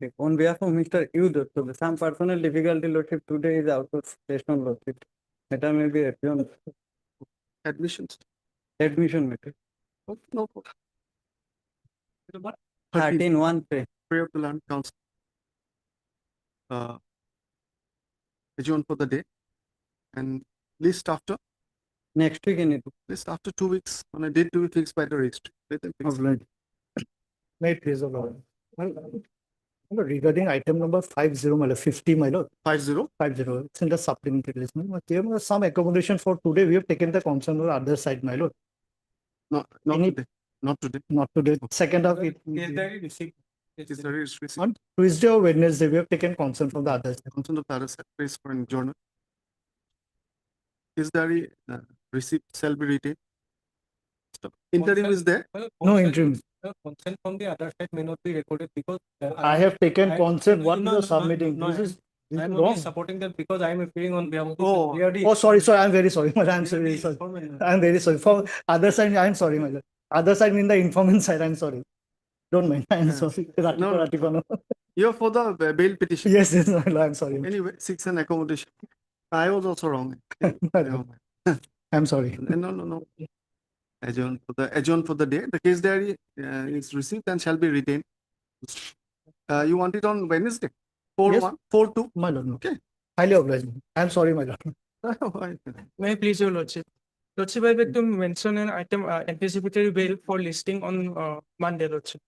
Lordship. On behalf of Mr. U. Dutta, some personal difficulty, Lordship, today is out of station, Lordship. Matter may be adjourned. Admissions. Admission matter. Okay, no problem. 13-1 pay. Prayer of the Land Council. Adjourn for the day. And list after Next week, anything. 2 weeks on a date to be fixed by the registry. Let them fix. May it please the Lord. Well, regarding item number 50, my lord, 50, my lord, 50. 50, it's in the supplementary list. There was some accommodation for today. We have taken the concern on the other side, my lord. No, not Any- today. Not today. Not today. Second of it. It is very restricted. On Tuesday or Wednesday, we have taken concern from the other side. Concern of the other side, place for an journal. Is there a receipt shall be retained? Stop. Interim is there. No interim. Consent from the other side may not be recorded because I have taken consent. What No, you are no, submitting? no, This is I'm wrong. only supporting that because I am appearing on behalf of the Oh. CRD. Oh, sorry. I'm very sorry. I'm very sorry. I'm very sorry. For other side, I'm sorry, my lord. Other side mean the informant side. I'm sorry. Don't mind. I'm Yeah. sorry. No. Ratifa, no. You're for the bail petition. Yes, yes, my lord. I'm sorry. Anyway, 6 and accommodation. I was also wrong. My lord, I'm sorry. No. Adjourn for the day. The case diary is received and shall be retained. You want it on Wednesday? 4-1, 4-2. My lord, no. Okay. Highly obliged. I'm sorry, my lord. May I please your lordship? Lordship, I beg to mention an item anticipatory bail for listing on Monday, lordship.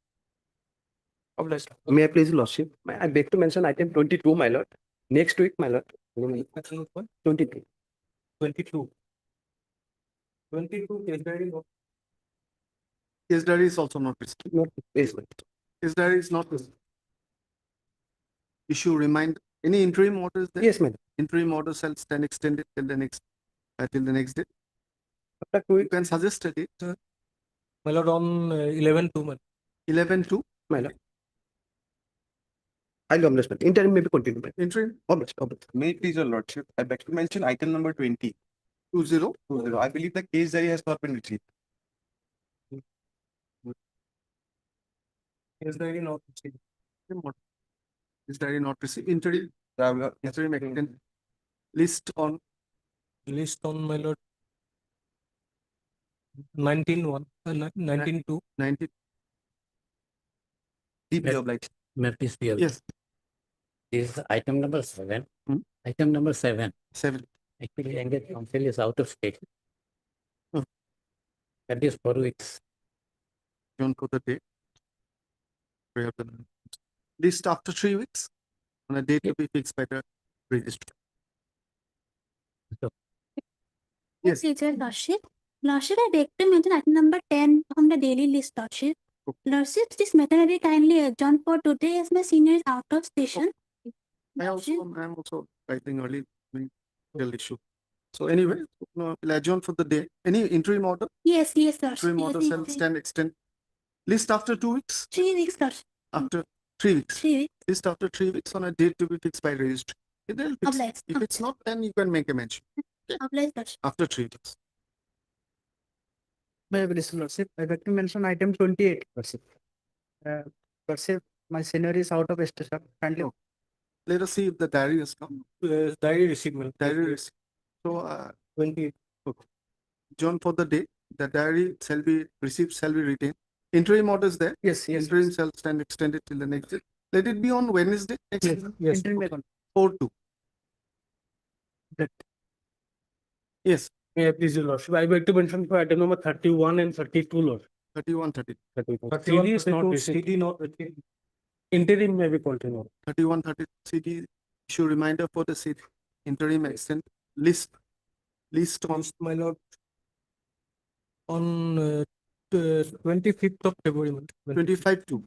Obliged. May I please, Lordship? I beg to mention item 22, my lord. Next week, my lord. 22. 22. 22 case diary. Case diary is also not received. Not yes, my lord. Case diary is not received. Issue remind any interim orders there? Yes, my lord. Interim order shall stand extended till the next day. After 2 You weeks, can suggest a date. My lord, on 11/2. 11-2. my lord. Highly obliged, my lord. Interim may be continued, my lord. Interim Obliged. May it please your lordship, I beg to mention item number 20. 20. I believe the case diary has not been retrieved. Case diary not received. Case diary not received. Interim extend list on List on my lord. 19/1, 19/2. 90. Deeply obliged. May please be aware. Yes, This is item number 7. Hmm? Item number 7. 7. Actually, engaged counsel is out of state. Hmm. That is 4 weeks. June for the date. List after 3 weeks on a date to be fixed by the registry. Yes. Future Lordship. Lordship, I beg to mention item number 10 from the daily list, Lordship. Lordship, this matter may be kindly adjourned for today as my senior is out of station. I am also writing early till issue. So anyway, no, we'll adjourn for the day. Any interim order? Yes, Lordship. Interim order Yes, shall stand extend. List after 2 weeks? 3 weeks, Lordship. After 3 weeks. 3 weeks. List after 3 weeks on a date to be fixed by registry. They'll fix it. Obliged. If it's not, then you can make a mention Obliged, Lordship. after 3 weeks. May I please, Lordship? I beg to mention item 28, Lordship. Lordship, my senior is out of station. Kindly. Oh. Let us see if the diary has come. Diary received, my lord. Diary received. So 28. John for the day, the diary shall be received, shall be retained. Interim orders there. Yes, yes. Interim shall stand extended till the next day. Let it be on Wednesday. Next Yes, yes. Interim may continue. 4-2. That- Yes, May I please your lordship? I beg to mention for item number 31 and 32, lord. 31, 30. CD is not received. CD not received. Interim may be continued. 31, 30 CD issue reminder for the city. Interim extend list on My lord, on 25th of February. my lord. 25-2.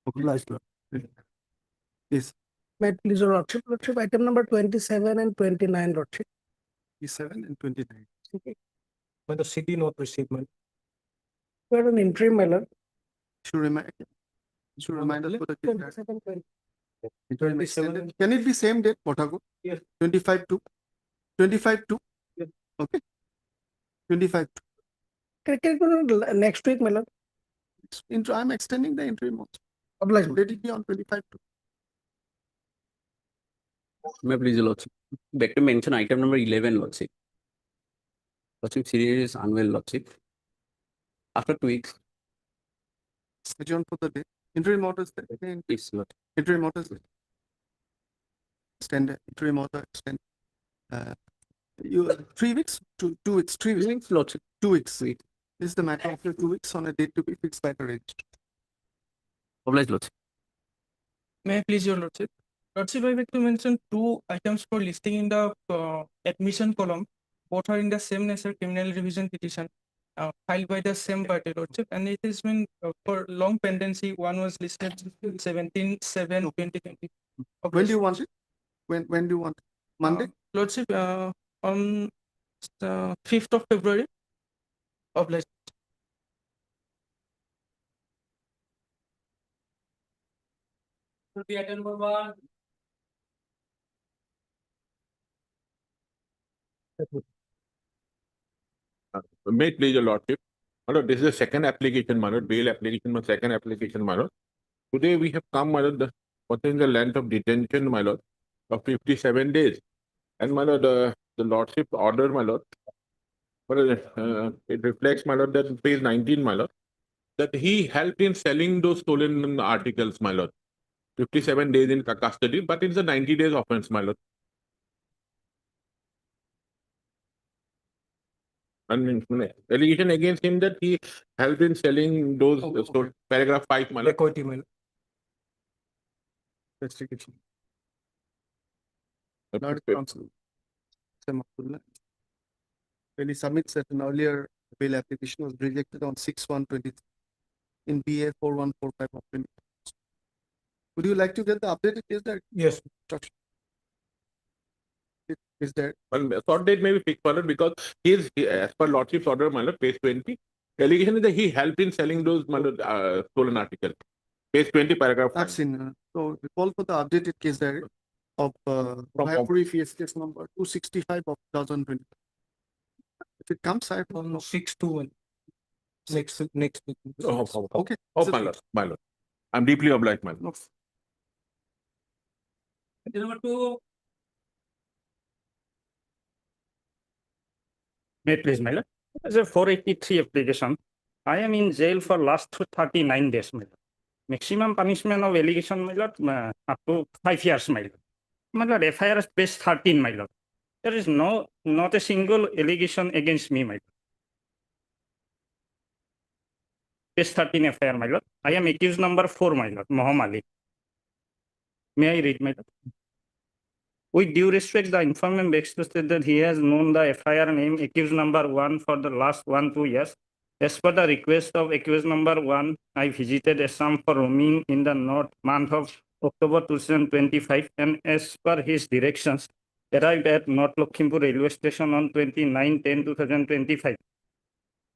Obliged, Lord. Yes, May I please, Lordship? Lordship, item number 27 and 29, Lordship. 27 and 29. But the CD not received, my lord. We had an interim, my lord. Issue reminder for the case. 27, 20. Interim 27. extended. Can it be same date, Potago? Yes. 25-2. 25-2. Yes. Okay. 25-2. Can it go next week, my lord? I'm extending the interim also. Obliged. Let it be on 25 too. May I please your lordship? Back to mention item number 11, lordship. Lordship, senior is unwell, lordship. After 2 weeks, Adjourn for the day. Interim order is there. Again, please, lord. interim order is there. Extend, interim order, extend. You, 3 weeks, 2 weeks, 3 weeks, Lordship. 2 weeks. This is the matter after 2 weeks on a date to be fixed by the registrar. Obliged, lordship. May I please your lordship? Lordship, I beg to mention two items for listing in the admission column. Both are in the same nature criminal revision petition filed by the same party, lordship, and it has been for long pendency. One was listed 17/7/2020. When do you want it? When do you want it? Monday? Lordship, on 5th of February. Obliged. May it please your lordship. My lord, this is the second application, my lord, bail application, my second application, my lord. Today we have come, my lord, what is the length of detention, my lord, of 57 days. And my lord, the lordship order, my lord, it reflects, my lord, that in page 19, my lord, that he helped in selling those stolen articles, my lord. 57 days in custody, but it's a 90 days offense, my lord. And allegation against him that he helped in selling those paragraph 5, my lord. Investigation. Lord Counsel. Sam Abdullah. When he submits that an earlier bail application was rejected on 6/1/20 in BA 4145 of 20. Would you like to get the updated case that Yes. is there? Well, short date may be fixed, my lord, because as per lordship's order, my lord, page 20, the allegation is that he helped in selling those, my lord, stolen articles. Page 20, paragraph 5. I've seen. So we call for the updated case diary of Bhayapuri case number 265 of 2020. If it comes, I will know. 6/2/1. Next week. Okay. Oh, my lord, my lord. I'm deeply obliged, my lord. No. Number 2. May please, my lord. As a 483 application, I am in jail for last 39 days, my lord. Maximum punishment of allegation, my lord, up to 5 years, my lord. My lord, FIR is page 13, my lord. There is not a single allegation against me, my lord. Page 13 FIR, my lord. I am accused number 4, my lord, Mohammed Ali. May I read, my lord? With due respect, the informant begs to state that he has known the FIR name accused number 1 for the last 1-2 years. As per the request of accused number 1, I visited Assam for roaming in the month of October 2025, and as per his directions, arrived at North Lakhimpur railway station on 29/10/2025.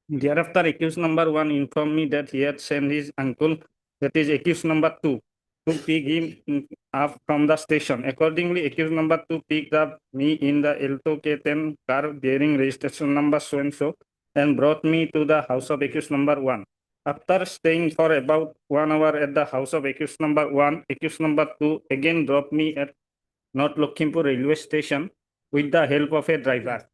Thereafter, accused number 1 informed me that he had sent his uncle, that is accused number 2, to pick him up from the station. Accordingly, accused number 2 picked up me in the Alto K10 car bearing registration number so and so, and brought me to the house of accused number 1. After staying for about 1 hour at the house of accused number 1, accused number 2 again dropped me at North Lakhimpur railway station with the help of a driver.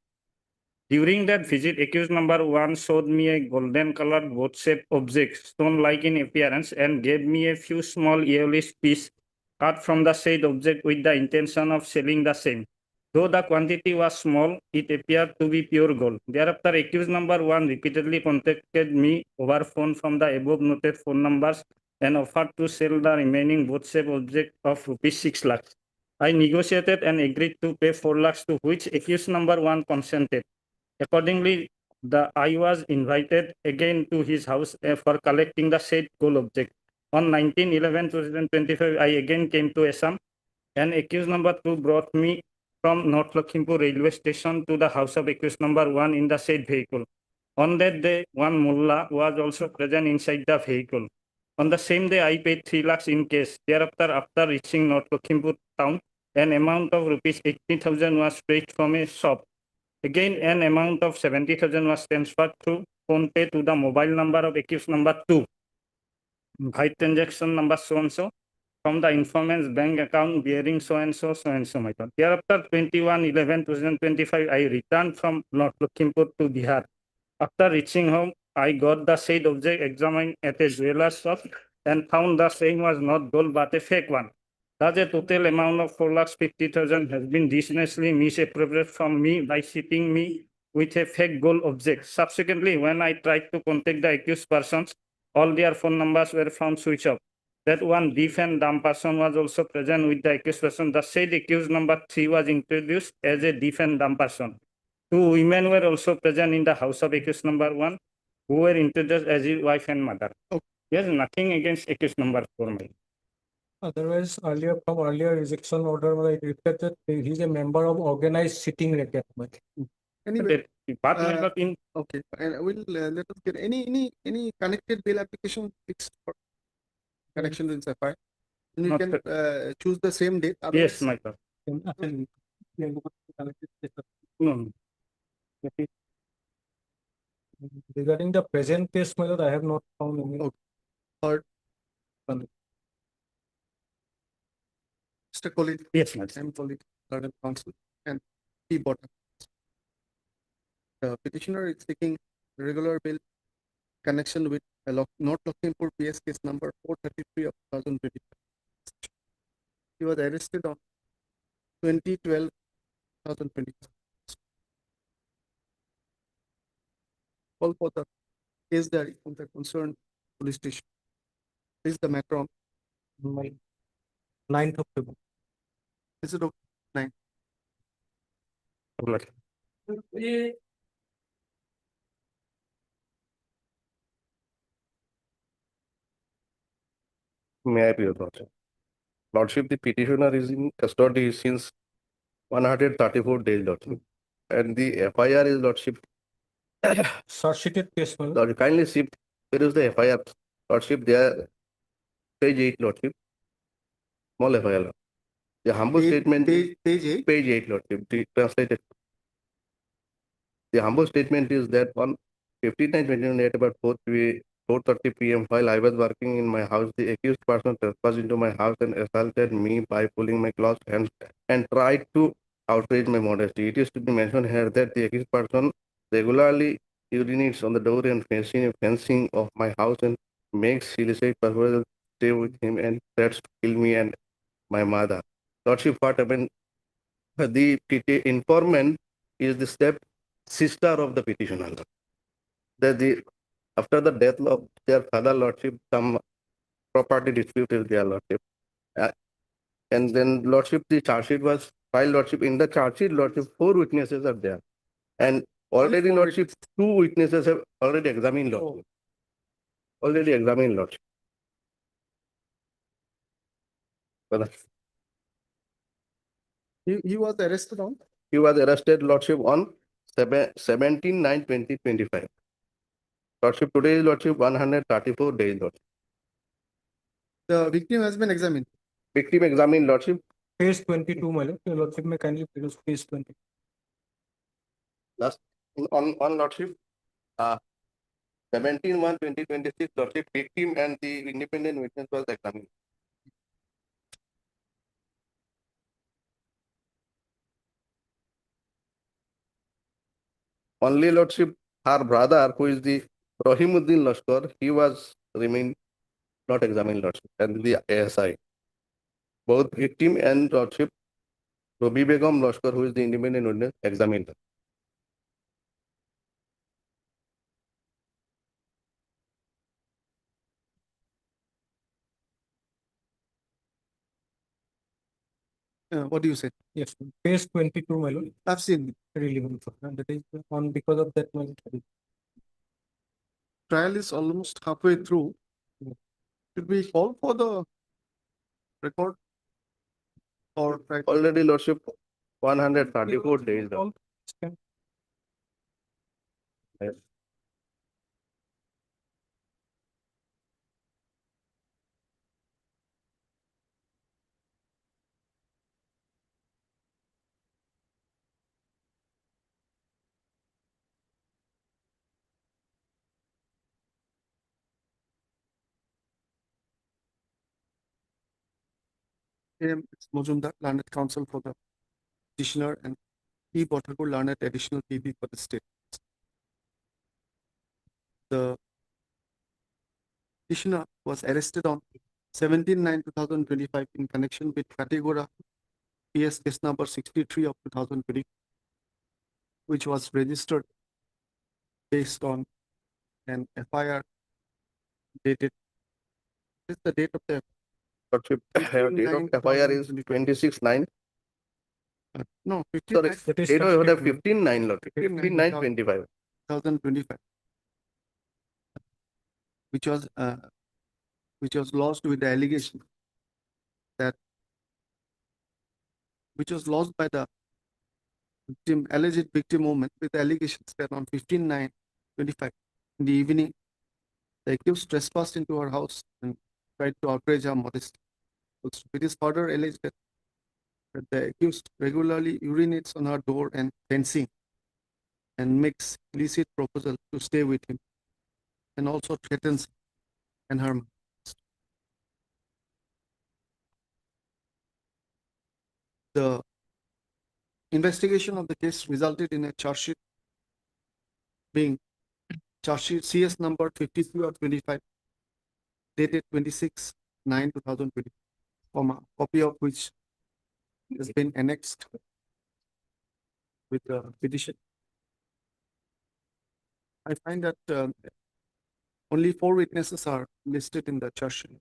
During that visit, accused number 1 showed me a golden colored boat-shaped object, stone-like in appearance, and gave me a few small yellowish pieces cut from the said object with the intention of selling the same. Though the quantity was small, it appeared to be pure gold. Thereafter, accused number 1 repeatedly contacted me over phone from the above noted phone numbers and offered to sell the remaining boat-shaped object of rupees 6 lakhs. I negotiated and agreed to pay 4 lakhs, to which accused number 1 consented. Accordingly, I was invited again to his house for collecting the said gold object. On 19/11/2025, I again came to Assam, and accused number 2 brought me from North Lakhimpur railway station to the house of accused number 1 in the said vehicle. On that day, one mullah was also present inside the vehicle. On the same day, I paid 3 lakhs in cash. Thereafter, after reaching North Lakhimpur town, an amount of rupees 80,000 was paid from a shop. Again, an amount of 70,000 was transferred through PhonePe to the mobile number of accused number 2. by transaction number so and so from the informant's bank account bearing so and so, my lord. Thereafter, 21/11/2025, I returned from North Lakhimpur to Bihar. After reaching home, I got the said object examined at a jeweler's shop and found the same was not gold but a fake one. Thus, a total amount of 4,50,000 has been dishonestly misappropriated from me by shipping me with a fake gold object. Subsequently, when I tried to contact the accused persons, all their phone numbers were found switched off. That one thief and dumb person was also present with the accused person. The said accused number 3 was introduced as a thief and dumb person. 2 women were also present in the house of accused number 1, who were introduced as his wife and mother. Okay. Yes, nothing against accused number 4, my lord. Otherwise, earlier rejection order, it reflected he's a member of organized sitting racket. Anyway, But my lord, in okay, and we'll let us get any connected bail application fixed for connection with FIR. And you Not can choose the same date. yes, Otherwise, my lord. No. Regarding the present case, my lord, I have not found any. Okay. Third. Mr. Colin, Yes, my lord. I'm Colin, Garden Council, and P. Bottom. The petitioner is seeking regular bail connection with North Lakhimpur PS case number 433 of 2025. He was arrested on 2012-2020. Call for the case diary from the concerned police station. This is the matter on 9th of February. is it okay? May I be your lordship? Lordship, the petitioner is in custody since 134 days, lordship. And the FIR is, lordship, Search-sheeted case, my lord. lordship, kindly see, where is the FIR? Lordship, there, page 8, lordship. Small FIR. The humble statement, Page 8. page 8, lordship, translated. The humble statement is that on 59/29 at about 4:30 p.m. while I was working in my house, the accused person trespassed into my house and assaulted me by pulling my closed hands and tried to outrage my modesty. It is to be mentioned here that the accused person regularly urinates on the door and fencing of my house and makes illicit purposes stay with him and threats to kill me and my mother. Lordship, what happened? The informant is the step sister of the petitioner. After the death of their father, lordship, some property dispute is their lordship. And then lordship, the charge sheet was filed, lordship. In the charge sheet, lordship, 4 witnesses are there. And already, lordship, 2 witnesses have already examined, lordship. Already examined, lordship. Brother. He was arrested on? He was arrested, lordship, on 17/9/2025. Lordship, today is, lordship, 134 days, lordship. The victim has been examined. Victim examined, lordship. Page 22, my lord. Your lordship may kindly produce page 20. Last on lordship, 17/1/2026, lordship, victim and the independent witness was examined. Only, lordship, her brother, who is the Rahimuddin Lashkar, he was remained not examined, lordship, and the ASI. Both victim and, lordship, Robi Begum Lashkar, who is the independent witness, examined. What do you say? Yes, page 22, my lord. I've seen it. Really good. And that is on because of that, my lord. Trial is almost halfway through. Should we call for the record? Or Already, lordship, 134 days. All- Yes. A.M. Mojumdar, learned counsel for the petitioner, and P. Bhattakur, learned additional PB for the state. The petitioner was arrested on 17/9/2025 in connection with Katigora PS case number 63 of 2020, which was registered based on an FIR dated. This is the date of the Lordship, date of FIR is 26/9. no 15 Sorry, That is date of FIR subsequent. 15/9, Lordship, 15/9, 15/9/25. 2025, which was lodged with the allegation that which was lodged by the victim, alleged victim movement, with allegations that on 15/9/25 in the evening, the accused trespassed into her house and tried to outrage her modesty. Also, it is further alleged that the accused regularly urinates on her door and fencing and makes illicit proposal to stay with him, and also threatens and her. The investigation of the case resulted in a charge sheet being charge sheet CS number 53/25 dated 26/9/2020, copy of which has been annexed with the petition. I find that only 4 witnesses are listed in the charge sheet.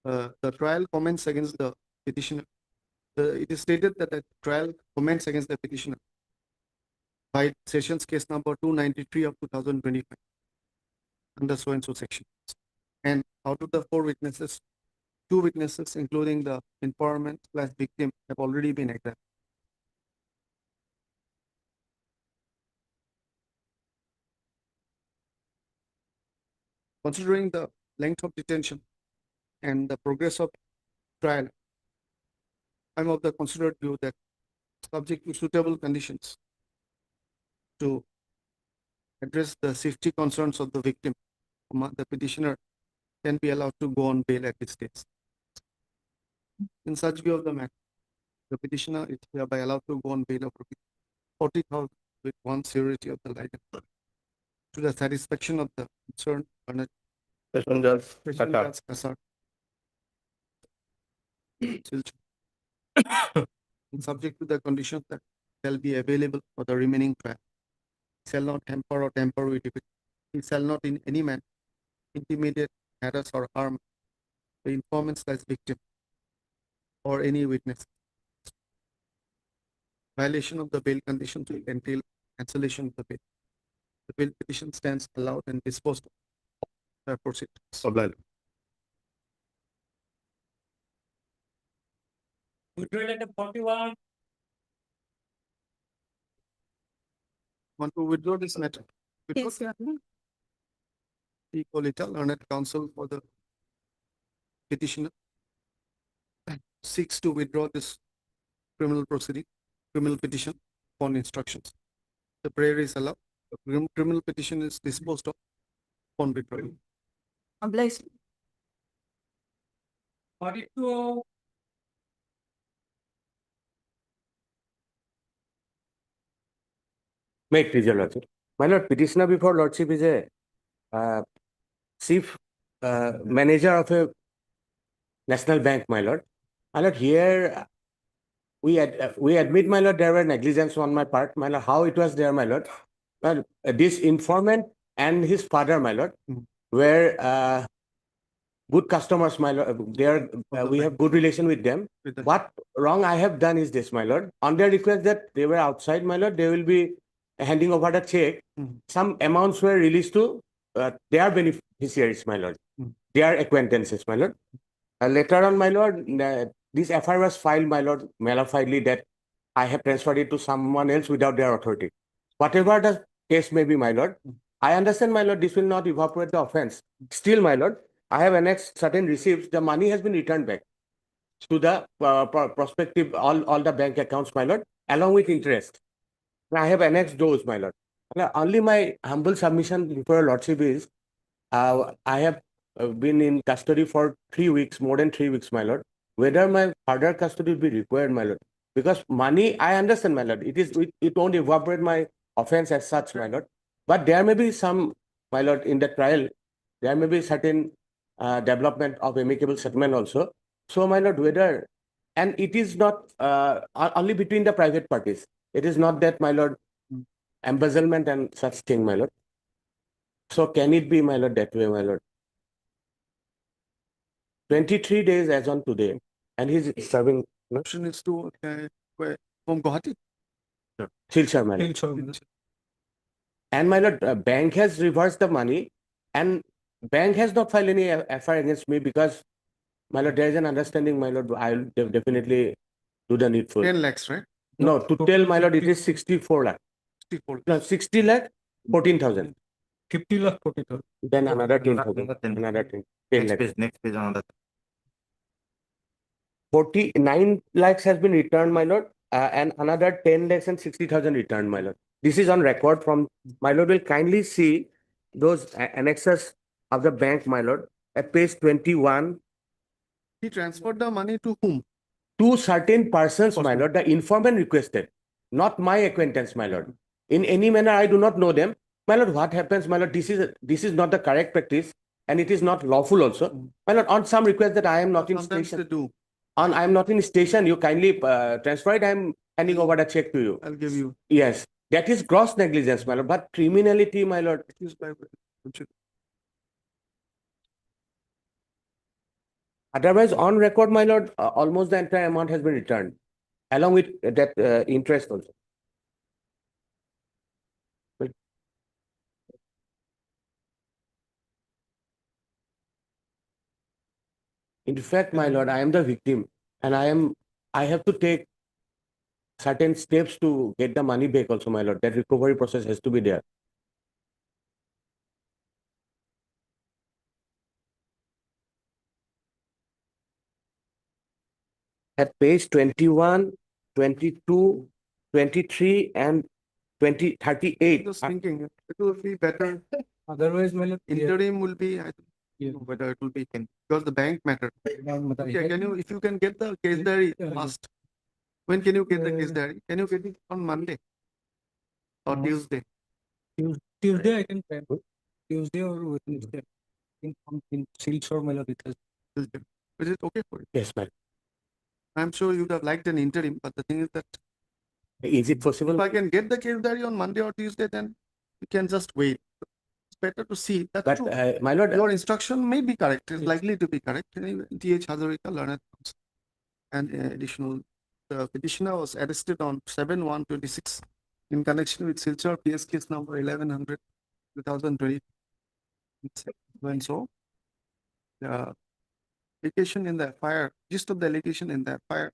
The trial comments against the petitioner. It is stated that the trial comments against the petitioner by Sessions case number 293 of 2025 under so and so section. And out of the 4 witnesses, 2 witnesses, including the informant / victim, have already been examined. Considering the length of detention and the progress of trial, I'm of the considered view that, subject to suitable conditions to address the safety concerns of the victim, the petitioner can be allowed to go on bail at this stage. In such view of the matter, the petitioner is hereby allowed to go on bail of 40,000 with one surety of the license to the satisfaction of the concerned Session Judge Session Kata. Judge Kasar. Silchar. And subject to the conditions that shall be available for the remaining trial. Shall not hamper or tamper with it. He shall not in any manner intimidate, harass or harm the informant / victim or any witness. Violation of the bail conditions will entail cancellation of the bail. The bail petition stands allowed and disposed of. Proceed. Obliged. Withdrawal letter 41. Want to withdraw this matter? Withdraw? Yes, Your Honor. P. Kolita, learned counsel for the petitioner, seeks to withdraw this criminal petition upon instructions. The prayer is allowed. The criminal petition is disposed of upon withdrawal. Obliged. 42. May it please your lordship. My lord, petitioner before lordship is a chief manager of a national bank, my lord. My lord, here we admit, my lord, there were negligence on my part, my lord. How it was there, my lord? Well, this informant and his father, my lord, were good customers, my lord. We have good relation with them. What wrong I have done is this, my lord. On their request that they were outside, my lord, they will be handing over the check. Some amounts were released to their beneficiaries, my lord. Their acquaintances, my lord. Later on, my lord, this FIR was filed, my lord, malafidely, that I have transferred it to someone else without their authority. Whatever the case may be, my lord, I understand, my lord, this will not evaporate the offense. Still, my lord, I have annexed certain receipts. The money has been returned back to the prospective, all the bank accounts, my lord, along with interest. I have annexed those, my lord. Only my humble submission before your lordship is, I have been in custody for 3 weeks, more than 3 weeks, my lord. whether my further custody will be required, my lord. Because money, I understand, my lord, it won't evaporate my offense as such, my lord. But there may be some, my lord, in the trial, there may be certain development of amicable settlement also. So, my lord, whether, and it is not only between the private parties. It is not that, my lord, embezzlement and such thing, my lord. So can it be, my lord, that way, my lord? 23 days as on today, and he's serving Option is to from Guwahati. Silchar, my lord. And my lord, bank has reversed the money, and bank has not filed any FIR against me because, my lord, there is an understanding, my lord. I'll definitely do the needful. 10 lakhs, right? No, to tell, my lord, it is 64 lakh. 64. No, 60 lakh, 14,000. 50 lakh 40,000. Then another 10,000. Another 10 lakh. Next page, another. 49 lakhs has been returned, my lord, and another 10 lakhs and 60,000 returned, my lord. This is on record from, my lord will kindly see those annexes of the bank, my lord, at page 21. He transferred the money to whom? To certain persons, my lord, the informant requested, not my acquaintance, my lord. In any manner, I do not know them. My lord, what happens, my lord, this is not the correct practice, and it is not lawful also. My lord, on some request that I am not in Sometimes station. they do. I am not in station, you kindly transfer it, I am handing over the check to you. I'll give you. Yes, that is gross negligence, my lord, but criminality, my lord. Accused by Otherwise, on record, my lord, almost the entire amount has been returned, along with that interest also. In fact, my lord, I am the victim, and I have to take certain steps to get the money back also, my lord. That recovery process has to be there. At page 21, 22, 23, and 38. Just thinking it will be better. Otherwise, my lord, Interim will be, I don't know whether it will be because the bank matter. Okay, can you, if you can get the case diary fast, when can you get the case diary? Can you get it on Monday or Tuesday? Tuesday I can try. Tuesday or Wednesday. In Silchar, my lord, it has. Is it okay for you? Yes, ma'am. I'm sure you'd have liked an interim, but the thing is that Is it possible? if I can get the case diary on Monday or Tuesday, then you can just wait. It's better to see. That's But, true. my lord, Your instruction may be correct, is likely to be correct. Anyway, T.H. Hazarika, learned counsel. And additional, the petitioner was arrested on 7/1/26 in connection with Silchar PS case number 1100 2020. When so, the allegation in the FIR, gist of the allegation in the FIR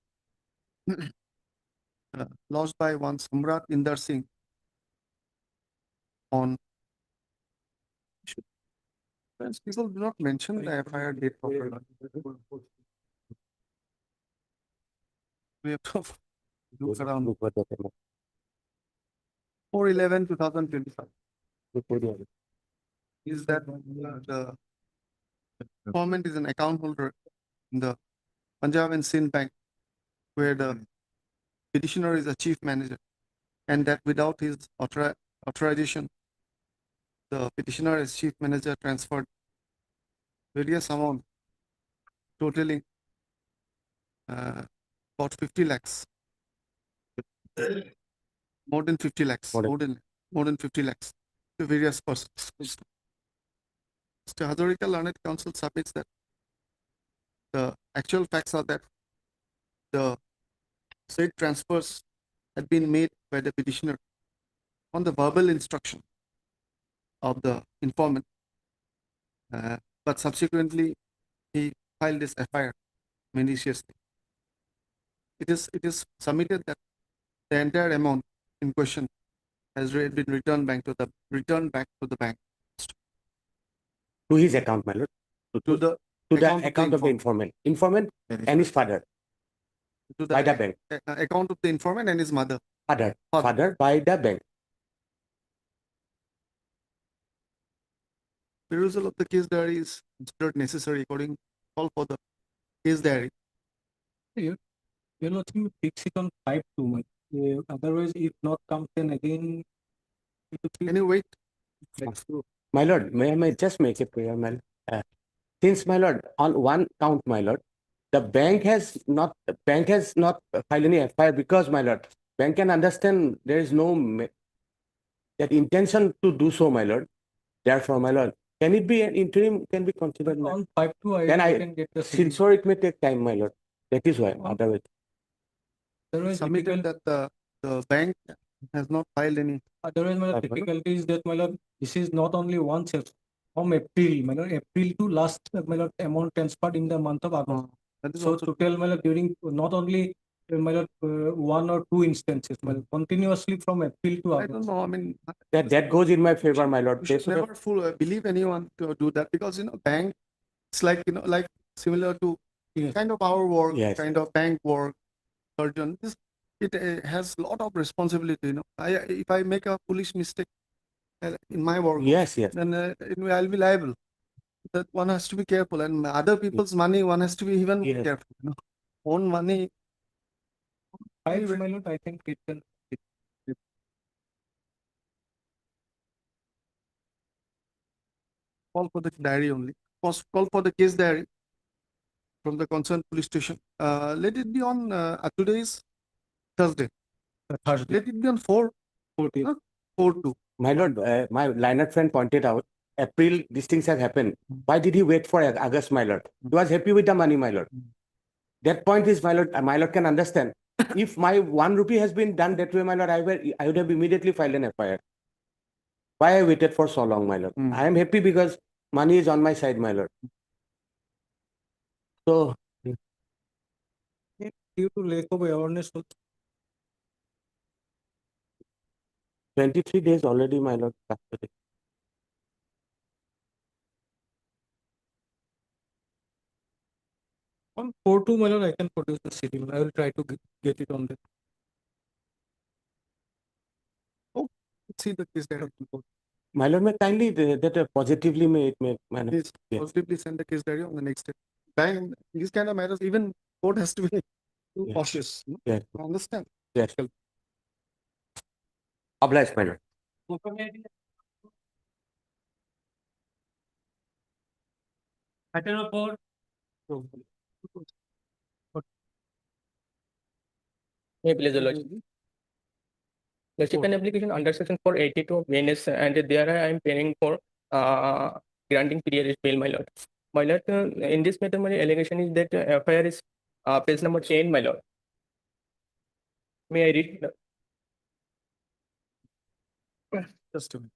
lodged by one Samrat Inder Singh on. Friends, people do not mention the FIR date properly. We have to look around 4/11/2025. Is that the informant is an account holder in the Punjab and Sindh Bank, where the petitioner is a chief manager, and that without his authorization, the petitioner as chief manager transferred various amount totaling about 50 lakhs, more than 50 lakhs, more than 50 lakhs to various persons. Mr. Hazarika Learned Counsel submits that the actual facts are that the said transfers had been made by the petitioner on the verbal instruction of the informant, but subsequently he filed this FIR maliciously. It is submitted that the entire amount in question has been returned back to the bank. To his account, my lord. To the account of the informant. Informant and his father. To by the bank. Account of the informant and his mother. Father by the bank. Perusal of the case diary is considered necessary according to call for the case diary Your lordship, fix it on 5-2. Otherwise, if not comes, then again. Can you wait? My lord, may I just make a prayer, my lord? Since, my lord, on one count, my lord, the bank has not filed any FIR because, my lord, bank can understand there is no that intention to do so, my lord. Therefore, my lord, can it be an interim can be considered? On 5-2, Then I can get the still sure it may take time, my lord. That is why. Otherwise, Otherwise, Submitted difficult, that the bank has not filed any. otherwise, my lord, Pardon? difficulty is that, my lord, this is not only one sales. From April, my lord, April to last, my lord, amount transferred in the month of August. That is So also total, my lord, during not only, my lord, 1 or 2 instances, my lord, continuously from April to I don't August. know. I mean, that goes in my favor, my lord. we They should should have- never believe anyone to do that, because bank, it's like like similar to Yes. kind of our work, Yes. kind of bank work. Surgeon, it has a lot of responsibility. If I make a foolish mistake in my work, Yes, yes. then I'll be liable. That one has to be careful, and other people's money, one has to be even more Yes. careful. Own money. Five, my lord, I think it can. Call for the diary only. Call for the case diary from the concerned police station. Let it be on today's Thursday. Thursday. Let it be on 4/2. My lord, my liner friend pointed out, April, these things have happened. Why did he wait for August, my lord? He was happy with the money, my lord. That point is, my lord can understand. If my 1 rupee has been done that way, my lord, I would have immediately filed an FIR. Why I waited for so long, my lord? I am happy because money is on my side, my lord. So, Due to lack of awareness, 23 days already, my lord. on 4-2, my lord, I can produce the schedule. I will try to get it on the. Let's see the case diary. My lord, may kindly that positively may it may, my lord. Please Yes. positively send the case diary on the next day. Bank, these kind of matters, even court has to be Yes. cautious. Yes. Understand? Yes. Obliged, my lord. Item report. May please the lordship. Lordship, an application under section 482 of VNS, and there I am paying for granting period bail, my lord. My lord, in this matter, my allegation is that FIR is page number 10, my lord. May I read? Just a minute.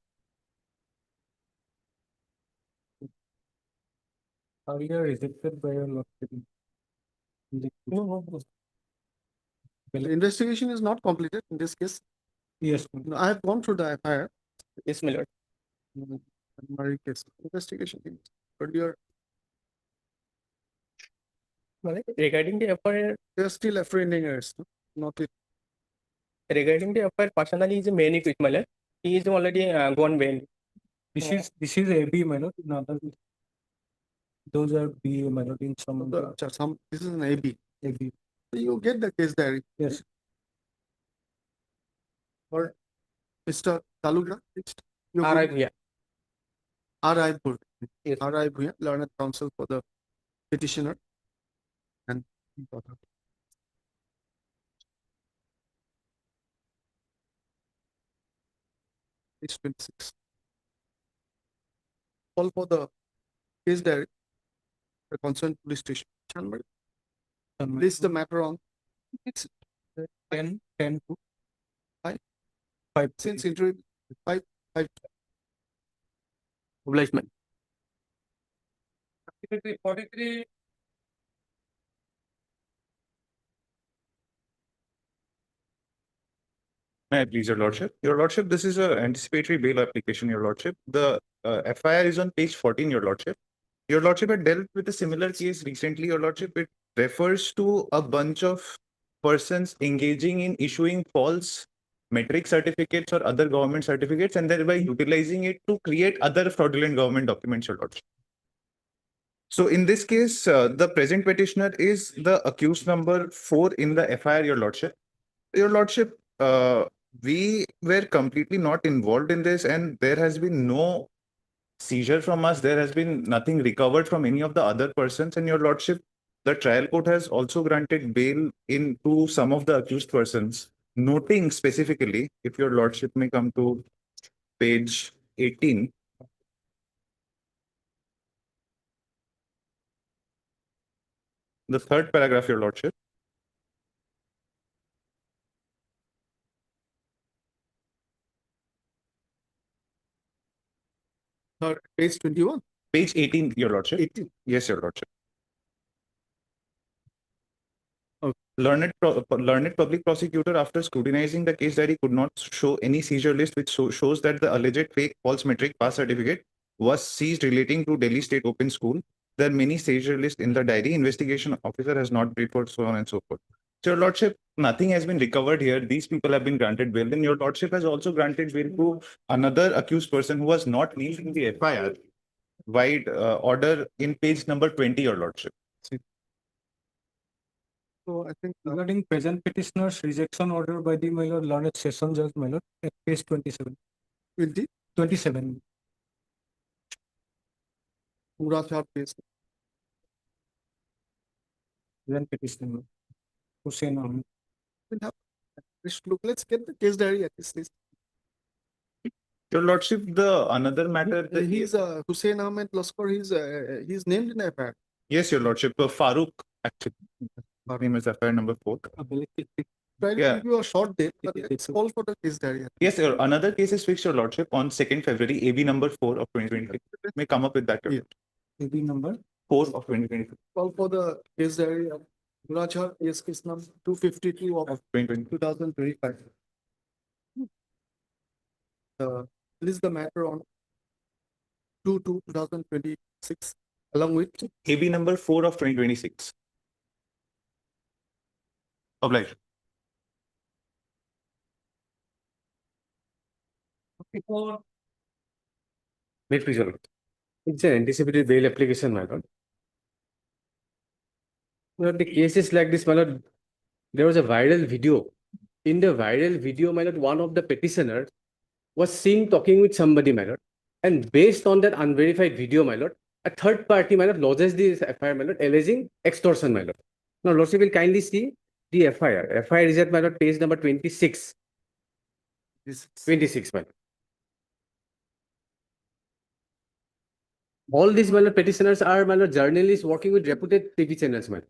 Earlier rejected by your lordship. No. The investigation is not completed in this case. Yes. No, I have gone through the FIR. Yes, my lord. Murray case investigation. Earlier, Regarding the FIR, they are still apprehending us. Not it. regarding the FIR, personally, is a main equip, my lord. He is already gone bail. This is AB, my lord. In other, those are B, my lord. In some. This is an AB. AB. You get the case diary. Yes. Or Mr. Taluga. R.I. Bhuya. R.I. Bhuya. Yes. R.I. Bhuya, learned counsel for the petitioner. And it's 26. Call for the case diary, the concerned police station. Chanmari. List the matter on. It's 10 to 5. 5. Since interview 5. Obliged, my 43. May I please, your lordship? Your lordship, this is a anticipatory bail application, your lordship. The FIR is on page 14, your lordship. Your lordship had dealt with a similar case recently, your lordship. It refers to a bunch of persons engaging in issuing false metric certificates or other government certificates and thereby utilizing it to create other fraudulent government documents, your lordship. So in this case, the present petitioner is the accused number 4 in the FIR, Your Lordship. Your Lordship, we were completely not involved in this, and there has been no seizure from us. There has been nothing recovered from any of the other persons. And Your Lordship, the trial court has also granted bail to some of the accused persons, noting specifically, if Your Lordship may come to page 18. The third paragraph, Your Lordship. Page 21. Page 18, Your Lordship. 18. Yes, Your Lordship. Okay. Learned public prosecutor, after scrutinizing the case diary, could not show any seizure list which shows that the alleged fake false metric pass certificate was seized relating to Delhi State Open School. There are many seizure lists in the diary. Investigation officer has not reported, so on and so forth. So, Your Lordship, nothing has been recovered here. These people have been granted bail. Then Your Lordship has also granted bail to another accused person who was not named in the FIR. Wide order in page number 20, Your Lordship. So I think Regarding present petitioner's rejection order by the my lord learned session judge, my lord, at page 27. 20. 27. Murad page. Present petitioner. Hussein Ahmed. We'll have, let's get the case diary at least. Your Lordship, the another matter. He's Hussein Ahmed Laskar. He's named in the FIR. Yes, Your Lordship. Farouk, actually. Our name is FIR number 4. Try to Yeah. give you a short date, but it's all for the case diary. Yes, sir. Another case is fixed, Your Lordship, on 2nd February, AB number 4 of 2023. May come up with that. Your Yeah. Lordship. AB number 4 of 2023. All for the case diary of Murad is case number 252 of 2020. 2025. This is the matter on 2/2/2026, along with AB number 4 of 2026. Obliged. May it please, Your Lord. It's an anticipated bail application, my lord. Well, the case is like this, my lord. There was a viral video. In the viral video, my lord, one of the petitioners was seen talking with somebody, my lord. And based on that unverified video, my lord, a third party, my lord, lodges this FIR, my lord, alleging extortion, my lord. Now, Lordship will kindly see the FIR. FIR is at, my lord, page number 26. 26, my lord. All these, my lord, petitioners are, my lord, journalists working with reputed TV channels, my lord.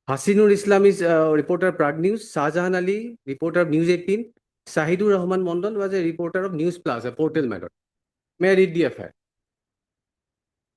Hasinur Islam is reporter of Prague News. Shahjahan Ali, reporter of News 18. Sahidur Rahman Mondal was a reporter of News Plus, a portal, my lord. May I read the FIR?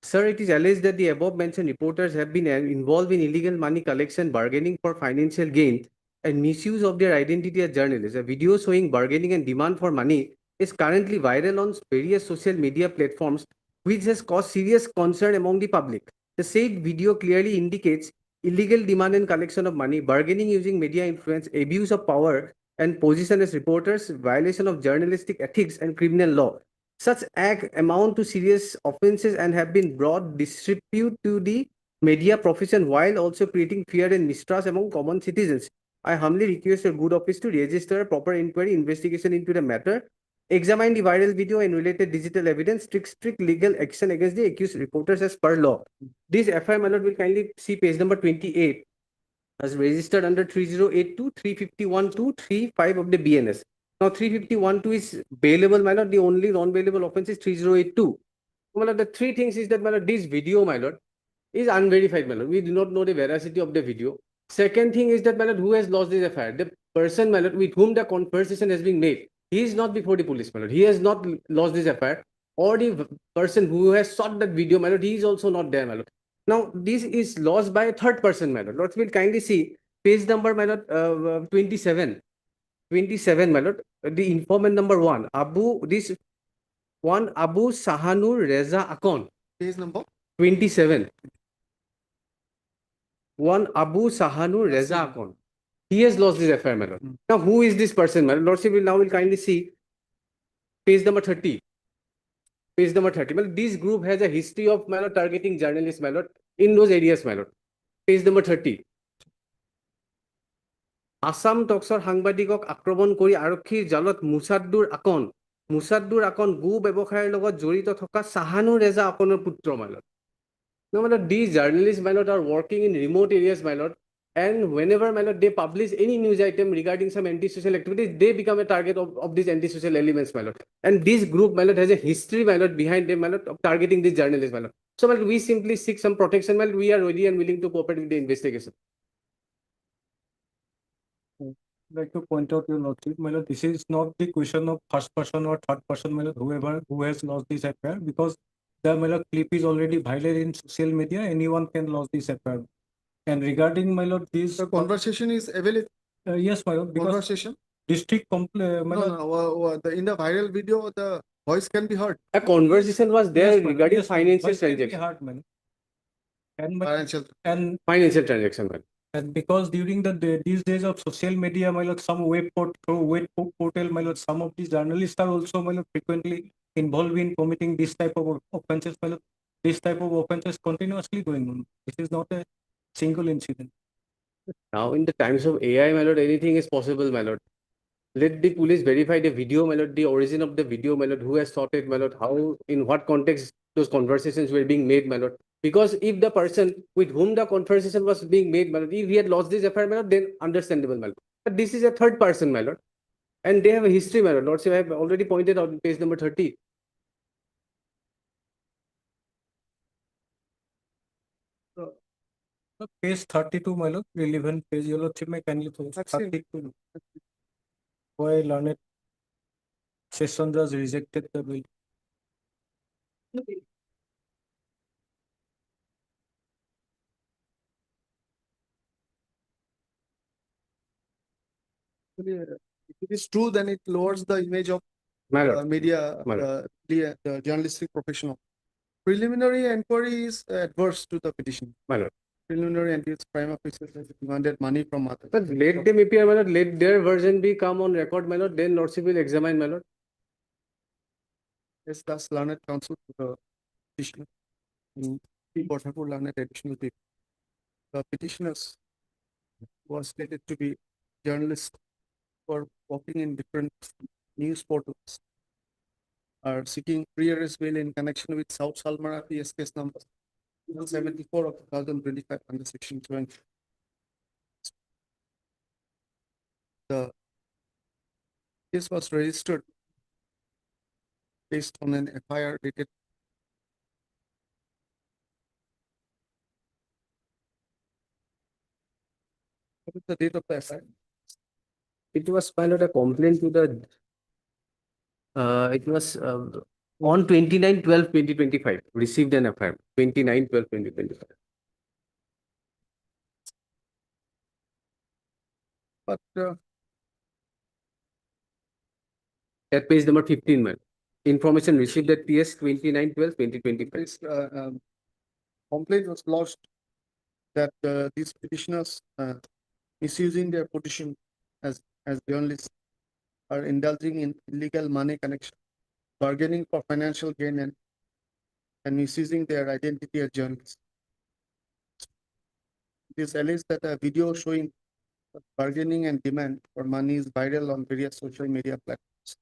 Sir, it is alleged that the above mentioned reporters have been involved in illegal money collection, bargaining for financial gain, and misuse of their identity as journalists. A video showing bargaining and demand for money is currently viral on various social media platforms, which has caused serious concern among the public. The said video clearly indicates illegal demand and collection of money, bargaining using media influence, abuse of power and position as reporters, violation of journalistic ethics and criminal law. Such acts amount to serious offences and have been brought disrepute to the media profession while also creating fear and mistrust among common citizens. I humbly request your good office to register a proper inquiry investigation into the matter, examine the viral video and related digital evidence, strict legal action against the accused reporters as per law. This FIR, my lord, will kindly see page number 28 as registered under 3082, 351-2, 35 of the BNS. Now 351-2 is bailable, my lord. The only non-bailable offense is 3082. My lord, the three things is that, my lord, this video, my lord, is unverified, my lord. We do not know the veracity of the video. Second thing is that, my lord, who has lost this FIR? The person, my lord, with whom the conversation has been made. He is not before the police, my lord. He has not lost this FIR. Or the person who has shot that video, my lord, he is also not there, my lord. Now, this is lost by a third person, my lord. Lords will kindly see page number, my lord, 27. 27, my lord. The informant number 1, Abu Sahanur Reza Akon. Page number 27. One Abu Sahanur Reza Akon. He has lost his FIR, my lord. Now, who is this person, my lord? Lordship will kindly see page number 30. page number 30. My lord, this group has a history of, my lord, targeting journalists, my lord, in those areas, my lord. Page number 30. Assam টক্সৰ সাংবাদিকক আক্ৰমণ কৰি আৰক্ষীৰ জালত মুছাদ্দুৰ আকন গু ব্যৱসায়ৰ লগত জড়িত থকা চাহানুৰ ৰেজা আকনৰ পুত্ৰ, my lord. No, my lord, these journalists, my lord, are working in remote areas, my lord. And whenever, my lord, they publish any news item regarding some anti-social activities, they become a target of these anti-social elements, my lord. And this group, my lord, has a history, my lord, behind them, my lord, of targeting these journalists, my lord. So, my lord, we simply seek some protection, my lord. We are ready and willing to cooperate with the investigation. Like to point out, your lordship, my lord, this is not the question of first person or third person, my lord, who has lost this affair, because the, my lord, clip is already viral in social media. Anyone can lose this affair. And regarding, my lord, this The conversation is available. yes, my lord, because Conversation. district my No, lord, no. In the viral video, the voice can be heard. A conversation was there yes, my lord, regarding yes, my lord, financial voice can be transaction. heard, my lord. And Financial. and Financial transaction, my lord. And because during these days of social media, my lord, some web portal, my lord, some of these journalists are also, my lord, frequently involved in committing this type of offenses, my lord. This type of offenses continuously going on. This is not a single incident. Now, in the times of AI, my lord, anything is possible, my lord. Let the police verify the video, my lord, the origin of the video, my lord, who has shot it, my lord, how, in what context those conversations were being made, my lord. Because if the person with whom the conversation was being made, my lord, if he had lost this affair, my lord, then understandable, my lord. But this is a third person, my lord. And they have a history, my lord. Lordship, I have already pointed out in page number 30. Page 32, my lord, relevant page, your lordship, may kindly put 32. Why learned session judge rejected the bill. If it is true, then it lowers the image of My lord. media, My lord. the journalistic professional. Preliminary inquiry is adverse to the petition. My lord. Preliminary inquiry is prima facie demanded money from others. But let them appear, my lord. Let their version be come on record, my lord. Then lordship will examine, my lord. Yes, thus learned counsel to the petitioner. Portable learned additional data. The petitioners was stated to be journalists who are working in different news portals are seeking pre-arrest bail in connection with South Salmara PS case number 74 of 2025 under section 20. The case was registered based on an FIR dated what is the date of the FIR? It was filed a complaint to the, it was on 29/12/2025, received an FIR, 29/12/2025. But At page number 15, man. Information received at PS 29/12/2025. this complaint was lodged that these petitioners misusing their position as journalists are indulging in illegal money connection, bargaining for financial gain and misusing their identity as journalists. It is alleged that a video showing bargaining and demand for money is viral on various social media platforms.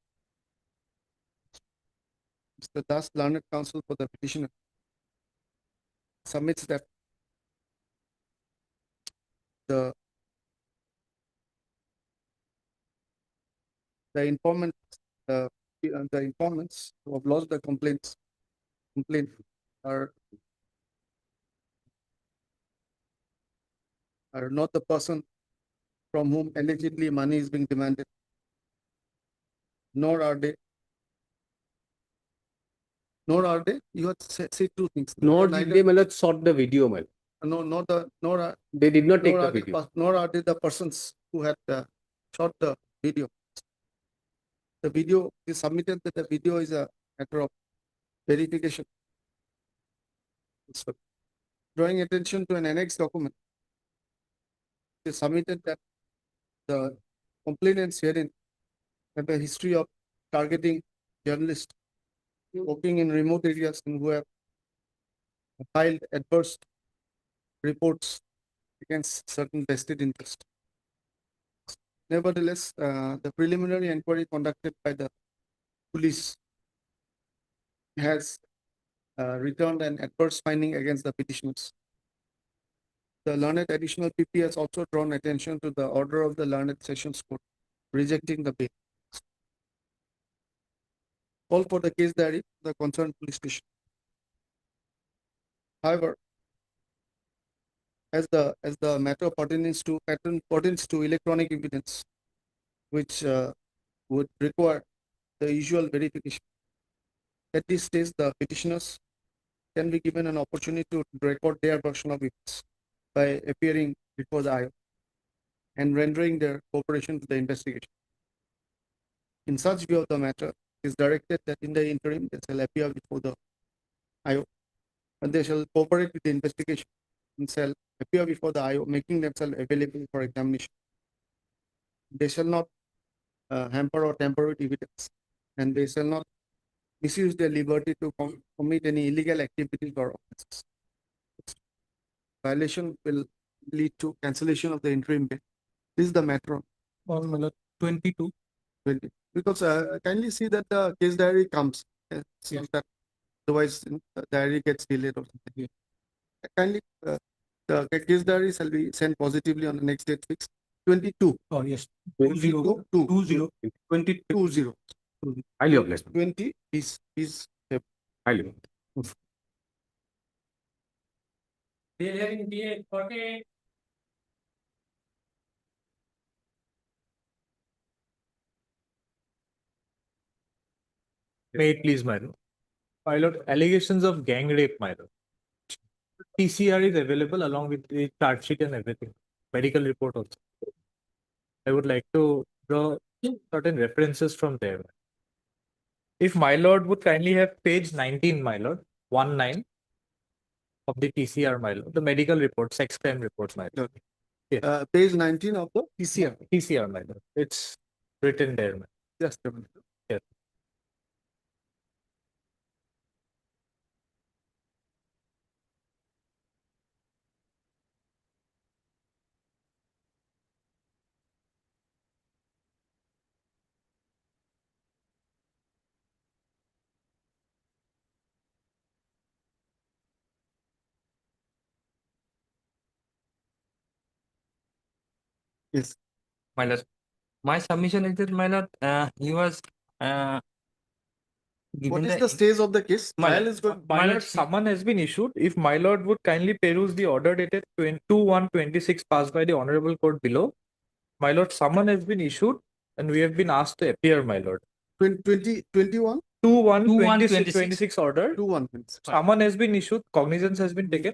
Mr. Das, learned counsel for the petitioner, submits that the informants who have lodged the complaint are not the person from whom allegedly money is being demanded, nor are they, you have said two things. Nor did they, my lord, sought the video, my lord. Nor They did not take nor the are they video. nor are they the persons who had shot the video. The video is submitted that the video is a matter of verification. So, drawing attention to an annexed document, it is submitted that the complainants herein have a history of targeting journalists working in remote areas and who have filed adverse reports against certain vested interest. Nevertheless, the preliminary inquiry conducted by the police has returned an adverse finding against the petitioners. The learned additional PP has also drawn attention to the order of the learned sessions court rejecting the bail. Call for the case diary, the concerned police station. However, as the matter pertains to electronic evidence, which would require the usual verification. At this stage, the petitioners can be given an opportunity to record their version of events by appearing before the IO and rendering their cooperation to the investigation. In such view of the matter, it is directed that in the interim they shall appear before the IO and they shall cooperate with the investigation and shall appear before the IO, making themselves available for examination. They shall not hamper or tamper with evidence, and they shall not misuse their liberty to commit any illegal activities or offences. Violation will lead to cancellation of the interim bail. This is the matter. On my lord, 22. 20. Because kindly see that the case diary comes. Seems that otherwise the diary gets delayed or something. Kindly the case diary shall be sent positively on the next date fixed. 22. Oh, yes. 20. 20. Highly obliged. 20 is Highly. May it please, my lord. My lord, allegations of gang rape, my lord. TCR is available along with the charge sheet and everything. Medical report also. I would like to draw certain references from there. If my lord would kindly have page 19, my lord, 19 of the TCR, my lord, the medical report, sex crime reports, my lord. page 19 of the TCR. TCR, my lord. It's written there, my lord. Just a minute. Yes. Yes. My lord, my submission is that my lord, he was What is the stage of the case? Trial is going. My lord, summon has been issued. If my lord would kindly peruse the order dated 2/1/26 passed by the honorable court below. My lord, summon has been issued and we have been asked to appear, my lord. 21? 2/1/26 order. 2/1/26. Summon has been issued. Cognizance has been taken.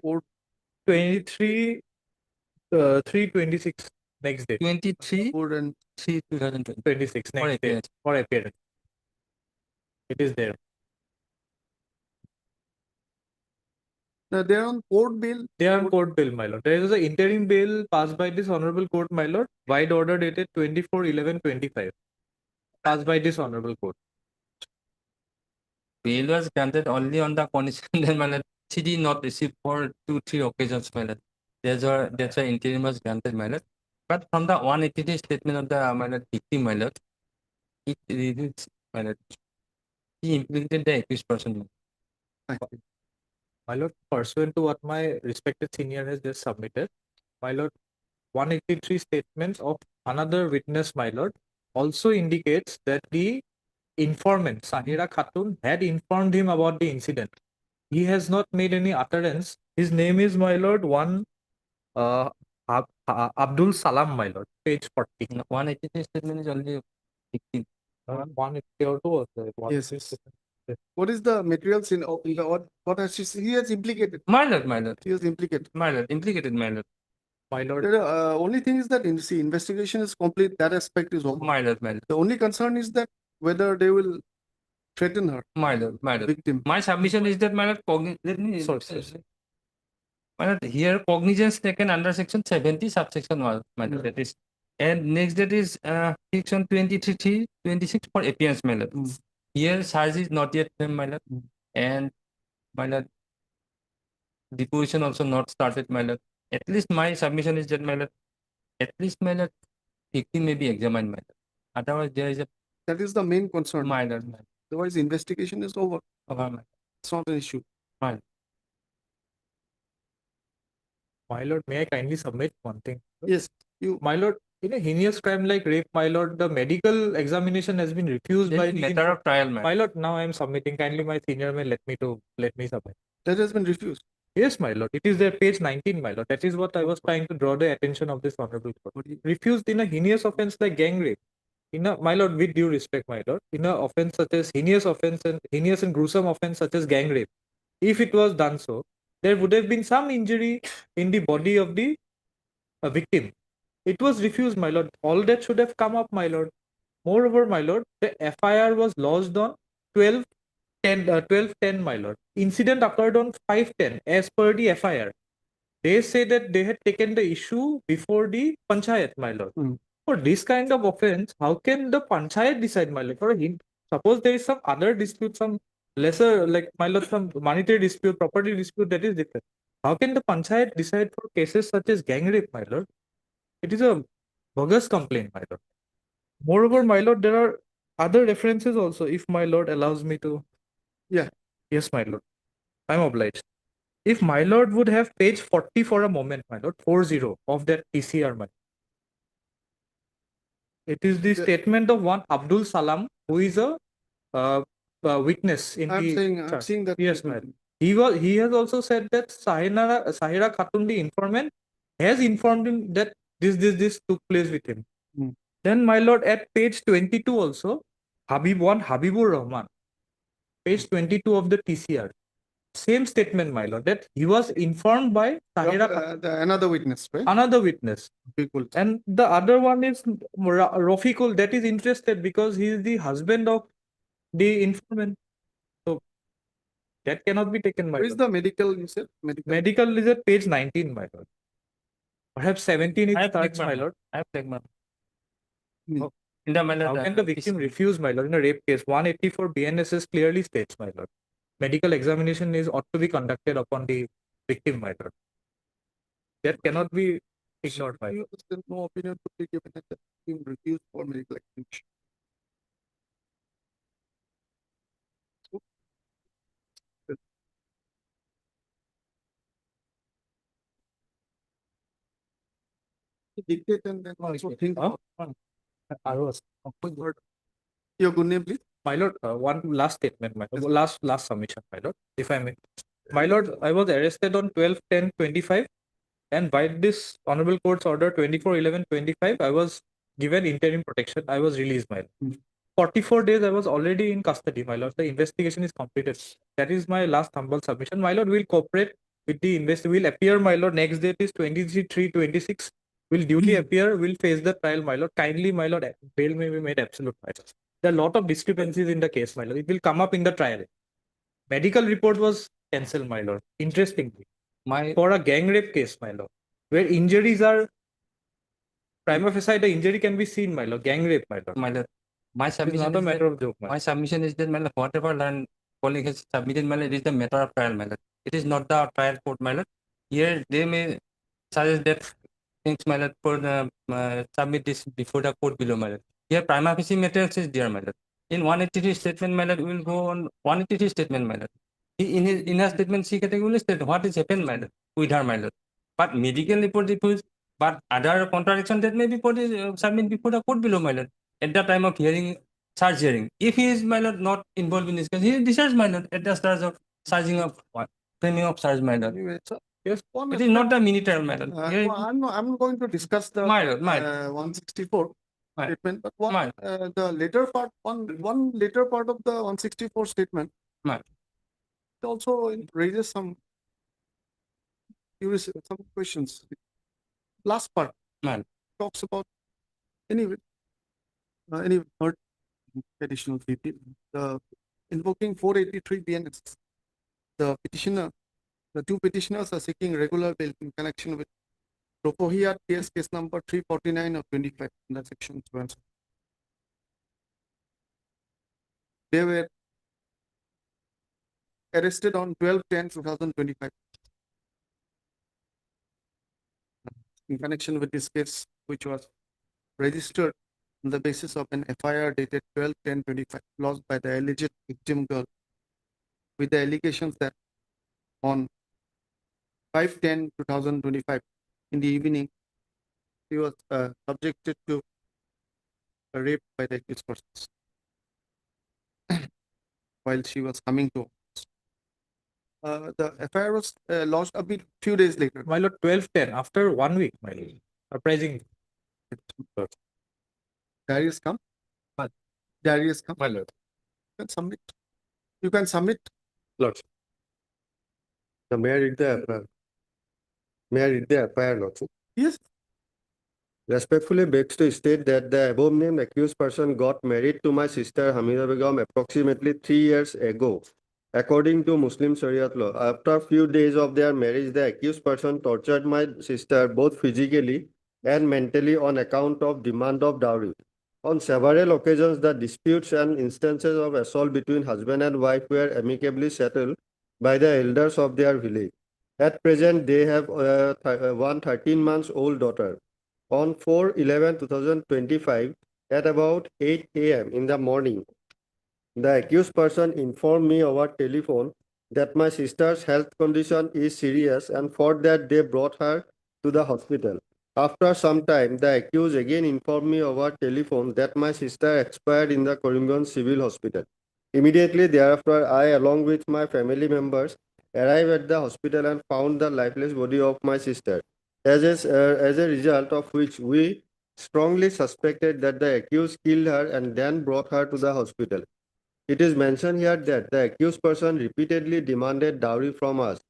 23/3/26 next day. 23/3/2026 next day for appearance. It is there. Now they are on court bail. They are on court bail, my lord. There is an interim bail passed by this honorable court, my lord. Wide order dated 24/11/25. Passed by this honorable court. Bail was granted only on the condition that my lord, CD not received for 2-3 occasions, my lord. That's why interim was granted, my lord. But from the 180-day statement of the my lord victim, my lord, it reads, my lord, he implicated the accused person. My lord, pursuant to what my respected senior has just submitted, my lord, 183 statements of another witness, my lord, also indicates that the informant, Sahira Khatun, had informed him about the incident. He has not made any utterance. His name is, my lord, Abdul Salam, my lord, page 40. 183 statement is only 16. 182 was there. Yes. What is the materials in what has he has implicated? My lord, my lord. He has implicated. My lord, implicated, my lord. My lord. Only thing is that investigation is complete. That aspect is over. My lord, my lord. The only concern is that whether they will threaten her. My lord, my lord. Victim. My submission is that my lord, let me. Sorry. My lord, here cognizance taken under section 70 subsection 1. My lord, that is. And next that is section 23/26 for appearance, my lord. Here charge is not yet framed, my lord, and my lord, deposition also not started, my lord. At least my submission is that, my lord, at least, my lord, victim may be examined, my lord. Otherwise, there is a That is the main concern. my lord, my Otherwise, investigation is over. lord. It's not an issue. My lord, may I kindly submit one thing? Yes, you. My lord, in a heinous crime like rape, my lord, the medical examination has been refused This by is the matter of trial, my My lord, now I am submitting. Kindly, my senior may let me submit. That has been refused. Yes, my lord. It is there, page 19, my lord. That is what I was trying to draw the attention of this honorable court. Refused in a heinous offense like gang rape. My lord, with due respect, my lord, in a offense such as heinous and gruesome offense such as gang rape, if it was done so, there would have been some injury in the body of the victim. It was refused, my lord. All that should have come up, my lord. Moreover, my lord, the FIR was lodged on 12/10, my lord. Incident occurred on 5/10 as per the FIR. They say that they had taken the issue before the panchayat, my lord. For this kind of offense, how can the panchayat decide, my lord? Suppose there is some other dispute, some lesser, like, my lord, some monetary dispute, property dispute, that is different. How can the panchayat decide for cases such as gang rape, my lord? It is a bogus complaint, my lord. Moreover, my lord, there are other references also, if my lord allows me to. Yeah. Yes, my lord. I'm obliged. If my lord would have page 40 for a moment, my lord, 40 of that TCR, my. It is the statement of one Abdul Salam, who is a witness in I'm the saying, I'm chart. seeing that. Yes, my lord. He has also said that Sahira Khatun, the informant, has informed him that this took place with him. Then, my lord, at page 22 also, Habibur Rahman, page 22 of the TCR, same statement, my lord, that he was informed by Sahira Khatun, Another witness, right? another witness. People. And the other one is Rafiqul, that is interested because he is the husband of the informant. So that cannot be taken, my Where is lord. the medical, you said? Medical is at page 19, my lord. Perhaps 17 it starts, my lord. I have phlegma. Hmm. In the, my lord, How can the victim refuse, my lord, in a rape case? 184 BNSS clearly states, my lord. Medical examination ought to be conducted upon the victim, my lord. That cannot be ignored, my lord. There's no opinion to be given that he refused for medical examination. Dictate and then also think about your good name, please. My lord, one last statement, my lord. Last submission, my lord, if I may. My lord, I was arrested on 12/10/25, and by this honorable court's order 24/11/25, I was given interim protection. I was released, my lord. 44 days I was already in custody, my lord. The investigation is completed. That is my last humble submission. My lord will cooperate with the will appear, my lord. Next date is 23/3/26. Will duly appear, will face the trial, my lord. Kindly, my lord, bail may be made absolute, my lord. There are a lot of discrepancies in the case, my lord. It will come up in the trial. Medical report was cancelled, my lord. Interestingly, for a gang rape case, my lord, where injuries are prima facie, the injury can be seen, my lord. Gang rape, my lord. My lord, my It is submission not a is matter that, of joke, my my submission is that, my lord, whatever learned colleague has submitted, my lord, it is the matter of trial, my lord. It is not the trial court, my lord. Here they may suggest that things, my lord, for the submit this before the court below, my lord. Here prima facie materials is there, my lord. In 183 statement, my lord, we will go on 183 statement, my lord. In her statement, she categorically state what is happened, my lord, with her, my lord. But medical report refused, but other contradiction that may be submit before the court below, my lord. At the time of hearing, charge hearing. If he is, my lord, not involved in this case, he is discharged, my lord, at the start of charging of framing of charge, my lord. Anyway, so yes, it is not the mini trial, my lord. Here no, I'm going to discuss the My lord, my 164 statement, but one the later part, one later part of the 164 statement it also raises some questions. Last part talks about any third additional PP, the invoking 483 BNS. The petitioner, the two petitioners are seeking regular bail in connection with Propohiat case number 349 of 25 under section 12. They were arrested on 12/10/2025. In connection with this case, which was registered on the basis of an FIR dated 12/10/25 lodged by the alleged victim girl, with the allegations that on 5/10/2025 in the evening, she was subjected to a rape by the accused persons while she was coming to. The FIR was lodged a few days later. My lord, 12-10, after 1 week, my lord. Surprising. Darius come. Darius come. My lord. You can submit. You can submit. Lordship. The may I read the FIR? May I read the FIR, Lordship? Yes. Respectfully begs to state that the above named accused person got married to my sister Hamida Begum approximately 3 years ago. According to Muslim Sharia law, after a few days of their marriage, the accused person tortured my sister both physically and mentally on account of demand of dowry. On several occasions, the disputes and instances of assault between husband and wife were amicably settled by the elders of their village. At present, they have one 13-month-old daughter. On 4/11/2025, at about 8 a.m. in the morning, the accused person informed me over telephone that my sister's health condition is serious, and for that they brought her to the hospital. After some time, the accused again informed me over telephone that my sister expired in the Karimganj Civil Hospital. Immediately thereafter, I, along with my family members, arrived at the hospital and found the lifeless body of my sister. As a result of which, we strongly suspected that the accused killed her and then brought her to the hospital. It is mentioned here that the accused person repeatedly demanded dowry from us.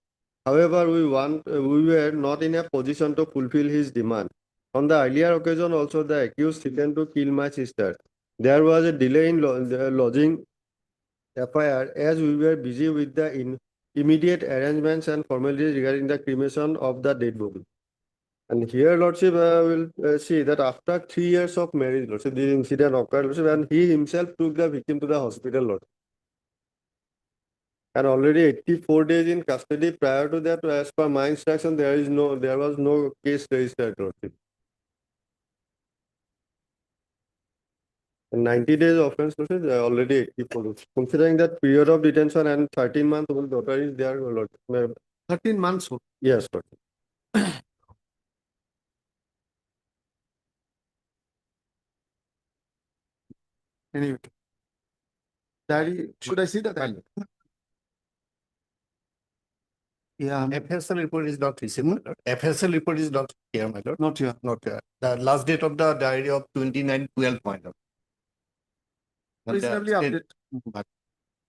However, we were not in a position to fulfill his demand. On the earlier occasion also, the accused threatened to kill my sister. There was a delay in lodging FIR as we were busy with the immediate arrangements and formalities regarding the cremation of the dead body. And here, Lordship, will see that after 3 years of marriage, Lordship, this incident occurred, Lordship, and he himself took the victim to the hospital, Lord. And already 84 days in custody. Prior to that, as per my instruction, there was no case registered, Lordship. And 90 days offense, Lordship, already 84 days. Considering that period of detention and 13-month-old daughter is there, Lordship. 13 months old. Yes, Lordship. Anyway. Daddy, should I see the diary? Yeah. FSL report is not received. FSL report is not here, my lord. Not here. Not here. The last date of the diary of 29/12, my lord. But the Reasonably state- update. But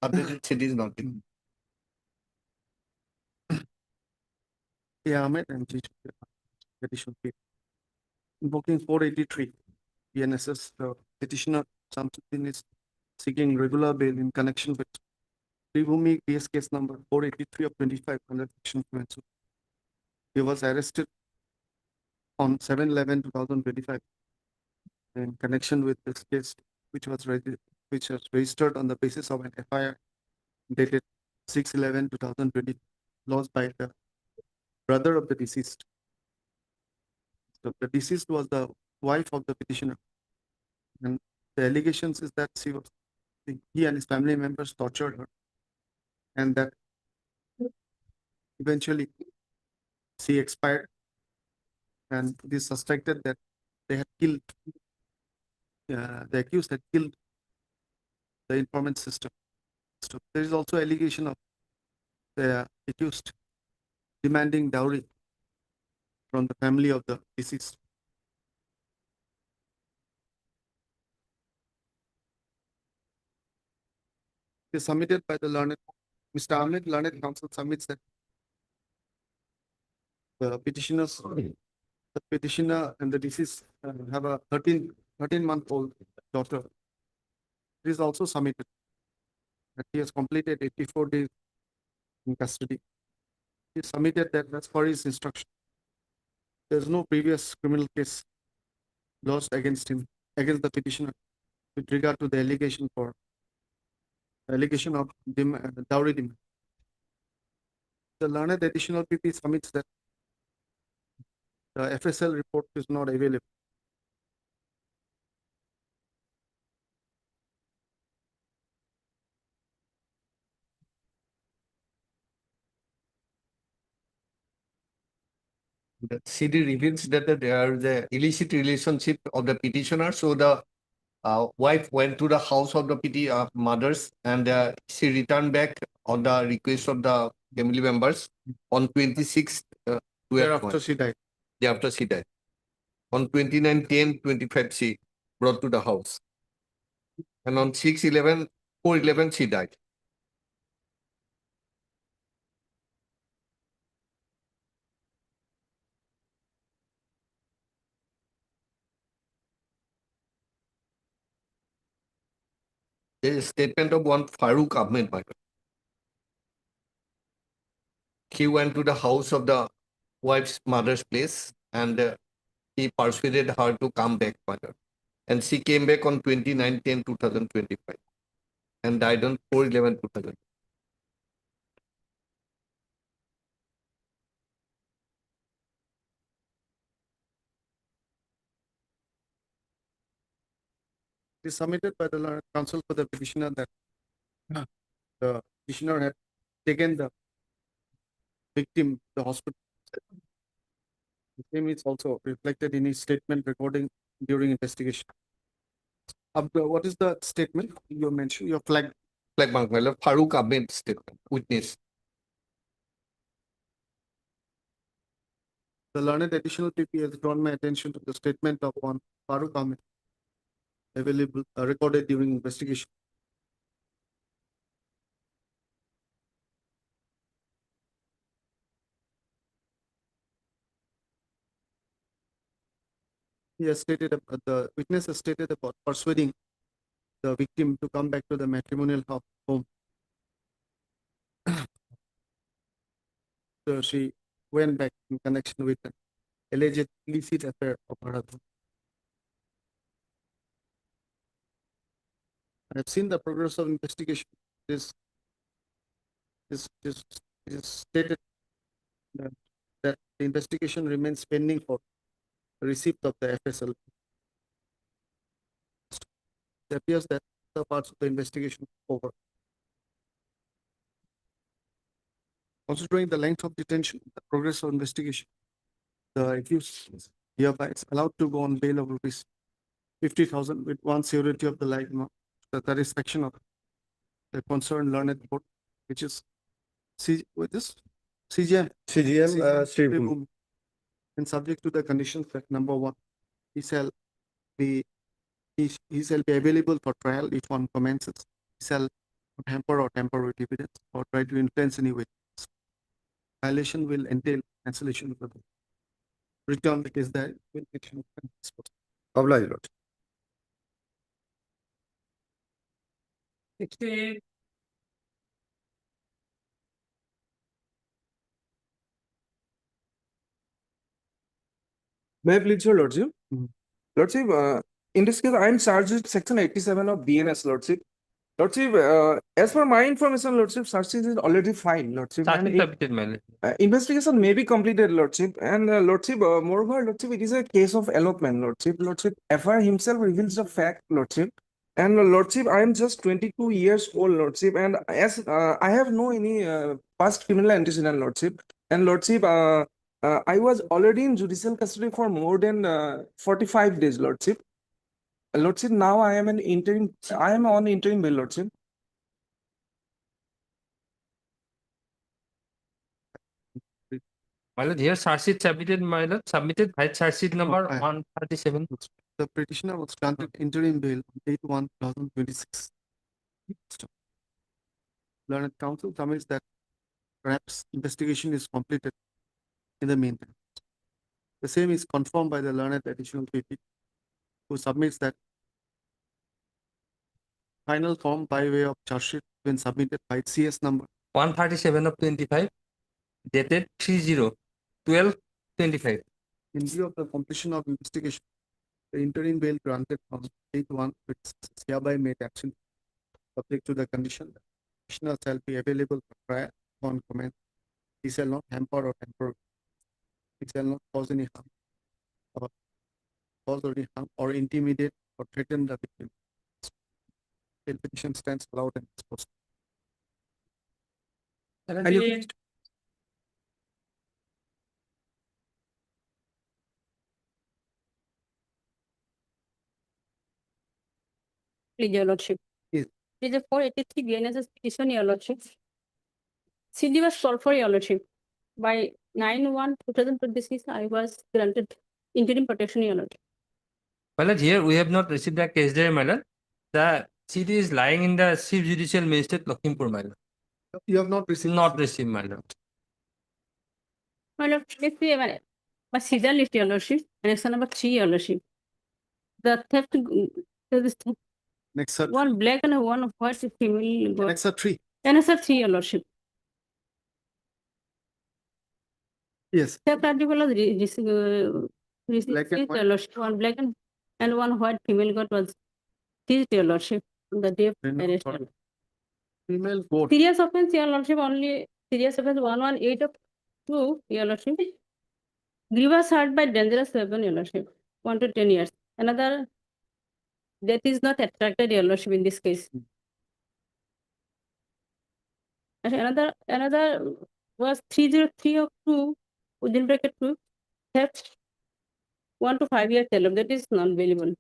updated city is not. Yeah, Ahmed and additional fee. Invoking 483 PNSS, the petitioner Samsudin is seeking regular bail in connection with Tribhumi PS case number 483 of 25 under section 2. He was arrested on 7/11/2025 in connection with this case, which was registered on the basis of an FIR dated 6/11/2020, lodged by the brother of the deceased. So the deceased was the wife of the petitioner, and the allegations is that he and his family members tortured her, and that eventually she expired, and it is suspected that they had killed, the accused had killed the informant sister. So there is also allegation of the accused demanding dowry from the family of the deceased. It is submitted by the learned, Mr. Ahmed, learned counsel submits that the petitioner and the deceased have a 13-month-old daughter. It is also submitted that he has completed 84 days in custody. He submitted that as per his instruction. There is no previous criminal case lodged against him, against the petitioner, with regard to the allegation for allegation of dowry demand. The learned additional PP submits that the FSL report is not available. The CD reveals that there is a illicit relationship of the petitioner. So the wife went to the house of the mothers, and she returned back on the request of the family members on 26th. Thereafter she died. Thereafter she died. On 29/10/25, she brought to the house. And on 4/11, she died. There is a statement of one Farooq Ahmed. He went to the house of the wife's mother's place, and he persuaded her to come back. And she came back on 29/10/2025 and died on 4/11/2000. It is submitted by the learned counsel for the petitioner that the petitioner had taken the victim to the hospital. The same is also reflected in his statement recording during investigation. What is the statement you mentioned? Your flag. Farooq Ahmed statement, witness. The learned additional PP has drawn my attention to the statement of one Farooq Ahmed available recorded during investigation. He has stated the witness has stated about persuading the victim to come back to the matrimonial home. So she went back in connection with an alleged illicit affair of her husband. I have seen the progress of investigation. This is stated that the investigation remains pending for receipt of the FSL. It appears that the parts of the investigation are over. Considering the length of detention, the progress of investigation, the accused hereby is allowed to go on bail of rupees 50,000 with one security of the life, the satisfaction of the concerned learned court, which is CGM Sri Bhumi, and subject to the conditions that number one, he shall be available for trial if one commences. He shall not hamper or tamper with evidence or try to influence any way. Violation will entail cancellation of the return the case that will Obliged, Lord. 68. May I please your lordship? Lordship, in this case, I am charged with section 87 of BNS, lordship. Lordship, as per my information, lordship, search is already filed, lordship. and investigation may be completed, lordship. And lordship, moreover, lordship, it is a case of elopement, lordship. Lordship, FIR himself reveals the fact, lordship. And lordship, I am just 22 years old, lordship. And as I have no any past criminal antecedent, lordship. And lordship, I was already in judicial custody for more than 45 days, lordship. Lordship, now I am on interim bail, lordship. My lord, here charge sheet submitted, my lord, submitted by charge sheet number 137. The petitioner was granted interim bail on 8/1/2026. Learned counsel submits that perhaps investigation is completed in the meantime. The same is confirmed by the learned additional PP, who submits that final form by way of charge sheet when submitted by CS number 137/25, dated 30/12/25. In view of the completion of investigation, the interim bail granted on 8/1 is hereby made absent. subject to the condition that petitioner shall be available for trial on comment. He shall not hamper or hamper. He shall not cause any harm or intimidate or threaten the victim. Bail petition stands allowed and disposed. Please, your lordship. Yes. Please, 483 BNSS petition, your lordship. CD was solved for your lordship. By 9/1/2026, I was granted interim protection, your lordship. My lord, here we have not received the case there, my lord. The CD is lying in the Chief Judicial Magistrate, Lakhimpur, my lord. You have not received. Not received, my lord. My lord, let's see, my serial list, your lordship, annexation number 3, your lordship. The theft, this Next, sir. one black and one white female. Next, sir, 3. Annexation 3, your lordship. Yes. Theft article was Black and white. your lordship. One black and one white female goat was seized, your lordship, on the day of arrest. Sorry. Female goat. Serious offense, your lordship, only serious offense 118/2, your lordship. Grievous hurt by dangerous weapon, your lordship, 1 to 10 years. Another, death is not attracted, your lordship, in this case. And another was 303/2, within bracket 2, theft 1 to 5 years term. That is non-bailable.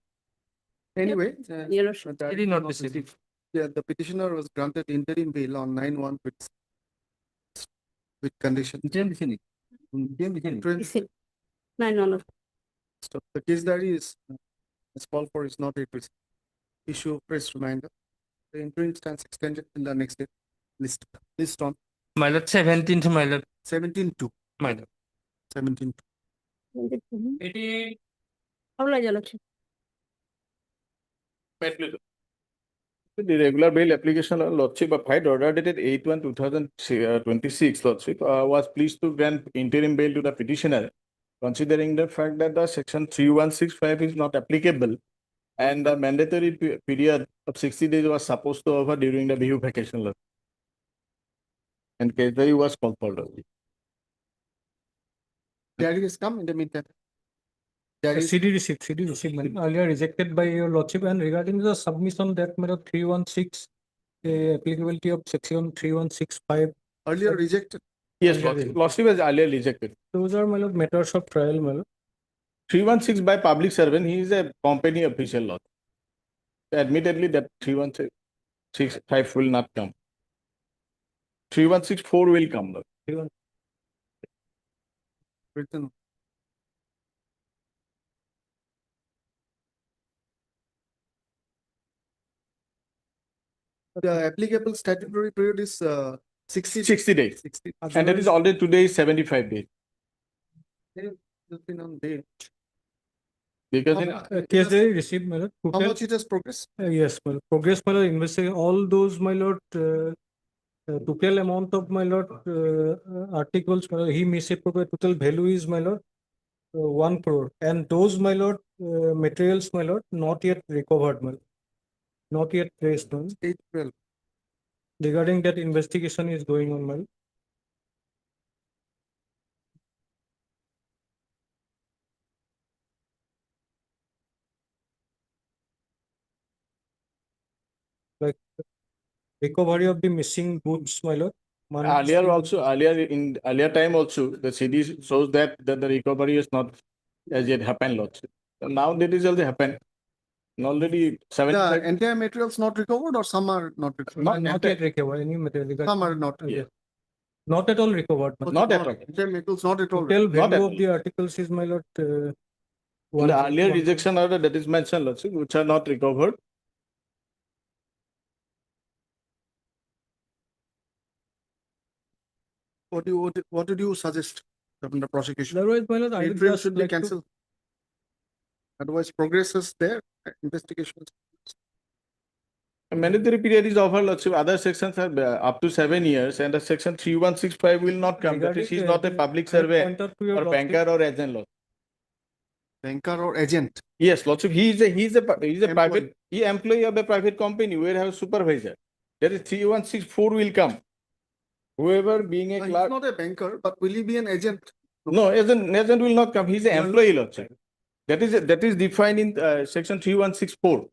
Anyway, Your lordship. that CD not was received. Yeah, the petitioner was granted interim bail on 9/1 with condition. Interim. 9 Stop. The case diary is as called for is not yet received. Issue press reminder. The interim stands extended in the next day. List on My lord, 17th, my lord. 17/2. My lord. 17/2. 88. How large, your lordship? The regular bail application, Lordship, of High order dated 8/1/2026, Lordship, was pleased to grant interim bail to the petitioner, considering the fact that the section 3165 is not applicable and the mandatory period of 60 days was supposed to over during the Bihu vacation, Lord. And case diary was called for, Lordship. Diary has come in the meantime. Diary is- CD received, my lord. Earlier rejected by your lordship, and regarding the submission that my lord 316, applicability of section 3165. Earlier rejected. Yes, Lordship. Lordship was earlier rejected. Those are my lord matters of trial, my lord. 316 by public servant, he is a company official, Lord. Admittedly, that 3165 will not come. 3164 will come, Lord. Written. The applicable statutory period is 60 days. 60. And that is already today is 75 days. Just been on bail. Because How in much- Case they received, my lord. How Total- much it has progressed? Yes, my lord. Progress, my lord, investigate all those, my lord, total amount of, my lord, articles, my lord, he misappropriated, total value is, my lord, 1 crore. And those, my lord, materials, my lord, not yet recovered, my lord. Not yet traced, my lord. 8/12. Regarding that investigation is going on, my lord. Like recovery of the missing goods, my lord. Money earlier still- also, in earlier time also, the CD shows that the recovery is not as yet happened, Lord. So now that is already happened. And already The 75. entire materials not recovered or some are not recovered? Not yet recovered, any material. regarding- Some are not. Yeah. Not at all recovered. my lord. Not at all. Entire materials not recovered. Total Not value at of the articles is, my lord, In one- the earlier one- rejection order that is mentioned, Lord, which are not recovered. What did you suggest from the prosecution? Otherwise, my lord, I would Interim just should be like to- cancelled. Otherwise, progress is there. Investigations. A mandatory period is offered, Lord. Other sections are up to 7 years and the section 3165 will not come. That is, he is not a public servant or banker or agent, Lord. Banker or agent? Yes, Lordship, he is a private, he employee of a private company where have a supervisor. That is 3164 will come. Whoever being a He's clerk, not a banker, but will he be an agent? no, agent will not come. He's an employee, Lordship. That is defined in section 3164.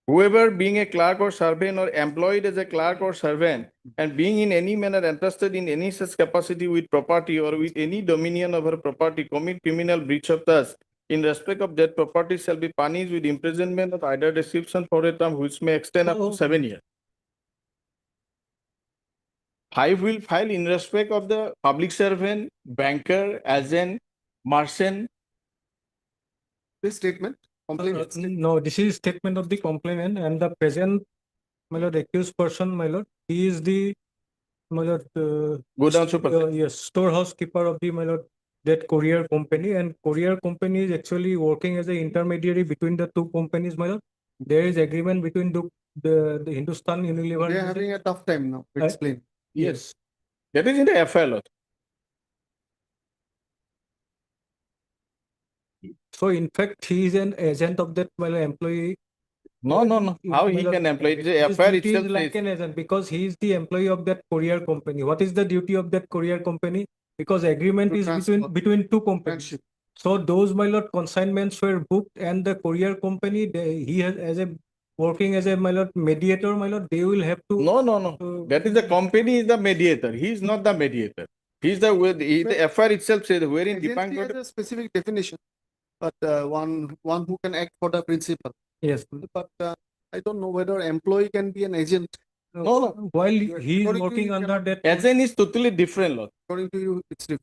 Whoever being a clerk or servant or employed as a clerk or servant and being in any manner entrusted in any such capacity with property or with any dominion over property commit criminal breach of trust in respect of that property shall be punished with imprisonment of either deception for a term which may extend up to 7 years. 5 will file in respect of the public servant, banker, agent, merchant. This statement, complaint. No, this is statement of the complainant and the present, my lord, accused person, my lord, he is the, my lord, Godown super. yes, storehouse keeper of the, my lord, that courier company, and courier company is actually working as an intermediary between the two companies, my lord. There is agreement between the Hindustan Unilever. They are having a tough time now to explain. Yes. That is in the FIR, Lord. So in fact, he is an agent of that, well, employee. No. How he Well, can employ? The his FIR duty is itself like says. an agent because he is the employee of that courier company. What is the duty of that courier company? Because agreement To is transport. between two companies. So those, my lord, consignments were booked, and the courier company, he has as a working as a, my lord, mediator, my lord. They will have to. No. That is the company is the mediator. He is not the mediator. He is the FIR itself says wherein Agency Dipankar. has a specific definition, but one who can act for the principal. Yes. But I don't know whether employee can be an agent. No. While he is According to working you, under that. Agent is totally different, Lord. According to you, it's different.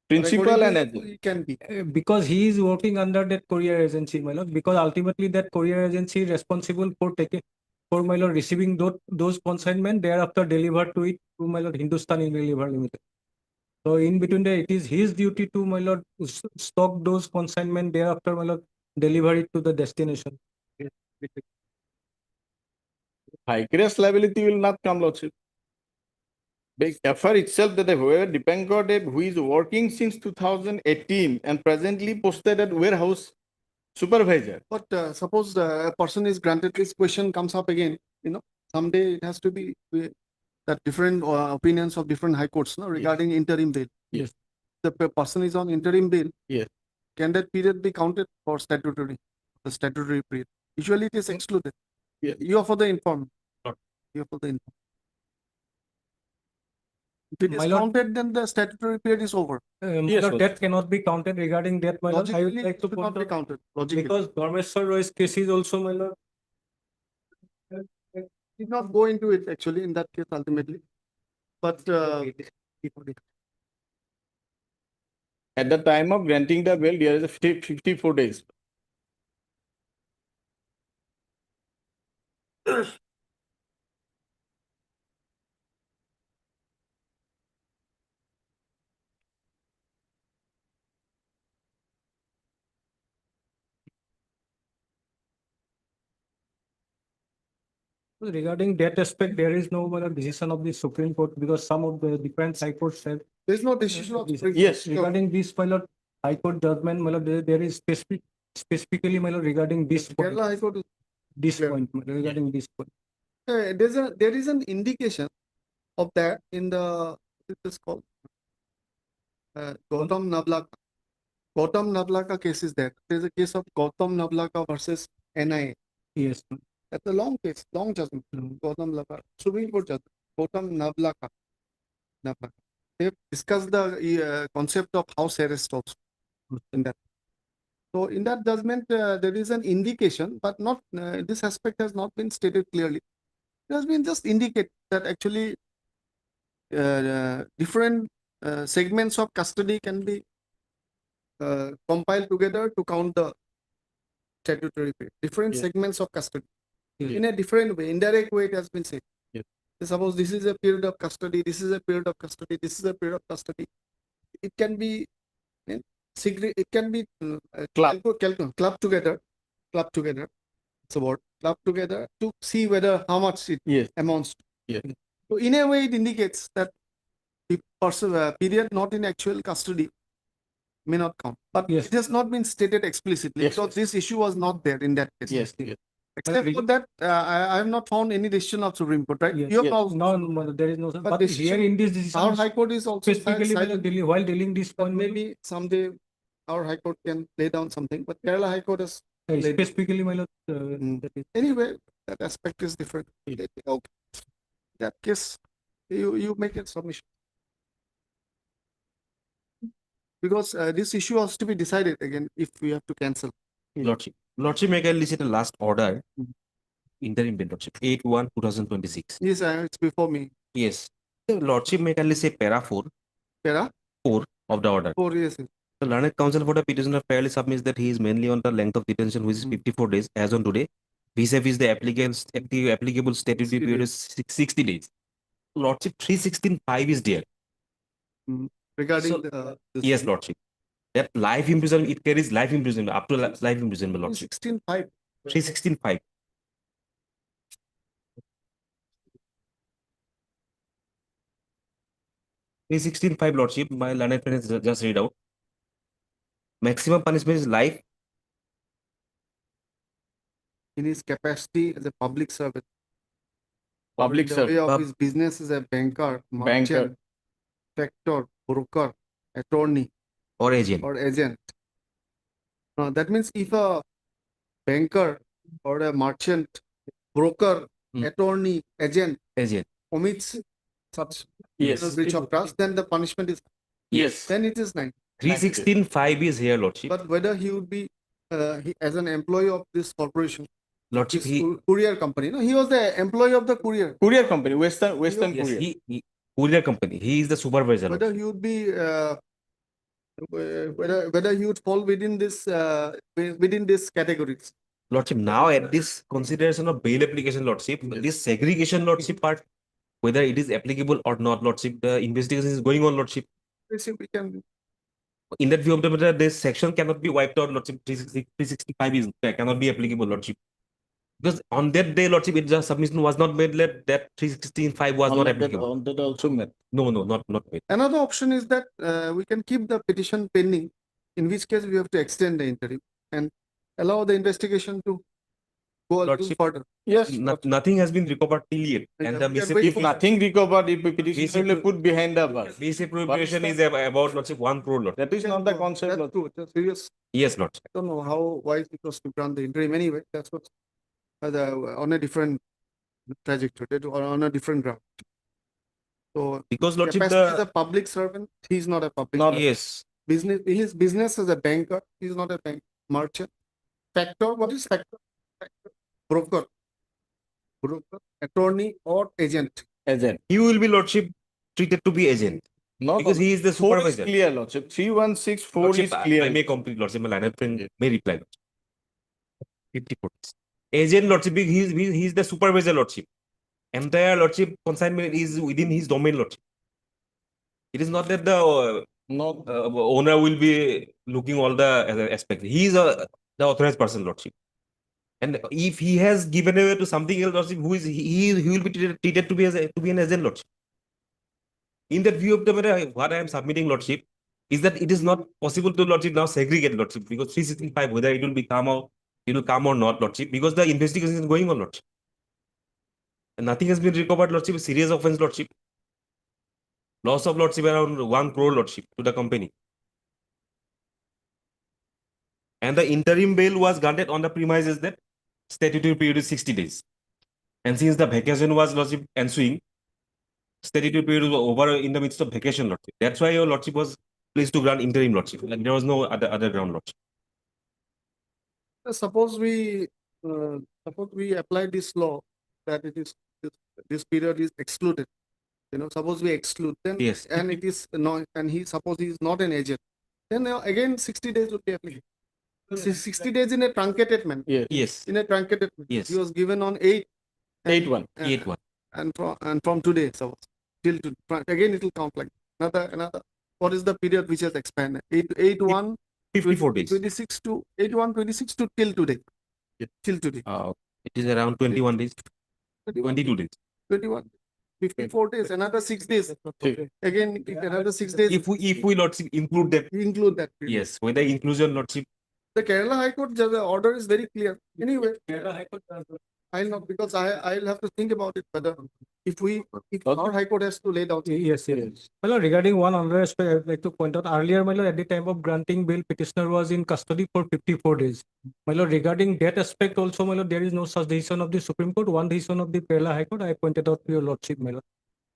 Principal and According to you, agent. he can be. Because he is working under that courier agency, my lord. Because ultimately that courier agency is responsible for taking, for, my lord, receiving those consignment, thereafter delivered to it to, my lord, Hindustan Unilever Limited. So in between there, it is his duty to, my lord, stock those consignment, thereafter, my lord, deliver it to the destination. Vicarious liability will not come, Lordship. The FIR itself that whoever Dipankar Deb, who is working since 2018 and presently posted at warehouse supervisor. But suppose a person is granted, this question comes up again, someday it has to be that different opinions of different high courts regarding interim bail. Yes. The person is on interim bail. Yes. Can that period be counted for the statutory period? Usually it is excluded. Yes. You are for the informed. You are for the informed. If it is My lord- counted, then the statutory period is over. My Yes, lord, sir. that cannot be counted regarding that, my lord. I would Logically, like it to should not point be out, counted. Logically. because Dharmeshwar Roy's case is also, my lord. Did not go into it actually in that case ultimately. But At the time of granting the bail, there is a 54 days. Regarding that aspect, there is no, my lord, decision of the Supreme Court, because some of the different high courts said. there is no decision of Supreme Court. Yes. Regarding this, my lord, high court judgment, my lord, there is specifically, my lord, regarding this point. Kerala High Court is This clear. point, my lord, regarding this point. there is an indication of that in the it is called Gautam Navlaka. Gautam Navlaka case is there. There is a case of Gautam Navlaka versus NIA. Yes. That's a long case, long judgment. Gautam Navlaka, Supreme Court judgment. Gautam Navlaka. They have discussed the concept of house arrest also in that. So in that judgment, there is an indication, but not this aspect has not been stated clearly. It has been just indicated that actually different segments of custody can be compiled together to count the statutory period. Different Yes. segments of custody Yes. in a different way, indirect way it has been said. Yes. Suppose this is a period of custody, this is a period of custody, this is a period of custody. It can be, it can be clubbed together. It's a word. Clubbed together to see whether how much it Yes. amounts to. Yes. So in a way, it indicates that the person period not in actual custody may not count. But Yes. it has not been stated explicitly Yes, because this issue was not there in that case. Yes. Except for that, I have not found any decision of Supreme Court, right? Yes, You have yes. found- No, there is no, sir. But But decision- here in this decision. Our High Court is also Specifically, silent. while dealing this But point, maybe someday our High Court can lay down something, but Kerala High Court has laid- specifically, my lord, that is. Anyway, that aspect is different. Okay. That case, you make a submission. Because this issue has to be decided again if we have to cancel. Lordship may kindly see the last order, interim bill, Lordship, 8/1/2026. Yes, it's before me. Yes. The Lordship may kindly say para 4 Para? 4 of the order. 4 years. The learned counsel for the petitioner fairly submits that he is mainly on the length of detention, which is 54 days as on today. Vis-a-vis the applicable statutory period is 60 days. Lordship 316(5) is there. Regarding So- the. Yes, Lordship. That life imprisonment, it carries life imprisonment, up to life imprisonment, Lordship. 16(5). 316(5). Three 16(5), Lordship, my learned friend has just read out. Maximum punishment is life. In his capacity as a public servant. Public in the servant. way of his business as a banker, merchant, factor, broker, attorney, Or agent. or agent. That means if a banker or a merchant, broker, attorney, agent commits such Yes. breach of trust, then the punishment is. Yes. Then it is 9. 316(5) is here, Lordship. But whether he would be as an employee of this corporation, Lordship, this courier company. No, he was the employee of the courier. Courier company, Western Yes, Courier. he courier company. He is the supervisor. Whether he would be whether he would fall within this categories. Lordship, now at this consideration of bail application, Lordship, this segregation, Lordship part, whether it is applicable or not, Lordship, the investigation is going on, Lordship. We can. In that view of the matter, this section cannot be wiped out, Lordship. 365 is cannot be applicable, Lordship. Because on that day, Lordship, it just submission was not made that 316(5) was not applicable. On that also met. No, not made. Another option is that we can keep the petition pending, in which case we have to extend the interim and allow the investigation to go a little Lordship, further. Yes. Nothing has been recovered till yet. And the If nothing recovered, if petition will be put behind the bar. basic preparation is about, Lordship, 1 crore, Lordship. That is not the concept. That's true. That's serious. Yes, Lordship. I don't know how wise it was to grant the interim anyway. That's what on a different trajectory or on a different ground. So Because, Lordship, capacity as a public servant, he's not a public. Not- servant. Yes. His business as a banker, he's not a bank merchant. Factor, what is factor? Broker, attorney, or agent. Agent. He will be, Lordship, treated to be agent. Not Because he is the 4 is supervisor. clear, Lordship. 3164 Lordship, is clear. I may complete, Lordship. My line friend may reply, Lordship. 54 days. Agent, Lordship, he is the supervisor, Lordship. Entire, Lordship, consignment is within his domain, Lordship. It is not that the owner will be looking all the aspects. He is the authorized person, Lordship. And if he has given away to something else, Lordship, who is he will be treated to be an agent, Lordship. In that view of the matter, what I am submitting, Lordship, is that it is not possible to, Lordship, now segregate, Lordship, because 365, whether it will come or not, Lordship, because the investigation is going on, Lordship. And nothing has been recovered, Lordship. Serious offense, Lordship. Loss of, Lordship, around 1 crore, Lordship, to the company. And the interim bail was granted on the premises that statutory period is 60 days. And since the vacation was, Lordship, ensuing, statutory period was over in the midst of vacation, Lordship. That's why your Lordship was pleased to grant interim, Lordship. Like, there was no other ground, Lordship. Suppose we apply this law that it is this period is excluded. Suppose we exclude then, Yes. and it is no, and suppose he is not an agent, then again 60 days would be applicable. 60 days in a truncated manner. Yes. In a truncated manner. Yes. He was given on 8. 8/1. 8/1. And from today, so till to again it will count like another. What is the period which has expanded? 8/1. 54 days. 26 to 8/1/26 to till today. Till today. It is around 21 days. 22 days. 21. 54 days, another 6 days. Again, another 6 days. If we Lordship include that. Include that. Yes, whether inclusion, Lordship. The Kerala High Court, the order is very clear. Anyway, Kerala High Court, I'll not, because I'll have to think about it whether if our High Court has to lay down. Yes, yes. My lord, regarding one other aspect, I'd like to point out earlier, my lord, at the time of granting bail, petitioner was in custody for 54 days. My lord, regarding that aspect also, my lord, there is no such decision of the Supreme Court, one decision of the Kerala High Court, I pointed out to your lordship, my lord.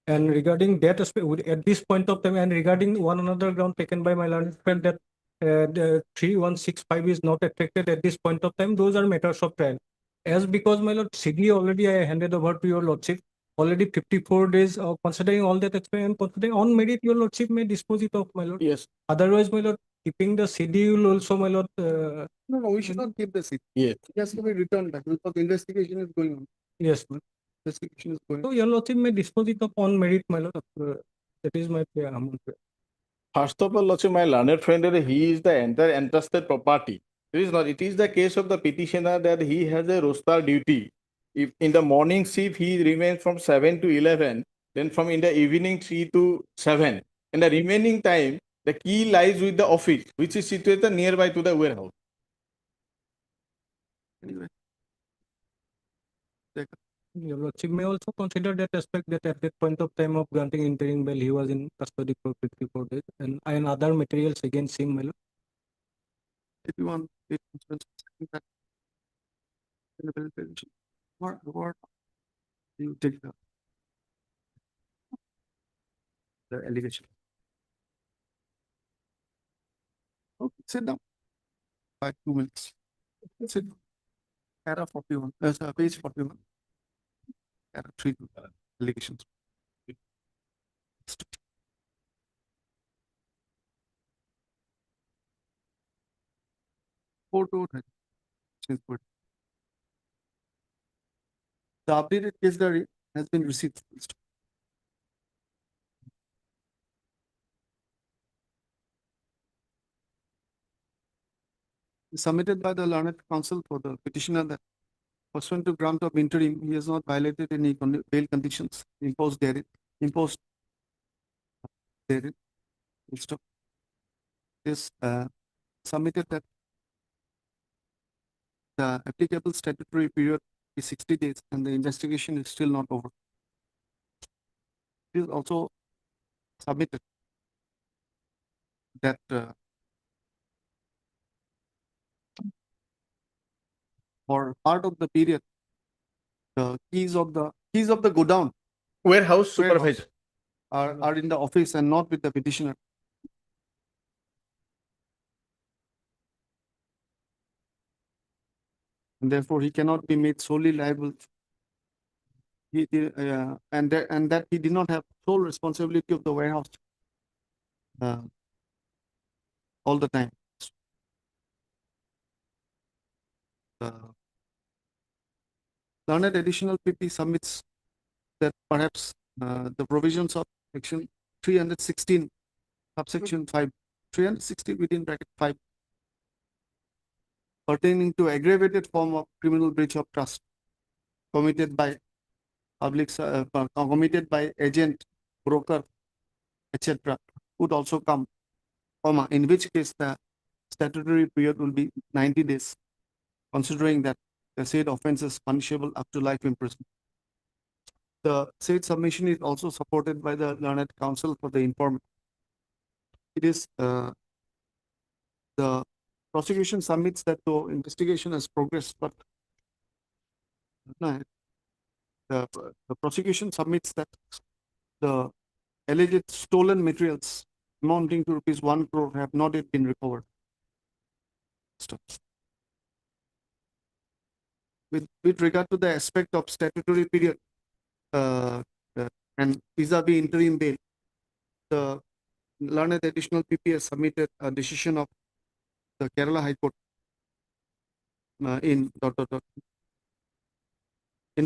And regarding that aspect, at this point of time, and regarding one another ground taken by my lord, felt that the 3165 is not affected at this point of time, those are matters of trial. As because, my lord, Sydney already I handed over to your lordship, already 54 days, considering all that experience, considering on merit, your lordship may dispose it of, my lord. Yes. Otherwise, my lord, keeping the schedule also, my lord. No, we should not keep the seat. Yes. It has to be returned back because investigation is going on. Yes, my Investigation is going so on. your lordship may dispose it of on merit, my lord. That is my prayer. First of all, Lordship, my learned friend, he is the entire entrusted property. It is not. It is the case of the petitioner that he has a roster duty. If in the morning shift he remains from 7 to 11, then from in the evening 3 to 7. And the remaining time, the key lies with the office, which is situated nearby to the warehouse. Anyway. Your lordship may also consider that aspect that at that point of time of granting interim bail, he was in custody for 54 days and other materials against him, my lord. If you want, it that what you take the allegation. Okay, sit down. 2 minutes. Sit. Para 41. Page 41. Para 3 allegations. Photo. The updated case diary has been received. Submitted by the learned counsel for the petitioner that pursuant to grant of interim, he has not violated any bail conditions imposed therein. Is submitted that the applicable statutory period is 60 days and the investigation is still not over. It is also submitted that for part of the period, the keys of the godown Warehouse supervisor are in the office and not with the petitioner. And therefore, he cannot be made solely liable. And that he did not have sole responsibility of the warehouse all the time. Learned additional PP submits that perhaps the provisions of section 316 subsection 5, 360 within bracket 5 pertaining to aggravated form of criminal breach of trust committed by committed by agent, broker, etc. would also come, in which case the statutory period will be 90 days, considering that the said offense is punishable up to life imprisonment. The said submission is also supported by the learned counsel for the informant. It is the prosecution submits that though investigation has progressed, but the prosecution submits that the alleged stolen materials amounting to ₹1 crore have not yet been recovered. With regard to the aspect of statutory period and vis-a-vis interim bail, the learned additional PP has submitted a decision of the Kerala High Court in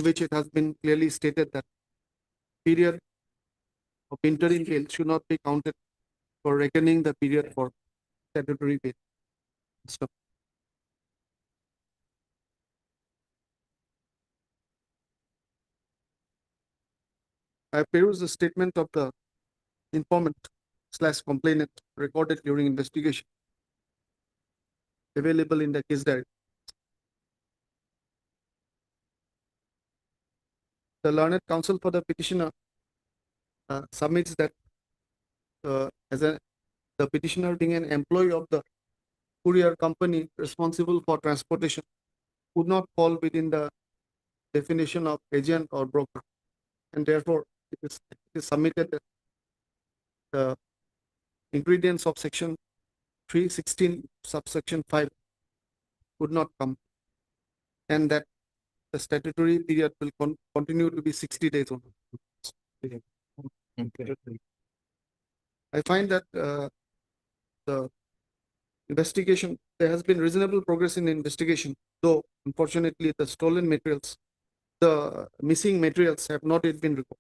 which it has been clearly stated that period of interim bail should not be counted for reckoning the period for statutory bail. Stop. I peruse the statement of the informant / complainant recorded during investigation. available in the case diary. The learned counsel for the petitioner submits that the petitioner being an employee of the courier company responsible for transportation would not fall within the definition of agent or broker, and therefore it is submitted that the ingredients of section 316 subsection 5 would not come, and that the statutory period will continue to be 60 days only. I find that the investigation, there has been reasonable progress in investigation, though unfortunately the stolen materials, the missing materials have not yet been recovered.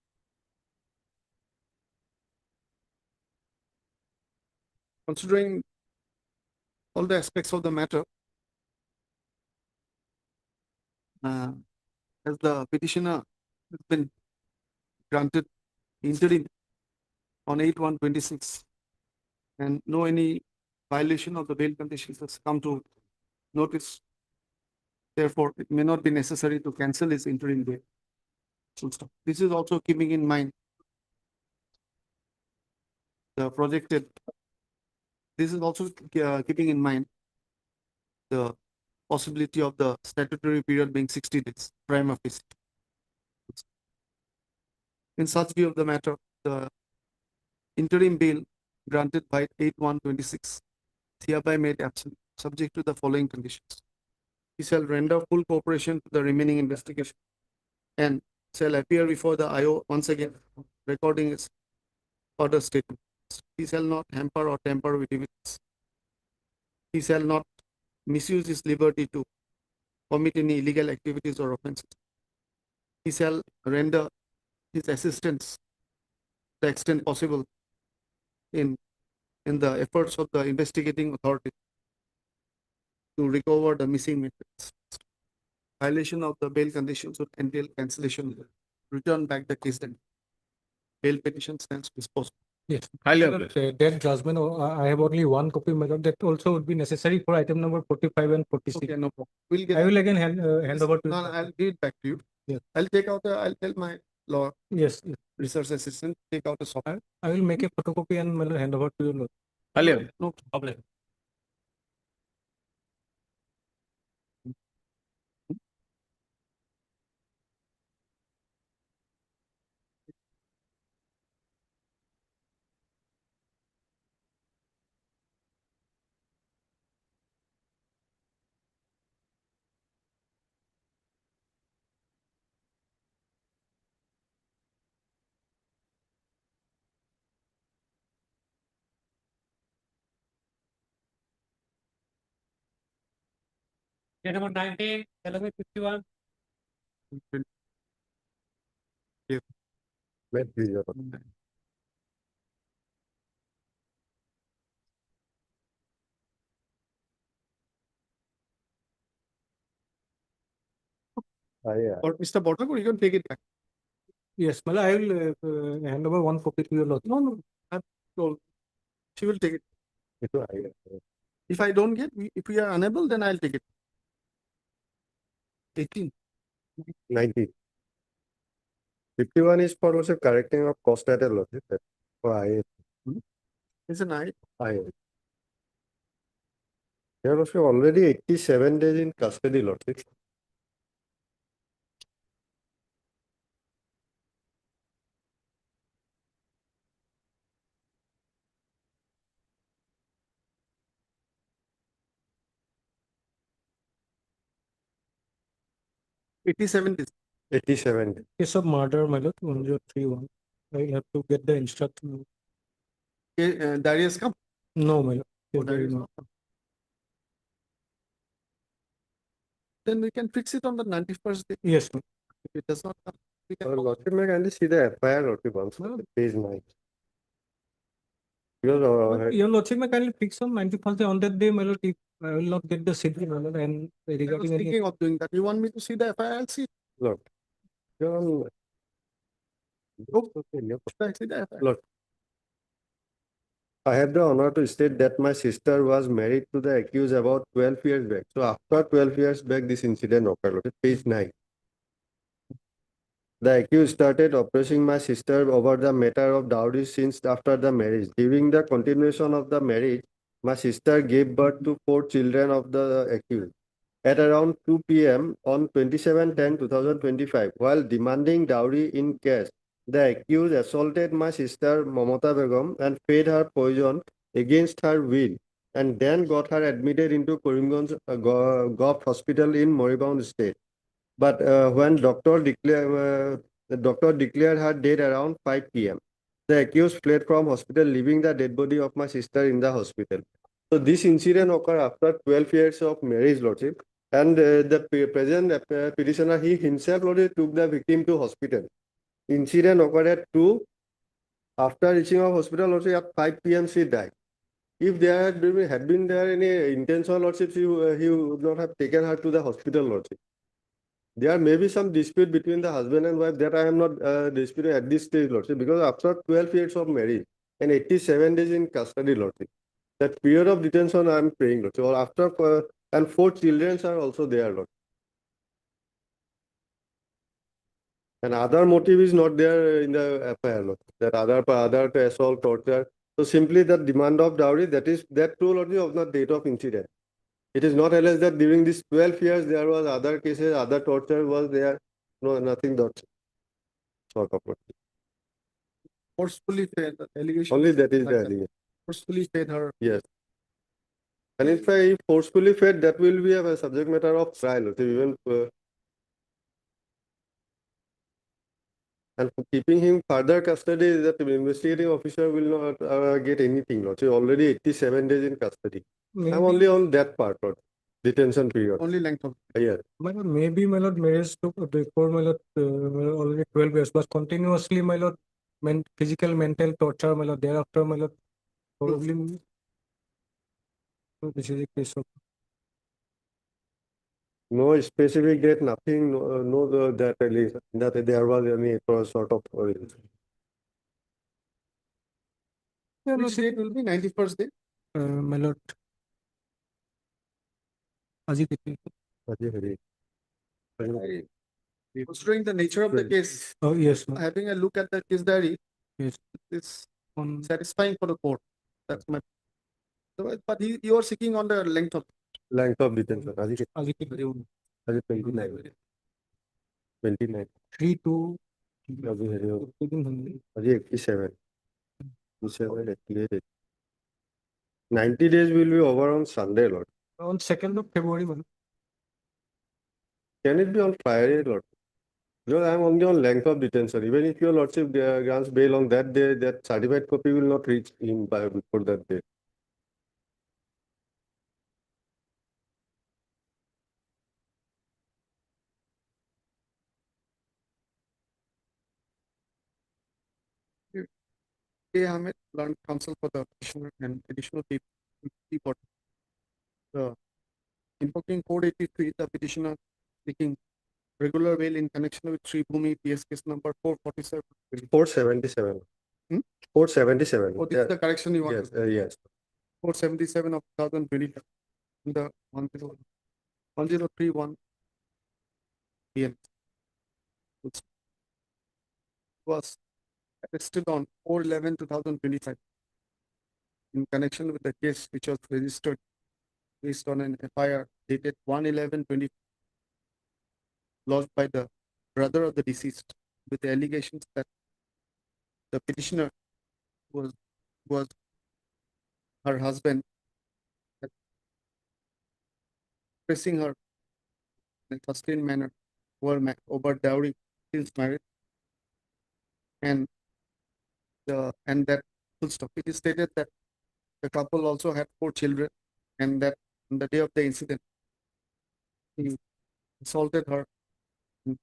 Considering all the aspects of the matter, as the petitioner has been granted interim on 8/1/26, and no any violation of the bail conditions has come to notice. Therefore, it may not be necessary to cancel his interim bail. Full stop. This is also keeping in mind the projected. This is also keeping in mind the possibility of the statutory period being 60 days, prima facie. In such view of the matter, the interim bail granted by 8/1/26 hereby made absent, subject to the following conditions. He shall render full cooperation to the remaining investigation and shall appear before the IO once again, recording his further statement. He shall not hamper or tamper with evidence. He shall not misuse his liberty to commit any illegal activities or offences. He shall render his assistance to the extent possible in the efforts of the investigating authority to recover the missing materials. Violation of the bail conditions would entail cancellation, return back the case, then bail petition stands disposed. Yes. Highly Sir, that judgment, I have only one copy, my lord. That also would be necessary for item number 45 and 46. Okay, no problem. We'll get. I will again hand over to. No, I'll give it back to you. Yes. I'll tell my law Yes. research assistant, take out a software. I will make a photocopy and my lord, hand over to you, lord. Highly. No problem. Number 19, LMA 51. Yeah. Or Mr. Botakur, you can take it back. Yes, well, I will hand over one copy to your lord. No, I'm told she will take it. If I don't get, if we are unable, then I'll take it. 18. 19. 51 is for also correcting of cost at a logic for IA. It's an I. IA. There was already 87 days in custody logic. $87. 87. Case of murder, my lord, 1031. I will have to get the instruction. Darius come. No, my lord. Oh, Yes, there Darius is not no. come. Then we can fix it on the 91st day. Yes, ma'am. If it does not come, we can. Logic may kindly see the FIR or once, page 9. Because Your lordship, may kindly fix on 91st day. On that day, my lord, if I will not get the CD, my lord, and I was regarding any. thinking of doing that. You want me to see the FIR? I'll see. look, you're on. Should I see the FIR? Look. I have the honor to state that my sister was married to the accused about 12 years back. So after 12 years back, this incident occurred. Lordship. Page 9. The accused started oppressing my sister over the matter of dowry since after the marriage. During the continuation of the marriage, my sister gave birth to 4 children of the accused. At around 2 p.m. on 27/10/2025, while demanding dowry in cash, the accused assaulted my sister Mamata Begum and fed her poison against her will, and then got her admitted into Karimganj Gov Hospital in moribund state. But when the doctor declared her dead around 5 p.m. The accused fled from hospital, leaving the dead body of my sister in the hospital. So this incident occurred after 12 years of marriage, Lordship. And the present petitioner, he himself already took the victim to hospital. Incident occurred at 2. After reaching our hospital, Lordship, at 5 p.m. she died. If there had been there any intentional, Lordship, he would not have taken her to the hospital, Lordship. There may be some dispute between the husband and wife that I am not disputing at this stage, Lordship, because after 12 years of marriage and 87 days in custody, Lordship, that period of detention I am praying, Lordship, or after, and 4 children are also there, Lord. And other motive is not there in the FIR, Lord. That other assault, torture. So simply the demand of dowry, that true, Lordship, of the date of incident. It is not alleged that during these 12 years there was other cases, other torture was there. No, nothing that sort of. Forcefully fed the allegation. Only that is like the that. allegation. Forcefully fed her. Yes. And if I forcefully fed, that will be a subject matter of trial. So even and for keeping him further custody, that the investigating officer will not get anything. Lord. So already 87 days in custody. I'm only on that part, Lord. Detention period. Only length of. Yes. My lord, maybe my lord marriage took before my lord already 12 years, but continuously my lord physical, mental torture, my lord, thereafter my lord probably this is a case of No specific date, nothing, that there was any sort of. Which date will be 91st day? my lord. Considering the nature of the case. Oh, yes, ma'am. Having a look at the case diary. Yes. It's satisfying for the court. That's my. But you are seeking on the length of. Length of detention. 29. 29. 3 to 87. 88. 90 days will be over on Sunday, Lord. On 2nd of February, ma'am. Can it be on Friday, Lord? Because I am only on length of detention. Even if your Lordship grants bail on that day, that certified copy will not reach him before that day. A. Ahmed, learned counsel for the petitioner and additional people. The invoking 483, the petitioner seeking regular bail in connection with Sri Bhumi PS case number 447. 477. Hmm? 477. Oh, this is the correction you want? Yes, yes. 477 of 2020. The 1031 PM. Was arrested on 4/11/2025 in connection with the case which was registered based on an FIR dated 1/11/20 lodged by the brother of the deceased with the allegations that the petitioner was her husband pressing her in a sustained manner over dowry since marriage and that full stop. It is stated that the couple also had 4 children and that on the day of the incident he assaulted her and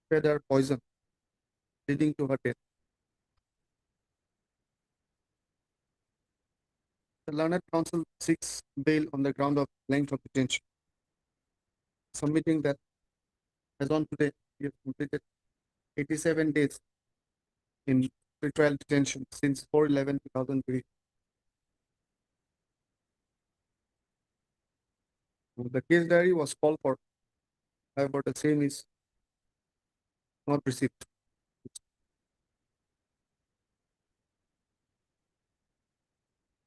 fed her poison leading to her death. The learned counsel seeks bail on the ground of length of detention, submitting that as on today he has completed 87 days in pretrial detention since 4/11/2003. The case diary was called for. However, the same is not received.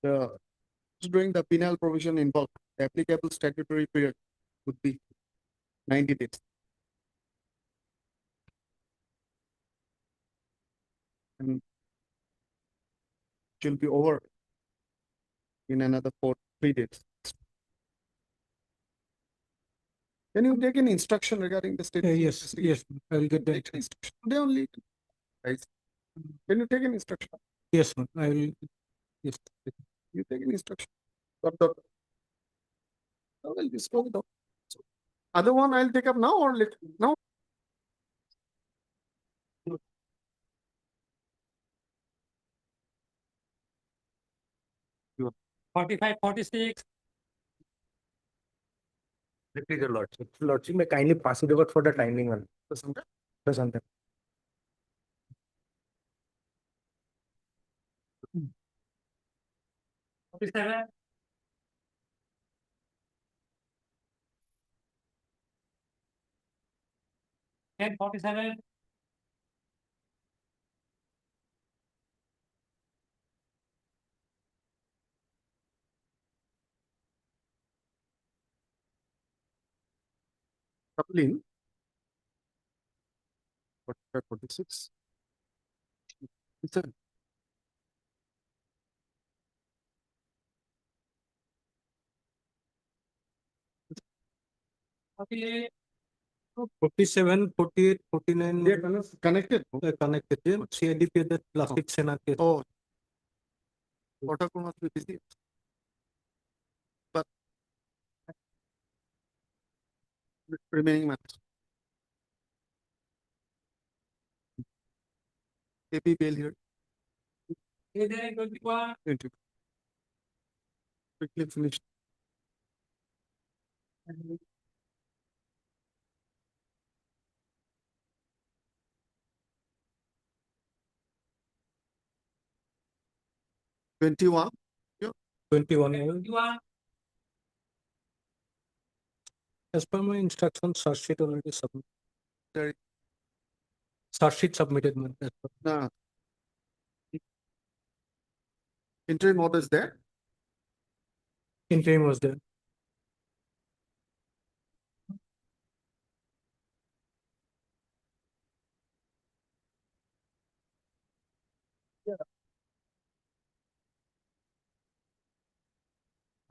During the penal provision involved, the applicable statutory period would be 90 days. And it will be over in another 3 days. Can you take an instruction regarding the state? Yes, yes, I will get that. Take an instruction today only. Guys, can you take an instruction? Yes, ma'am, I will. Yes. You take an instruction. Dot. I will disclose it out. Other one I'll take up now or later? Now? You 45, 46. Please, your lordship. Lordship, may kindly pass it over for the timing one. Prasanth. 47. And 47. Coupling. 45, 46. 47. Okay. 47, 48, 49. They are connected. Connected. Yeah. CIDP that plastic Sena case. Oh. Protocol must be busy. But remaining matters. AP bail here. Thank you. Quickly finished. $21. Yeah. 21. As per my instruction, search sheet already submitted. Sorry. Search sheet submitted, ma'am. As per- No. Interim order is there. Interim was there.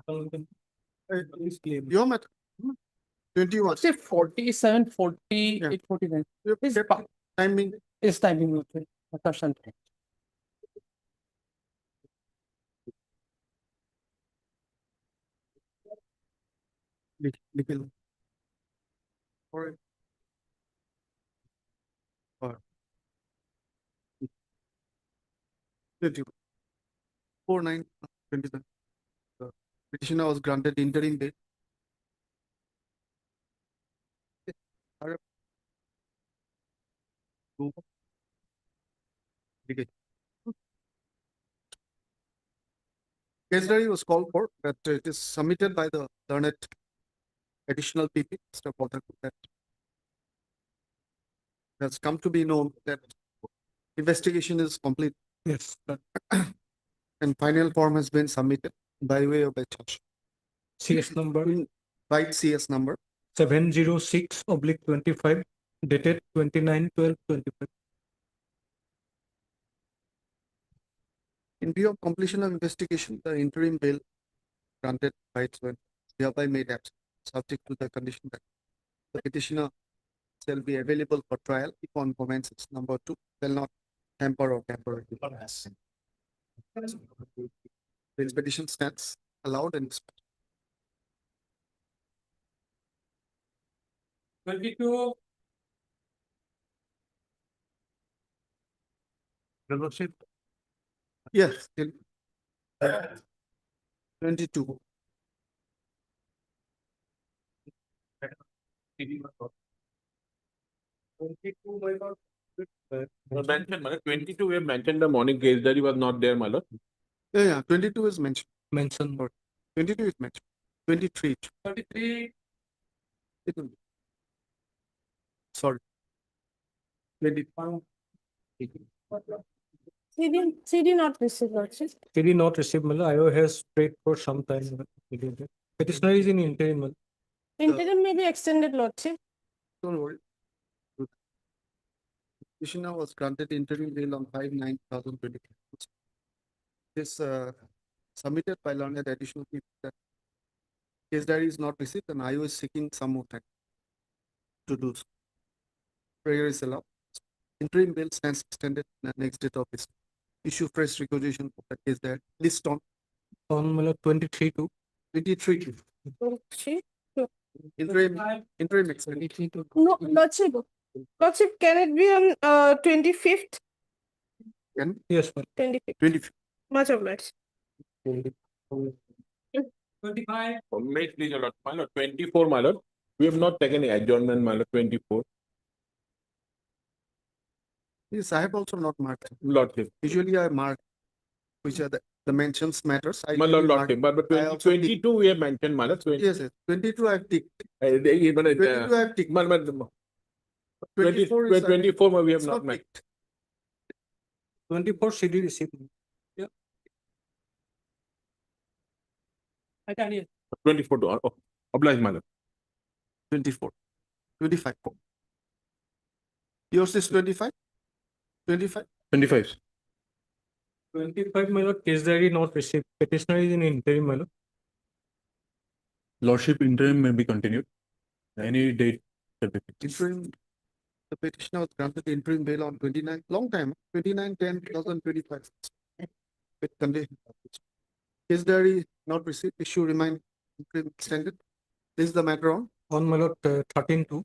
Your method. 21. Say 47, 48, Yeah. 49. Is timing. Is timing okay? Something. Nikhil. Or 4/9/27. The petitioner was granted interim bail. Case diary was called for, but it is submitted by the learned additional PP, Mr. Potter, that has come to be known that investigation is complete. Yes. And final form has been submitted by way of a charge. CS number Right CS number. 706/25 dated 29/12/25. In view of completion of investigation, the interim bail granted by its when hereby made absent, subject to the condition that the petitioner shall be available for trial if on commences. Number 2, shall not hamper or temporarily harass. Bail petition stands allowed and dispatched. 22. Membership. Yes. 22. Mentioned, my lord, 22 we have mentioned the morning case diary was not there, my lord. Yeah, 22 is mentioned. Mentioned. 22 is mentioned. 23. 33. It will be. Sorry. 25. CD not received, Lordship. CD not received, my lord. IO has prayed for some time. Petitioner is in interim, my lord. Interim may be extended, Lordship. Don't worry. Petitioner was granted interim bail on 5/9/2020. This submitted by learned additional people that case diary is not received and IO is seeking some more time to do so. Prayer is allowed. Interim bail stands extended in the next date of this. Issue fresh requisition for the case diary. List on My lord, 23 to 23. Lordship. Interim extended. No, Lordship. Lordship, can it be on 25th? Can? yes, my 25th. 25. Much obliged. lord. 25. Wait, please, your lord. My lord, 24, my lord. We have not taken any adjournment, my lord, 24. Yes, I have also not marked. Lordship. Usually I mark which are the mentions matters. I My lord, usually mark- lordship. But I 20, also tick. 22 we have mentioned, my lord. 20, Yes, yes. 22 I have ticked. 22 22 I have ticked. 24 is 24 we have it's not not met. ticked. 24 CD received. Yeah. I can hear. 24 to oblige, my lord. 24. 25. Yours is 25? 25? 25. 25, my lord, case diary not received. Petitioner is in interim, my lord. Lordship, interim may be continued. Any date shall be fixed. Interim, the petitioner was granted interim bail on 29, long time, 29/10/2025. With condition. Case diary not received, issue remain interim extended. This is the matter on On my lord, 13 to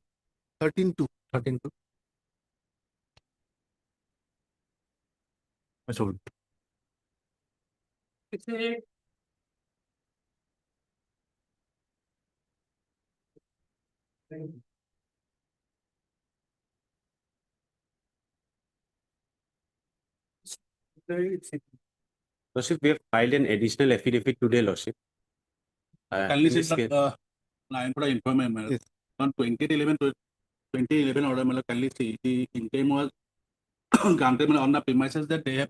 13/2. 13 to. That's all. It's a Lordship, we have filed an additional affidavit today, Lordship. Kindly in this sit case- down. I am for information, madam. Yes. On 2011 order, madam, kindly see, the interim was granted madam, on the premises that they have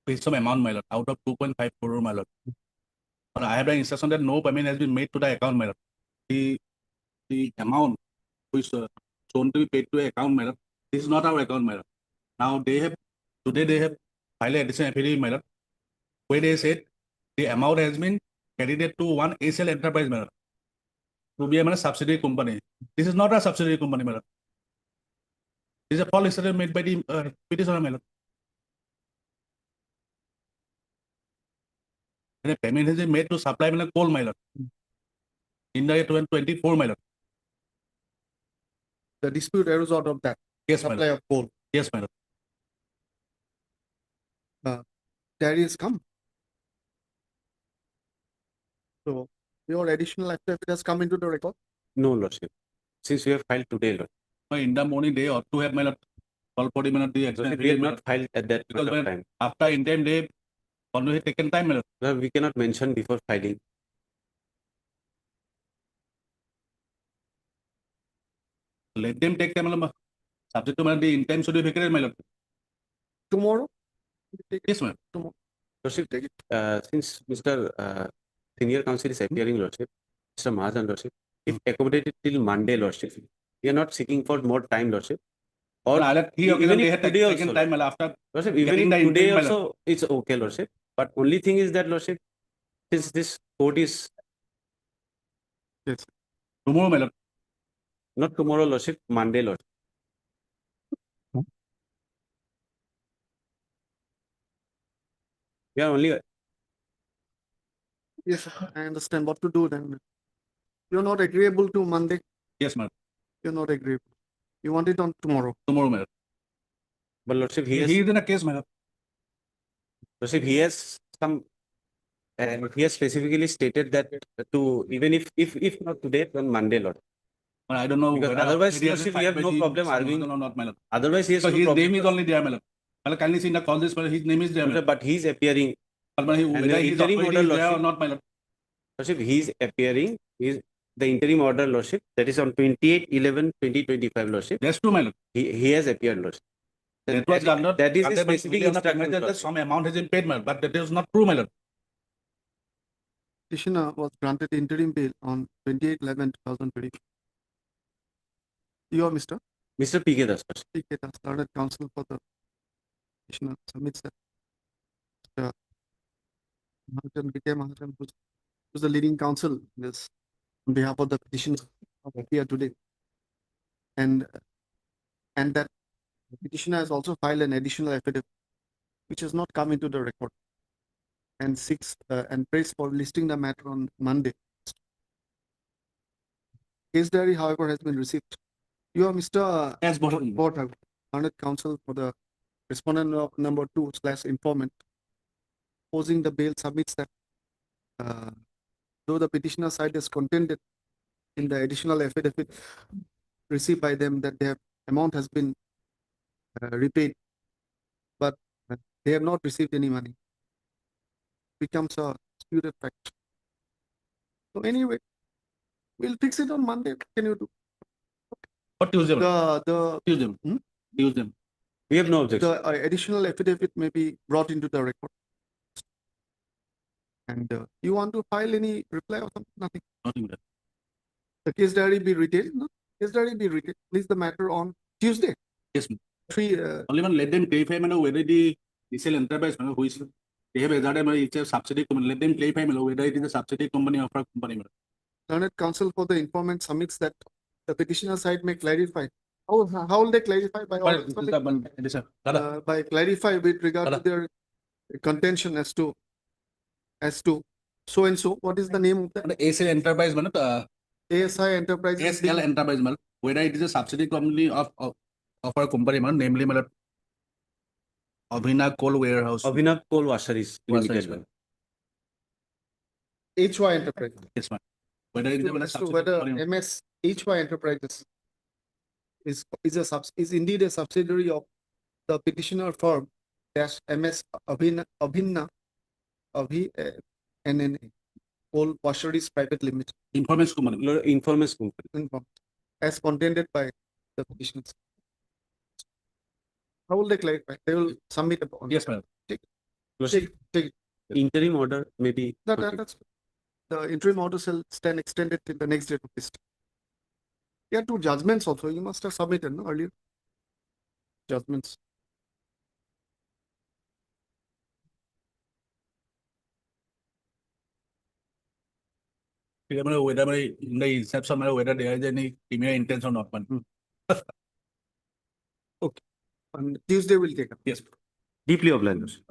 paid some amount, my lord, out of 2.5 crore, my lord. But I have the instruction that no payment has been made to the account, my lord. The amount which shown to be paid to account, my lord, this is not our account, my lord. Now today they have filed additional affidavit, my lord, where they said the amount has been credited to one ACL Enterprise, my lord, to be a subsidiary company. This is not a subsidiary company, my lord. This is a false statement made by the petitioner, my lord. And the payment has been made to supply coal, my lord. In the year 2024, my lord. The dispute arose out of that. Yes, my Supply lord. of coal. Yes, my lord. Diary has come. So your additional affidavit has come into the record. No, Lordship. Since we have filed today, Lord. In the morning, they ought to have, my lord, call for the minute the action. Lordship, we have not filed at that Because point of when time. after interim, they always taken time, my lord. Lord, we cannot mention before filing. Let them take time, my lord. Subject to my lord, the interim should be vacated, my lord. Tomorrow? Yes, ma'am. Tomorrow. Lordship, since Mr. Senior Counsel is appearing, Lordship, Mr. Mahajan, Lordship, if accommodated till Monday, Lordship, we are not seeking for more time, Lordship. Or even if today also, time, my lord, after Lordship, even getting if the today interim, my lord. also, it's okay, Lordship. But only thing is that, Lordship, since this court is Tomorrow, my lord. not tomorrow, Lordship, Monday, Lordship. We are only Yes, sir. I understand what to do then. You're not agreeable to Monday. Yes, ma'am. You're not agreeable. You want it on tomorrow. Tomorrow, my lord. But Lordship, He is in a case, my lord. Lordship, he has some, and he has specifically stated that to even if not today, then Monday, Lord. But I don't know Because whether otherwise, he has Lordship, been we have filed no by the problem Sam arguing. Mahajan or not, my lord. Otherwise, he has So no his problem. name is only there, my lord. My lord, kindly see in the call this, but his name is there, my lord. But he is appearing. But And whether the his interim authority order, is there or Lordship, not, my lord. Lordship, he is appearing is the interim order, Lordship, that is on 28/11/2025, Lordship. That's true, my lord. He has appeared, Lordship. That was granted. That is the granted by specific fully on the instruction, premise that Lordship. some amount has been paid, my lord, but that is not true, my lord. Petitioner was granted interim bail on 28/11/2020. You are Mr. Mr. P.K. Das, Lordship. P.K. Das, learned counsel for the petitioner submits that. Mahajan, B.K. Mahajan, who's the leading counsel in this on behalf of the petitioner here today. And that the petitioner has also filed an additional affidavit, which has not come into the record, and seeks and prays for listing the matter on Monday. Case diary, however, has been received. You are Mr. Yes, both. Learned counsel for the respondent number 2/informant. Opposing the bail submits that though the petitioner side is contended in the additional affidavit received by them that their amount has been repaid, but they have not received any money. Becomes a disputed fact. So anyway, we'll fix it on Monday. What can you do? Or Tuesday. The Tuesday. Tuesday. We have no objection. the additional affidavit may be brought into the record. And you want to file any reply or something? Nothing. Nothing. The case diary be retailed? No? Case diary be retailed. Please the matter on Tuesday. Yes. Three. Only one let them clarify, man, whether the diesel enterprise, man, who is they have exerted, man, it's a subsidy company. Let them clarify, man, whether it is a subsidy company or a company. Man. Learned counsel for the informant submits that the petitioner side may clarify. How will they clarify by by clarify with regard to their contention as to so and so. What is the name of that? ASL Enterprise, man. ASI Enterprise. ASL Enterprise, man. Whether it is a subsidy company of our company, man, namely, man, Abhinav Coal Warehouse. Abhinav Coal Washeries Limited. man. HY Enterprise. Yes, man. Whether it is a As to subsidy whether company. MS HY Enterprises is indeed a subsidiary of the petitioner firm dash MS Abhinna NNA Coal Washeries Private Limited. Information company. Information company. As contended by the petitioners. How will they clarify? They will submit a bond. Yes, ma'am. Take Lordship, it. interim order maybe. That's the interim order shall stand extended till the next date of this. There are two judgments also. You must have submitted no, earlier. Judgments. Whether in the inception, whether there is any criminal intention or not, man. Okay. On Tuesday we'll take up. Yes. Deeply obliged.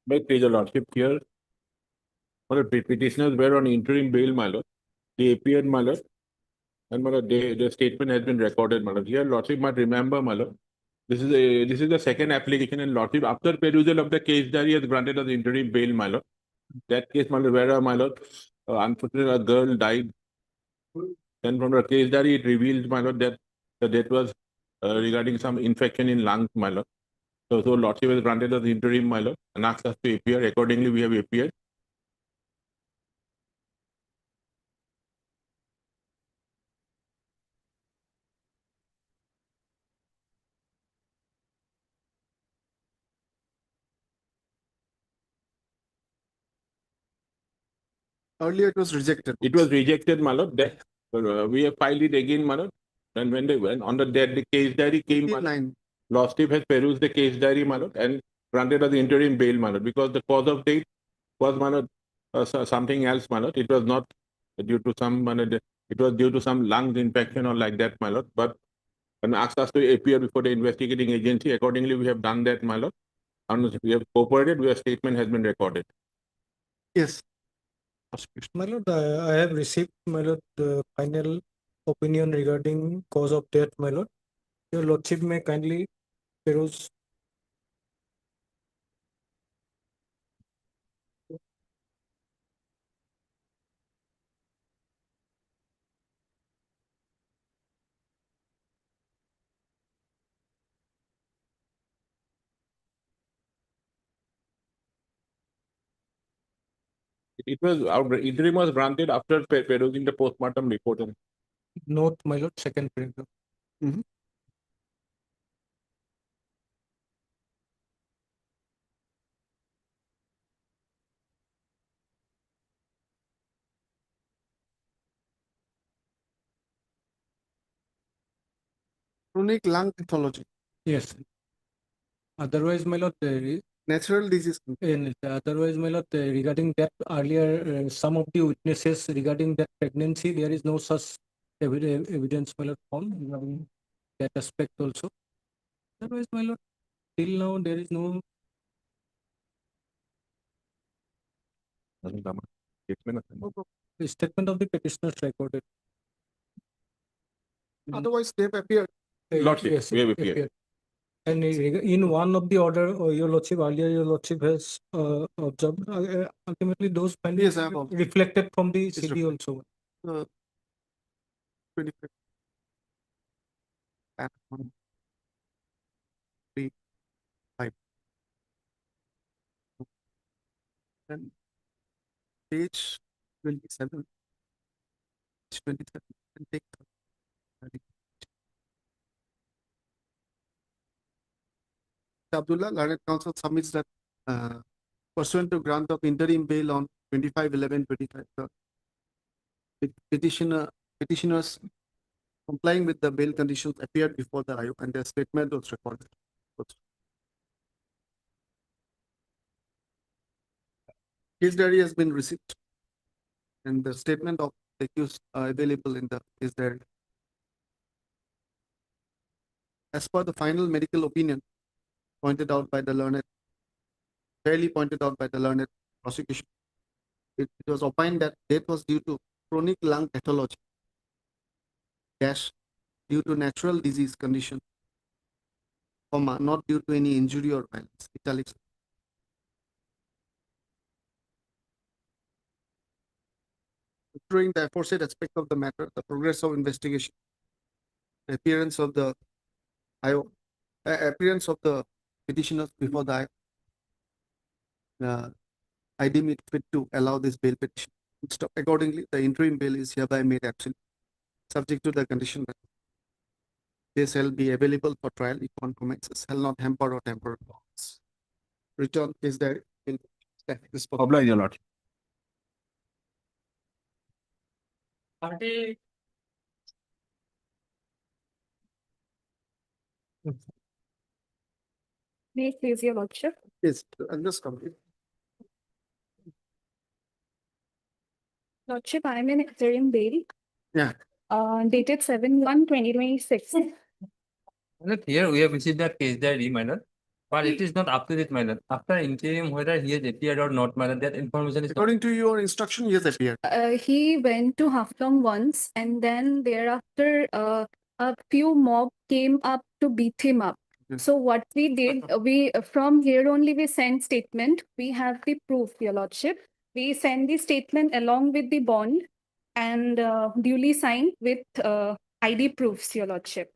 May please, your lordship, here. Well, petitioners were on interim bail, my lord. They appeared, my lord. And my lord, the statement has been recorded, my lord. Here, lordship might remember, my lord. This is the second application in lordship. After perusal of the case diary has granted as interim bail, my lord. That case, my lord, where, my lord, unfortunately, a girl died. Then from the case diary, it revealed, my lord, that the death was regarding some infection in lungs, my lord. So lordship was granted as interim, my lord, and asked us to appear. Accordingly, we have appeared. Earlier it was rejected. It was rejected, my lord. That, we have filed it again, my lord. And when they went on the case diary came, my lord, lordship has perused the case diary, my lord, and granted as interim bail, my lord, because the cause of death was, my lord, something else, my lord. It was not due to some, my lord, it was due to some lungs infection or like that, my lord. But and asked us to appear before the investigating agency. Accordingly, we have done that, my lord. And we have cooperated. Your statement has been recorded. Yes. My lord, I have received, my lord, the final opinion regarding cause of death, my lord. Your lordship may kindly peruse. It was, our interim was granted after perusing the postmortem report. Note, my lord, second paragraph. Chronic lung pathology, Yes. Otherwise, my lord, natural disease. and otherwise, my lord, regarding that earlier, some of the witnesses regarding that pregnancy, there is no such evidence, my lord, found regarding that aspect also. Otherwise, my lord, till now there is no. Statement of the petitioners recorded. Otherwise, they've appeared. Lordship, Yes, we have it appeared. appeared. And in one of the order, your lordship, earlier your lordship has observed, ultimately those findings Yes, I have observed. reflected from the It's CD also. 25. At 1, 3, 5. And page 27, page 27, and take 30. Abdullah, learned counsel submits that pursuant to grant of interim bail on 25/11/25, the petitioners complying with the bail conditions appeared before the Ayuk and their statement was recorded. Case diary has been received and the statement of the accused are available in the case diary. As per the final medical opinion pointed out by the learned, fairly pointed out by the learned prosecution, it was opined that death was due to chronic lung pathology, due to natural disease condition, not due to any injury or violence. Italics. During the aforesaid aspect of the matter, the progress of investigation, the appearance of the appearance of the petitioners before the I deem it fit to allow this bail petition. Accordingly, the interim bail is hereby made absolute, subject to the condition that they shall be available for trial if one commences, shall not hamper or temper. Return is there. Oblige, your lordship. May it please your lordship. Yes, and just complete. Lordship, I am in interim bail. Yeah. Dated 7/1/2026. My lord, here we have received the case diary, my lord, but it is not up to date, my lord. After interim, whether he has appeared or not, my lord, that information is not. According to your instruction, he has appeared. He went to Haflong once, and then thereafter, a few mob came up to beat him up. So what we did, we from here only we sent statement. We have the proof, your lordship. We send the statement along with the bond and duly signed with ID proofs, your lordship.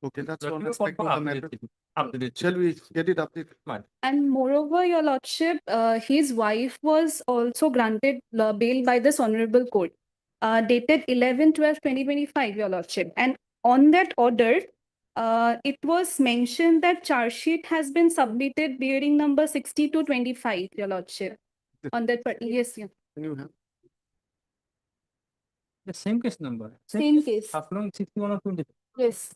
Okay, that's Lordship, one you aspect confirm of the up to matter. date. Up to date. Shall we get it updated? And moreover, your lordship, his wife was also granted bail by this honorable court, dated 11/12/2025, your lordship. And on that order, it was mentioned that charge sheet has been submitted bearing number 6225, your lordship. On that, yes, yeah. Can you have? The same case number. Same case. Haflong 61 or 20. Yes.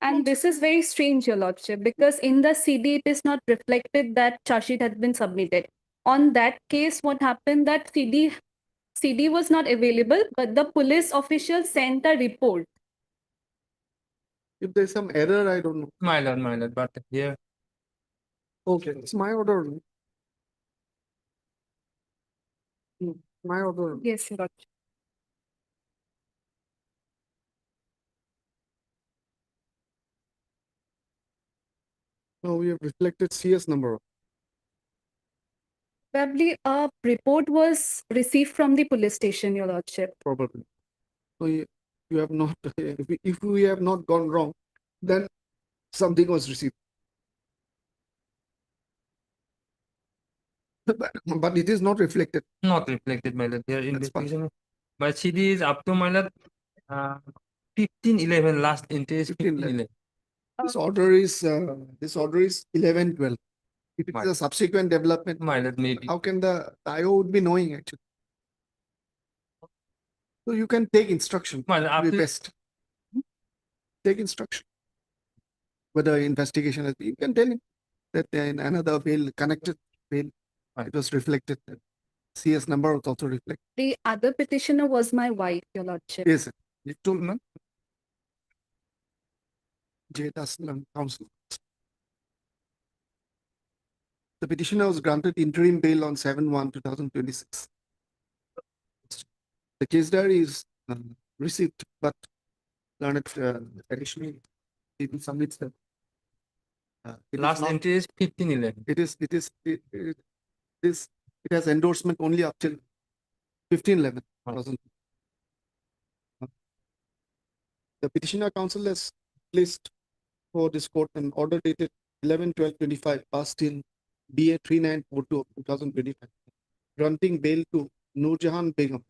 And this is very strange, your lordship, because in the CD, it is not reflected that charge sheet has been submitted. On that case, what happened that CD was not available, but the police official sent a report. If there's some error, I don't know. My lord, but here. Okay, it's my order. My order. Yes, your lordship. No, we have reflected CS number. Probably a report was received from the police station, your lordship. Probably. So you have not, if we have not gone wrong, then something was received. But it is not reflected. Not reflected, my lord. Their investigation. But CD is up to, my lord, 1511. Last entry is 1511. This order is 11/12. If it is a subsequent development, My lord, maybe. how can the IO would be knowing actually? So you can take instruction. My lord, Will be after best. Take instruction. Whether investigation has been, you can tell him that in another bail, connected bail, it was reflected. That CS number was also reflected. The other petitioner was my wife, your lordship. Yes, sir. You told me. J. Daslan Council. The petitioner was granted interim bail on 7/1/2026. The case diary is received, but learned additionally it submits the it is last not- entry is 1511. It has endorsement only up till 15/11. The petitioner council has placed for this court an order dated 11/12/25 passed in BA 3942 of 2025, granting bail to Nurjahan Begum,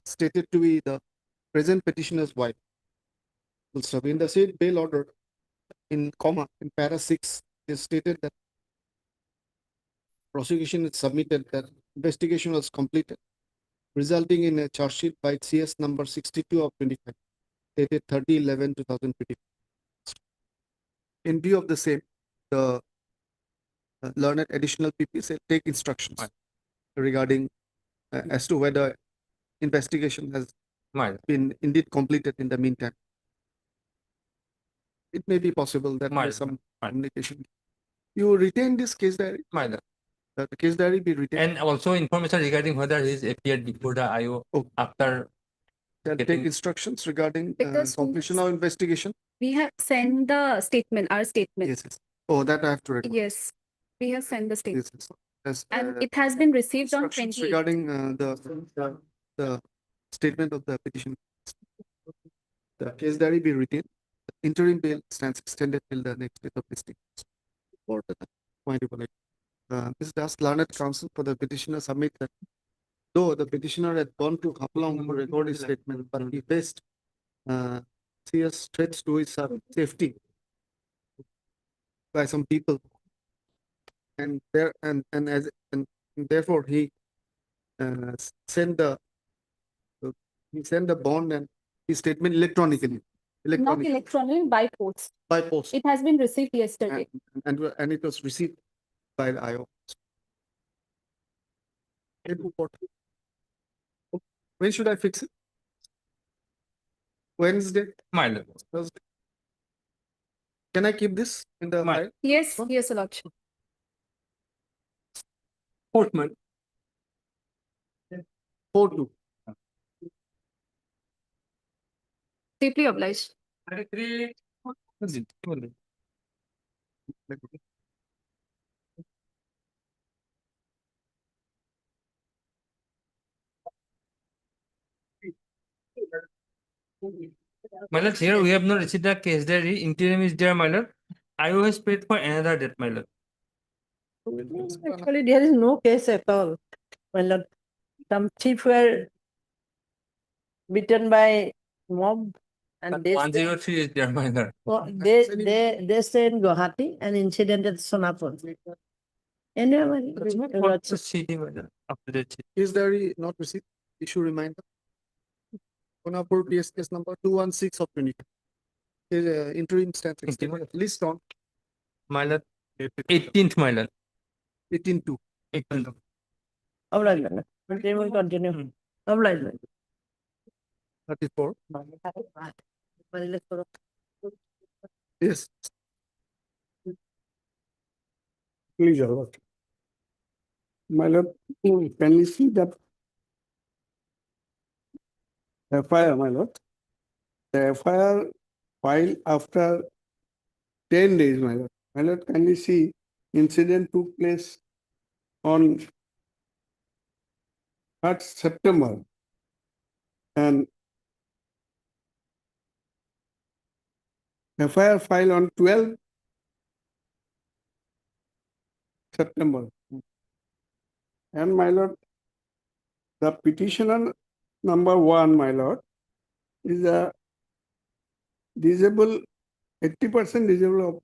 stated to be the present petitioner's wife. Also, in the said bail order, in para 6, is stated that prosecution is submitted that investigation was completed, resulting in a charge sheet by CS number 62 of 25, dated 30/11/2025. In view of the same, the learned additional PP said take instructions regarding as to whether investigation has been indeed completed in the meantime. It may be possible that there is some communication. You retain this case diary? The case diary be retained. And also information regarding whether he's appeared before the IO after They'll take instructions regarding Because completion of investigation. We have sent the statement, our statement. Yes, yes. Oh, that I have to record. Yes, we have sent the statement. Yes, yes. And it has been received on Instructions 28th. regarding the statement of the petition. The case diary be retained. The interim bail stands extended till the next date of listing. For the point of Ms. Das learned counsel for the petitioner submit that though the petitioner had gone to Hapalong to record his statement, but he faced serious threats to his safety by some people, and therefore he sent the bond and his statement electronically. Not electronically, by post. By post. It has been received yesterday. And it was received by the IO. When should I fix it? Wednesday? Thursday? Can I keep this in the file? Yes, yes, your lordship. Portman. 4/2. Deeply obliged. My lord, here we have not received the case diary. Interim is there, my lord. IO has paid for another debt, my lord. Actually, there is no case at all. My lord, some chief were beaten by mob, and they 103 is there, my lord. they stay in Guwahati and incident at Sonapur. Anyway, What's the CD, my lord? After the CD. Is there not received? Issue reminder. Sonapur PS case number 216 of 25. Interim stands extended. List on My lord, 18th, my lord. 18/2. 18th. oblige, my lord. They will continue. Oblige, my 34. lord. Yes. Please, your lord. My lord, can you see that FIR, my lord? The FIR filed after 10 days, my lord. My lord, can you see incident took place on 3rd September and FIR filed on 12th September. And my lord, the petitioner number 1, my lord, is a disable, 80% disable of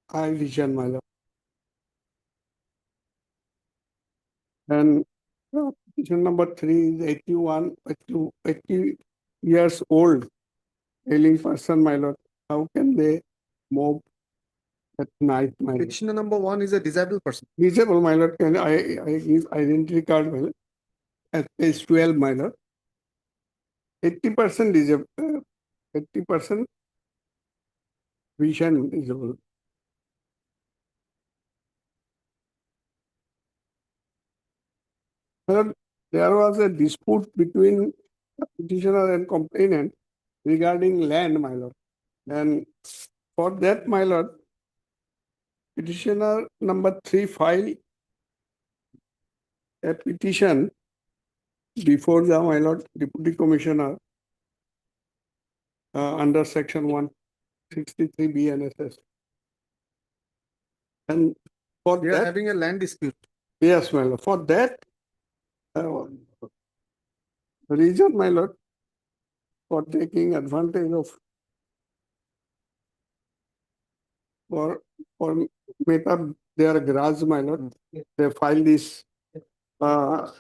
eye vision, my lord. And petition number 3 is 81 to 80 years old, ailing person, my lord. How can they move at night, my lord? Petitioner number 1 is a disabled person. Disabled, my lord. Can I give identity card, my lord? At page 12, my lord. 80% disabled, 80% vision disabled. My lord, there was a dispute between the petitioner and complainant regarding land, my lord. And for that, my lord, petitioner number 3 filed a petition before the, my lord, deputy commissioner under section 163 BNSS. And for They are that, having a land dispute. yes, my lord, for that reason, my lord, for taking advantage of for make up their garage, my lord, they filed this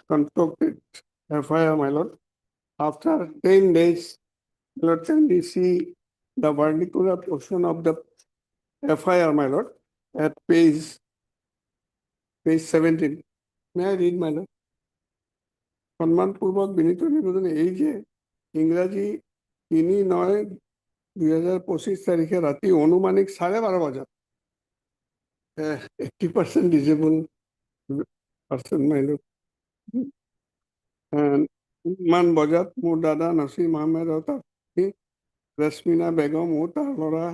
concocted FIR, my lord. After 10 days, my lord, can we see the vernacular portion of the FIR, my lord, at page 17. May I read, my lord? সম্মানপূর্বক বিনীত নিবেদন এই যে ইংরাজি 3/9/2025 তারিখে রাতে অনুমানিক 12:30 বাজাত 80% disable person, my lord, ইমান বজাত মোৰ দাদা নাছিম আহমেদ আৰু তাৰ ৰেশমিনা বেগম ও তাৰ ল'ৰা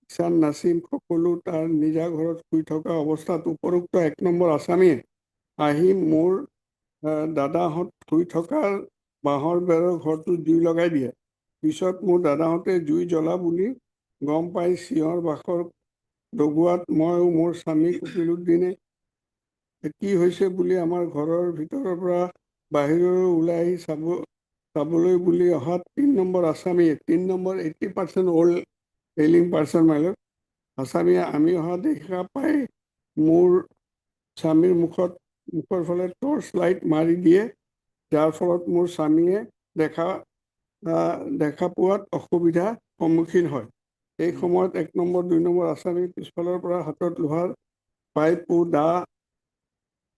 ইছান নাছিম সকলো তাৰ নিজা ঘৰত শুই থকা অৱস্থাত উপৰোক্ত 1 নম্বৰ আসামীয়ে আহি মোৰ দাদাহঁত শুই থকাৰ বাঁহৰ বেৰৰ ঘৰটো জুই লগাই দিয়ে। পিছত মোৰ দাদাহঁতে জুই জ্বলা বুলি গম পাই চিঞৰ বাখৰ লগোৱাত মই মোৰ স্বামী কপিলুদ্দিনে কি হৈছে বুলি আমাৰ ঘৰৰ ভিতৰৰ পৰা বাহিৰলৈ ওলাই আহি চাবলৈ বুলি অহাত 3 নম্বৰ আসামীয়ে 3 নম্বৰ 80% old ailing person, my lord, আসামীয়ে আমি অহা দেখা পাই মোৰ স্বামীৰ মুখৰ ফালে টৰ্চ লাইট মাৰি দিয়ে, যাৰ ফলত মোৰ স্বামীয়ে দেখা পোৱাত অসুবিধাৰ সন্মুখীন হয়। এই সময়ত 1 নম্বৰ 2 নম্বৰ আসামী পিছফালৰ পৰা হাতত লোহাৰ পাইপ ও দা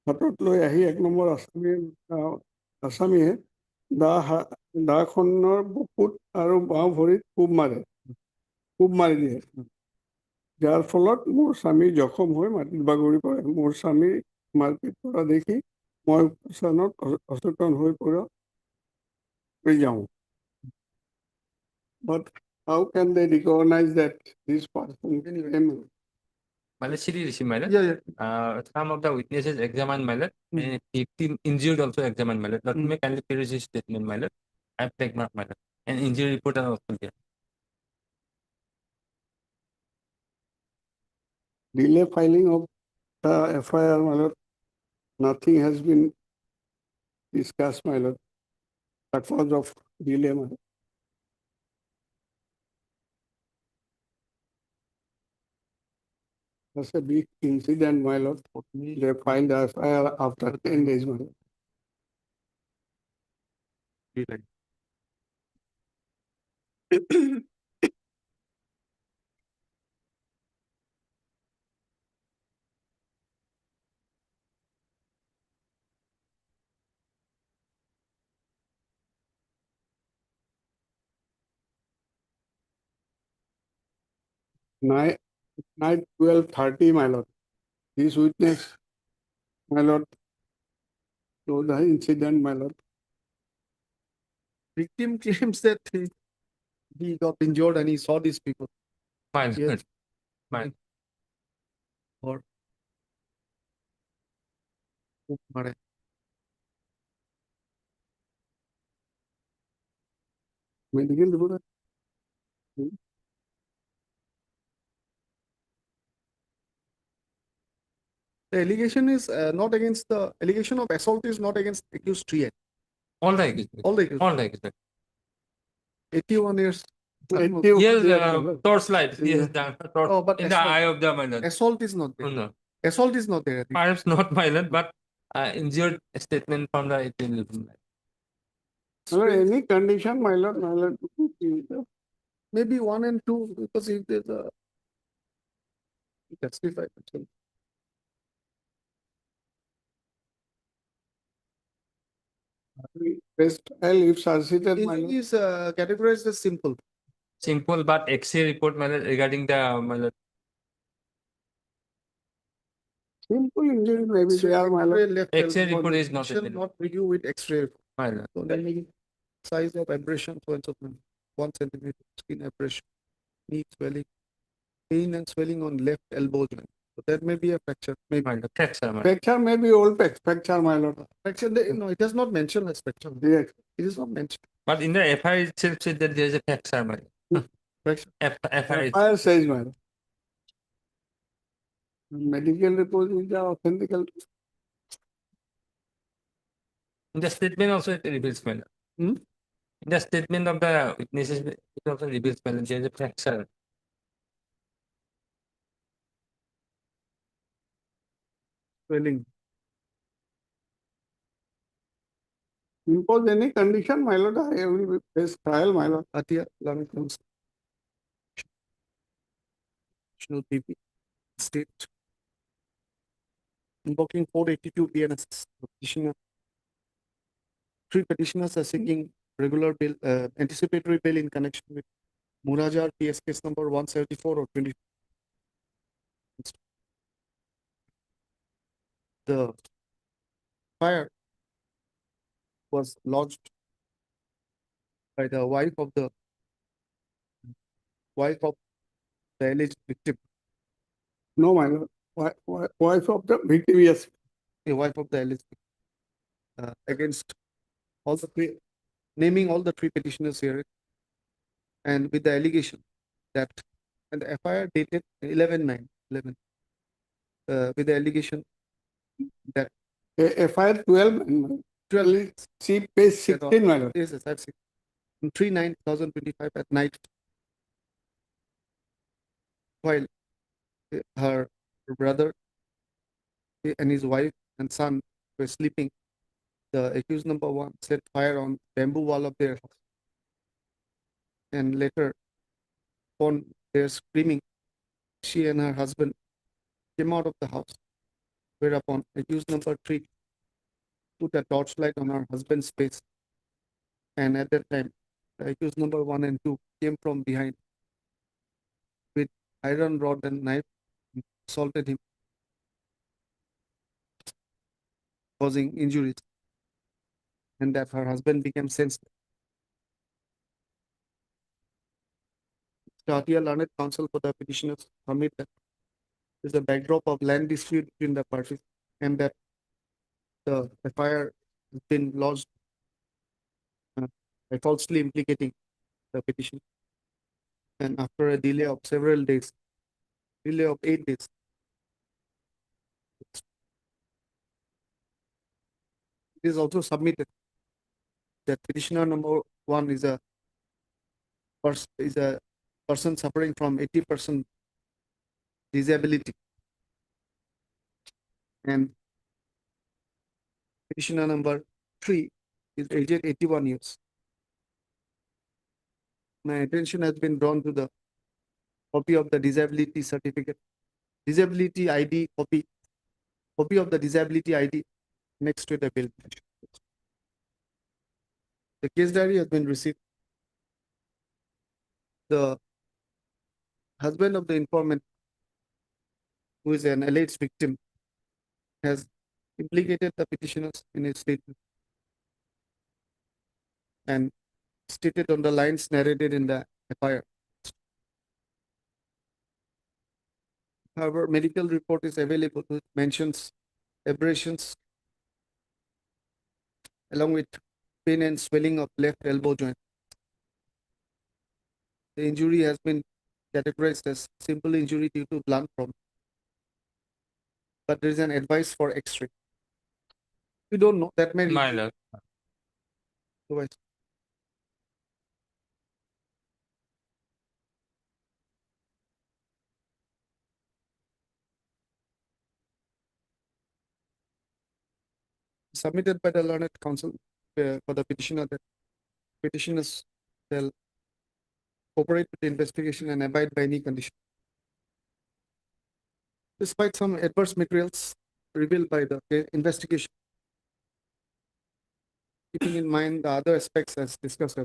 হাতত লৈ আহি 1 নম্বৰ আসামীয়ে দাখনৰ বুকুত আৰু বাওঁ ভৰিত কোব মাৰি দিয়ে, যাৰ ফলত মোৰ স্বামী জখম হৈ মাটিত বাগৰি পৰে। মোৰ স্বামীৰ মাৰপিট কৰা দেখি মই অচেতন হৈ পৰি যাওঁ। But how can they recognize that this person came? My lord, Shri Rishi, my lord. Yeah. Some of the witnesses examined, my lord. And 15 injured also examined, my lord. Let me kindly perish his statement, my lord. I have taken mark, my lord. And injury report are also there. Delay filing of the FIR, my lord. Nothing has been discussed, my lord. The cause of delay, my lord. That's a big incident, my lord. They filed the FIR after 10 days, my lord. Night 12:30, my lord. This witness, my lord, to the incident, my lord. Victim claims that he got injured and he saw these people. Fine, Yes. good. Fine. Or Medical report. The allegation is not against the allegation of assault is not against accused 3A. All the accused. All the accused. All the accused. 81 years. Yes, torchlight. Yes, the torch Oh, but in the assault- eye of the minor. Assault is not there. Oh, no. Assault is not there. Perhaps not violent, but injured statement from the 18. Any condition, my lord. Maybe 1 and 2, because if there's a testify. Best trial if succeeded, my lord. It is categorized as simple. Simple, but X-ray report regarding the minor. Simple injury maybe there, my lord. Left X-ray elbow report is not shall available. not review with X-ray. Minor. So then size of abrasion, so and so on, 1 centimeter, skin abrasion, knee swelling, pain and swelling on left elbow joint. So that may be a fracture. Maybe Fracture. Fracture may be old fracture, my lord. fracture. No, it has not mentioned as fracture. Yes. It is not mentioned. But in the FIR itself said that there is a fracture. Minor. Fracture. FIR. Fire says, my lord. Medical report is the authentical. In the statement also it reveals minor. Hmm? In the statement of the witnesses, it also reveals minor. There is a fracture. Swelling. Impose any condition, my lord. I will face trial, my lord. Atia, lung cancer. PP. State. Invoking 482 PNS. Petitioner. 3 petitioners are seeking regular bail, anticipatory bail in connection with Murajar PS case number 174 or 20. The fire was lodged by the wife of the alleged victim. No, my lord. Wife of the victim, yes. The wife of the alleged victim, against all the 3, naming all the 3 petitioners here, and with the allegation that, and the FIR dated 11/9/11, with the allegation that FIR 12, see page 16, my lord. Yes, I've seen. On 3/9/2025 at night, while her brother and his wife and son were sleeping, the accused number 1 set fire on bamboo wall of their house. And later, upon their screaming, she and her husband came out of the house, whereupon accused number 3 put a torchlight on her husband's face. And at that time, the accused number 1 and 2 came from behind with iron rod and knife, and assaulted him, causing injuries, and that her husband became senseless. Atia learned counsel for the petitioners submit that is a backdrop of land dispute between the parties, and that the FIR has been lodged by falsely implicating the petition. And after a delay of several days, delay of 8 days, it is also submitted that petitioner number 1 is a person suffering from 80% disability, and petitioner number 3 is aged 81 years. My attention has been drawn to the copy of the disability certificate, disability ID copy of the disability ID next to the bill. The case diary has been received. The husband of the informant, who is an alleged victim, has implicated the petitioners in his statement and stated on the lines narrated in the FIR. However, medical report is available which mentions abrasions along with pain and swelling of left elbow joint. The injury has been categorized as simple injury due to blunt trauma. but there is an advice for X-ray. We don't know, that may. My lord. Otherwise, submitted by the learned counsel for the petitioner that petitioners shall cooperate with the investigation and abide by any condition. Despite some adverse materials revealed by the investigation, keeping in mind the other aspects as discussed,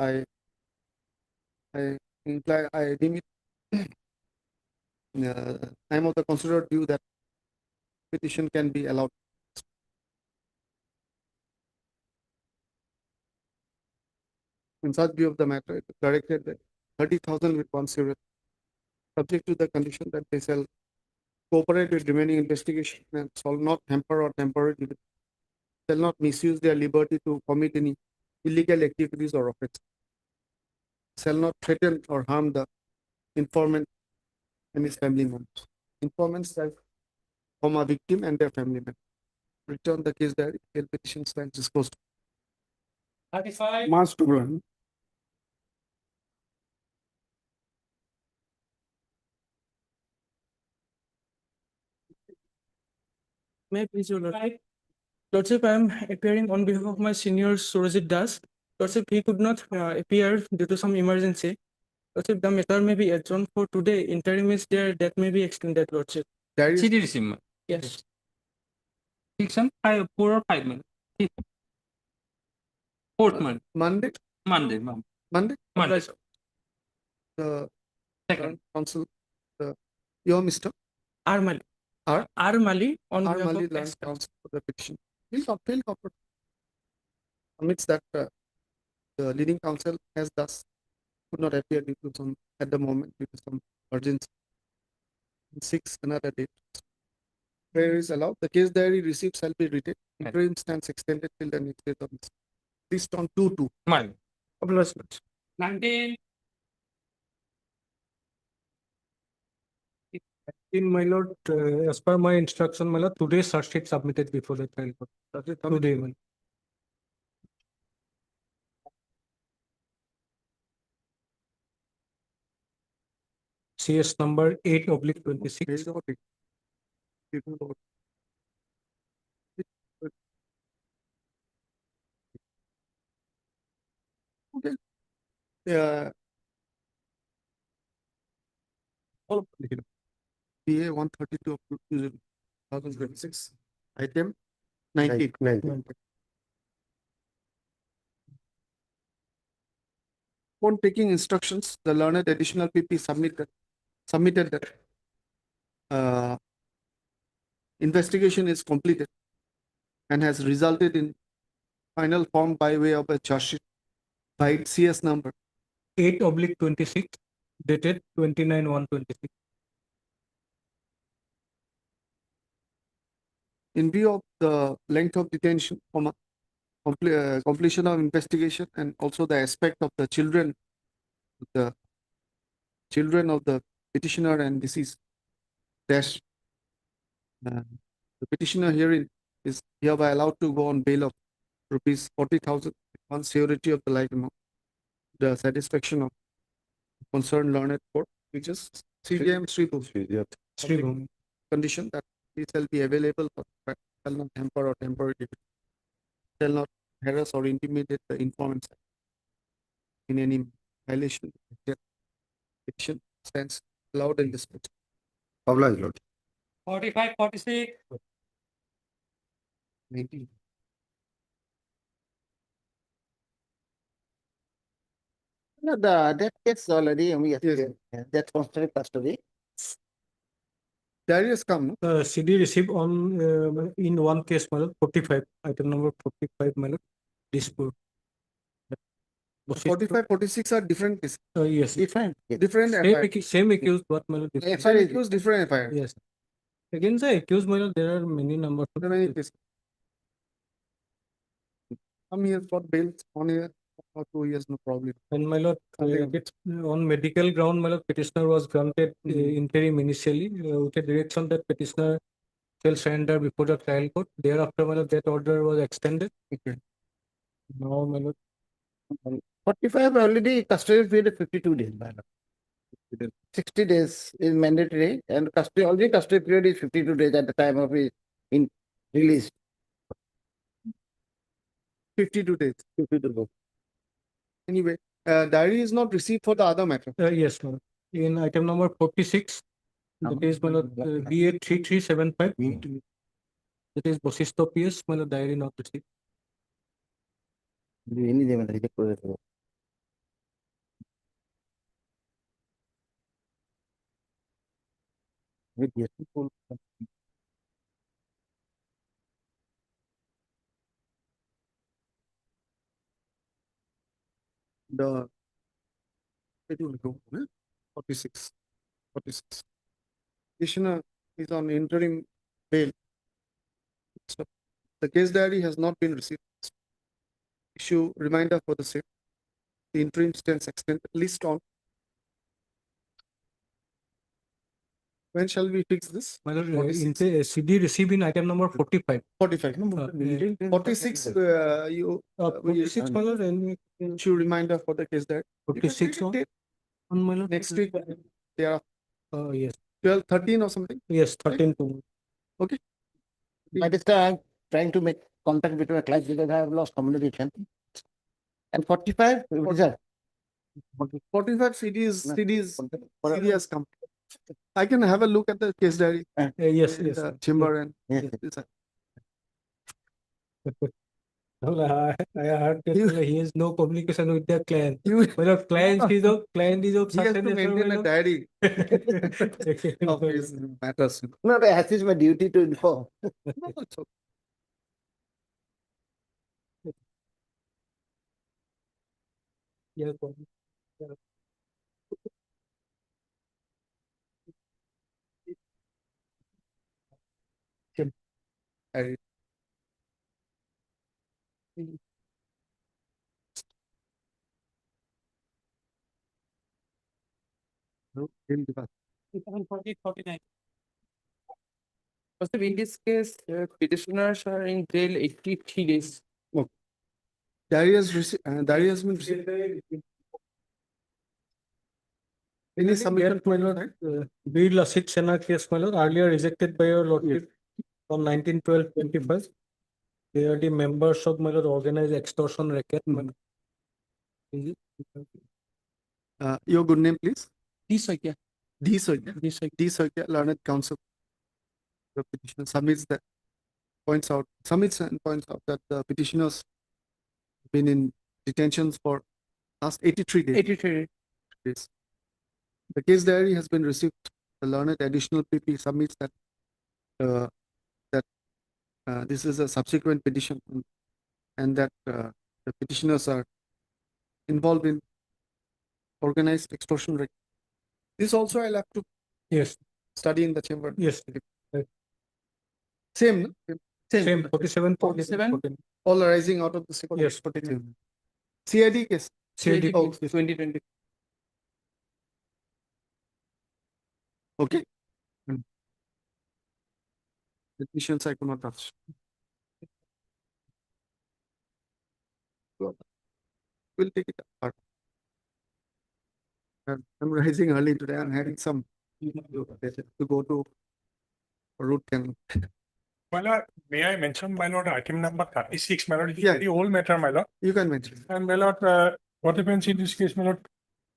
I deem it I am of the considered view that petition can be allowed. In such view of the matter, it is directed that 30,000 with 1 subject to the condition that they shall cooperate with remaining investigation and shall not hamper or temporarily shall not misuse their liberty to commit any illegal activities or offense, shall not threaten or harm the informant and his family members. Informants shall form a victim and their family members. Return the case diary, bail petition stands disclosed. 35. Must run. May I please your lordship? Lordship, I am appearing on behalf of my senior Surajit Das. Lordship, he could not appear due to some emergency. Lordship, the matter may be adjourned for today. Interim is there, that may be extended, Lordship. CD receive, ma'am. Yes. 4 or 5 minutes. 4th month. Monday? Monday, ma'am. Monday? Monday. The Second. council, your Mr. Armali. Armali on behalf Armali of learned counsel for the petition. Feel comfort. Amidst that, the leading counsel has thus could not appear due to some at the moment due to some urgency. 6 another date. Prayer is allowed. The case diary received shall be written. Interim stands extended till the next date of this. List on 2-2. Mine. 19. In my lord, as per my instruction, my lord, today's search sheet submitted before the trial court. Today, my lord. CS number 8/26. Okay. Yeah. PA 132 of 2026. Item 19. Upon taking instructions, the learned additional PP submitted that investigation is completed and has resulted in final form by way of a charge sheet by CS number 8/26 dated 29/1/26. In view of the length of detention, completion of investigation, and also the aspect of the children of the petitioner and deceased dash, the petitioner herein is hereby allowed to go on bail of rupees 40,000 on surety of the like amount, the satisfaction of concerned learned court, which is CJM Sribhumi. Condition that it shall be available for shall not hamper or temporarily shall not harass or intimidate the informant in any violation. Petition stands allowed and dispensed. Obliged, Lord. 45, 46. 19. No, that case already, that constituted custody. Darius come, no? CD received on in one case, my lord, 45, item number 45, my lord, dispute. 45, 46 are different cases. Yes. Different. Different Same accused, but my lord, different. Same accused, different FIR. Yes. Against the accused, my lord, there are many numbers. There are many cases. Some he has got bail on here, or 2 years, no problem. And my lord, Something- it's on medical ground, my lord, petitioner was granted Mhm. interim initially with a direction that petitioner shall surrender before the trial court. Thereafter, my lord, that order was extended. Okay. Now, my lord, 45 already custody period of 52 days, my lord. 60 days is mandatory and custody period is 52 days at the time of his in release. 52 days. 52 days. Anyway, diary is not received for the other matter. yes, my lord. In item number 46, that is, my lord, BA 3375. That is Bosisto PS, my lord, diary not received. Any day, reject করে দেবো। With yes, full- The it will go, 46. 46. Petitioner is on interim bail. So the case diary has not been received. Issue reminder for the same. The interim stands extended. List on. When shall we fix this? My lord, 46. CD received in item number 45. 45. 46, you. 46, my lord, and Issue reminder for the case diary. You can 46 take on, it on my lord. next week. Yeah, Yes, 12, 13 or something. yes, 13 to. Okay. By this time, I'm trying to make contact between a client because I have lost communication. And 45, result. 45 CDs has come. I can have a look at the case diary. Yes, in yes. the chamber and. Yes. decide. I heard that he has no communication with the client. You- Well, client is of He has certain to nature, maintain my a lord. diary of his matters. No, that is my duty to inform. No, it's okay. Yeah, go on. Yeah. Diary. No, he'll give us. 49. So in this case, petitioners are in jail 83 days. Diary has received, diary has been received. Any submission Yet, my lord, Veer Lasit Sena case, my lord, earlier rejected by your lordship on 19/12/25. They are the members of my lord organized extortion racket. my lord. Is it? Your good name, please. D. Soikia. D. Soikia. D. Soikia. D. Soikia, learned counsel. The petitioner submits and points out that the petitioners been in detentions for last 83 days. 83 days. The case diary has been received. The learned additional PP submits that this is a subsequent petition and that the petitioners are involved in organized extortion. This also I'll have to Yes, study in the chamber. yes. Same, no? Same, 47, 47? All arising out of the same. Yes. CID case. CID Oh, case, yes. 2020. okay. Petitions I cannot touch. We'll take it apart. I'm rising early today. I'm having some to go to root canal. My lord, may I mention, my lord, item number 36, my lord, it's Yeah. very old matter, my lord. You can mention. And my lord, what happens in this case, my lord?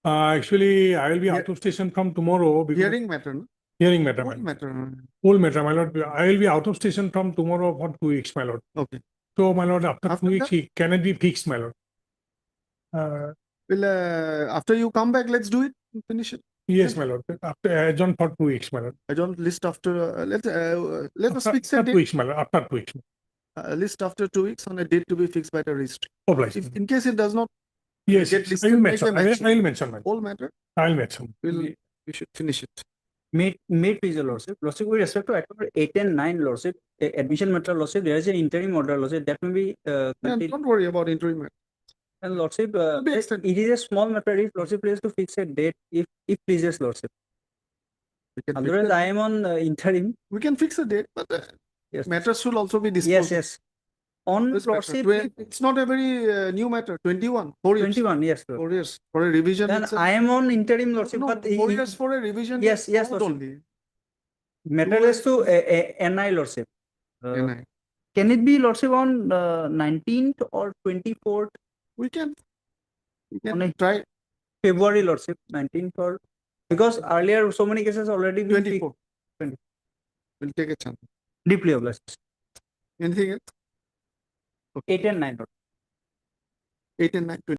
Actually, I will be out of station from tomorrow. because- Hearing matter, no? Hearing matter, my What lord. matter? Old matter, my lord. I will be out of station from tomorrow for 2 weeks, my lord. Okay. So, my lord, after After 2 weeks, can it be fixed, my lord? Well, after you come back, let's do it. Finish it. Yes, my lord. After adjourn for 2 weeks, my lord. I don't list after. Let us fix a After 2 date. weeks, my lord. After 2 weeks. List after 2 weeks on a date to be fixed by the registry. Obliged. If in case it does not Yes, get yes, I listed, will make mention. a I mention. will mention, my lord. Whole matter. I will mention. We should finish it. May please, your lordship. Lordship, with respect to item 8 and 9, lordship, admission matter, lordship, there is an interim order, lordship, that may be. Yeah, don't worry about interim matter. And Lordship, be extended. it is a small matter if Lordship please to fix a date if pleases Lordship. We can fix Otherwise, the- I am on interim. We can fix a date, but Yes. matters should also be disposed. Yes, yes. On This matter, Lordship, it's not a very new matter, 21, 4 years. 21, yes, Lord. 4 years for a revision. Then it's a- I am on interim Lordship, No, but 4 years for a revision. Yes, is yes, old Lordship. only. Matter is to NI Lordship. NI. Can it be Lordship on 19th or 24th? We can On a try February Lordship, 19th or because earlier so many cases already been 24. 20. We'll take a chance. Deeply obliged. Anything else? 8 and 9. 8 and 9,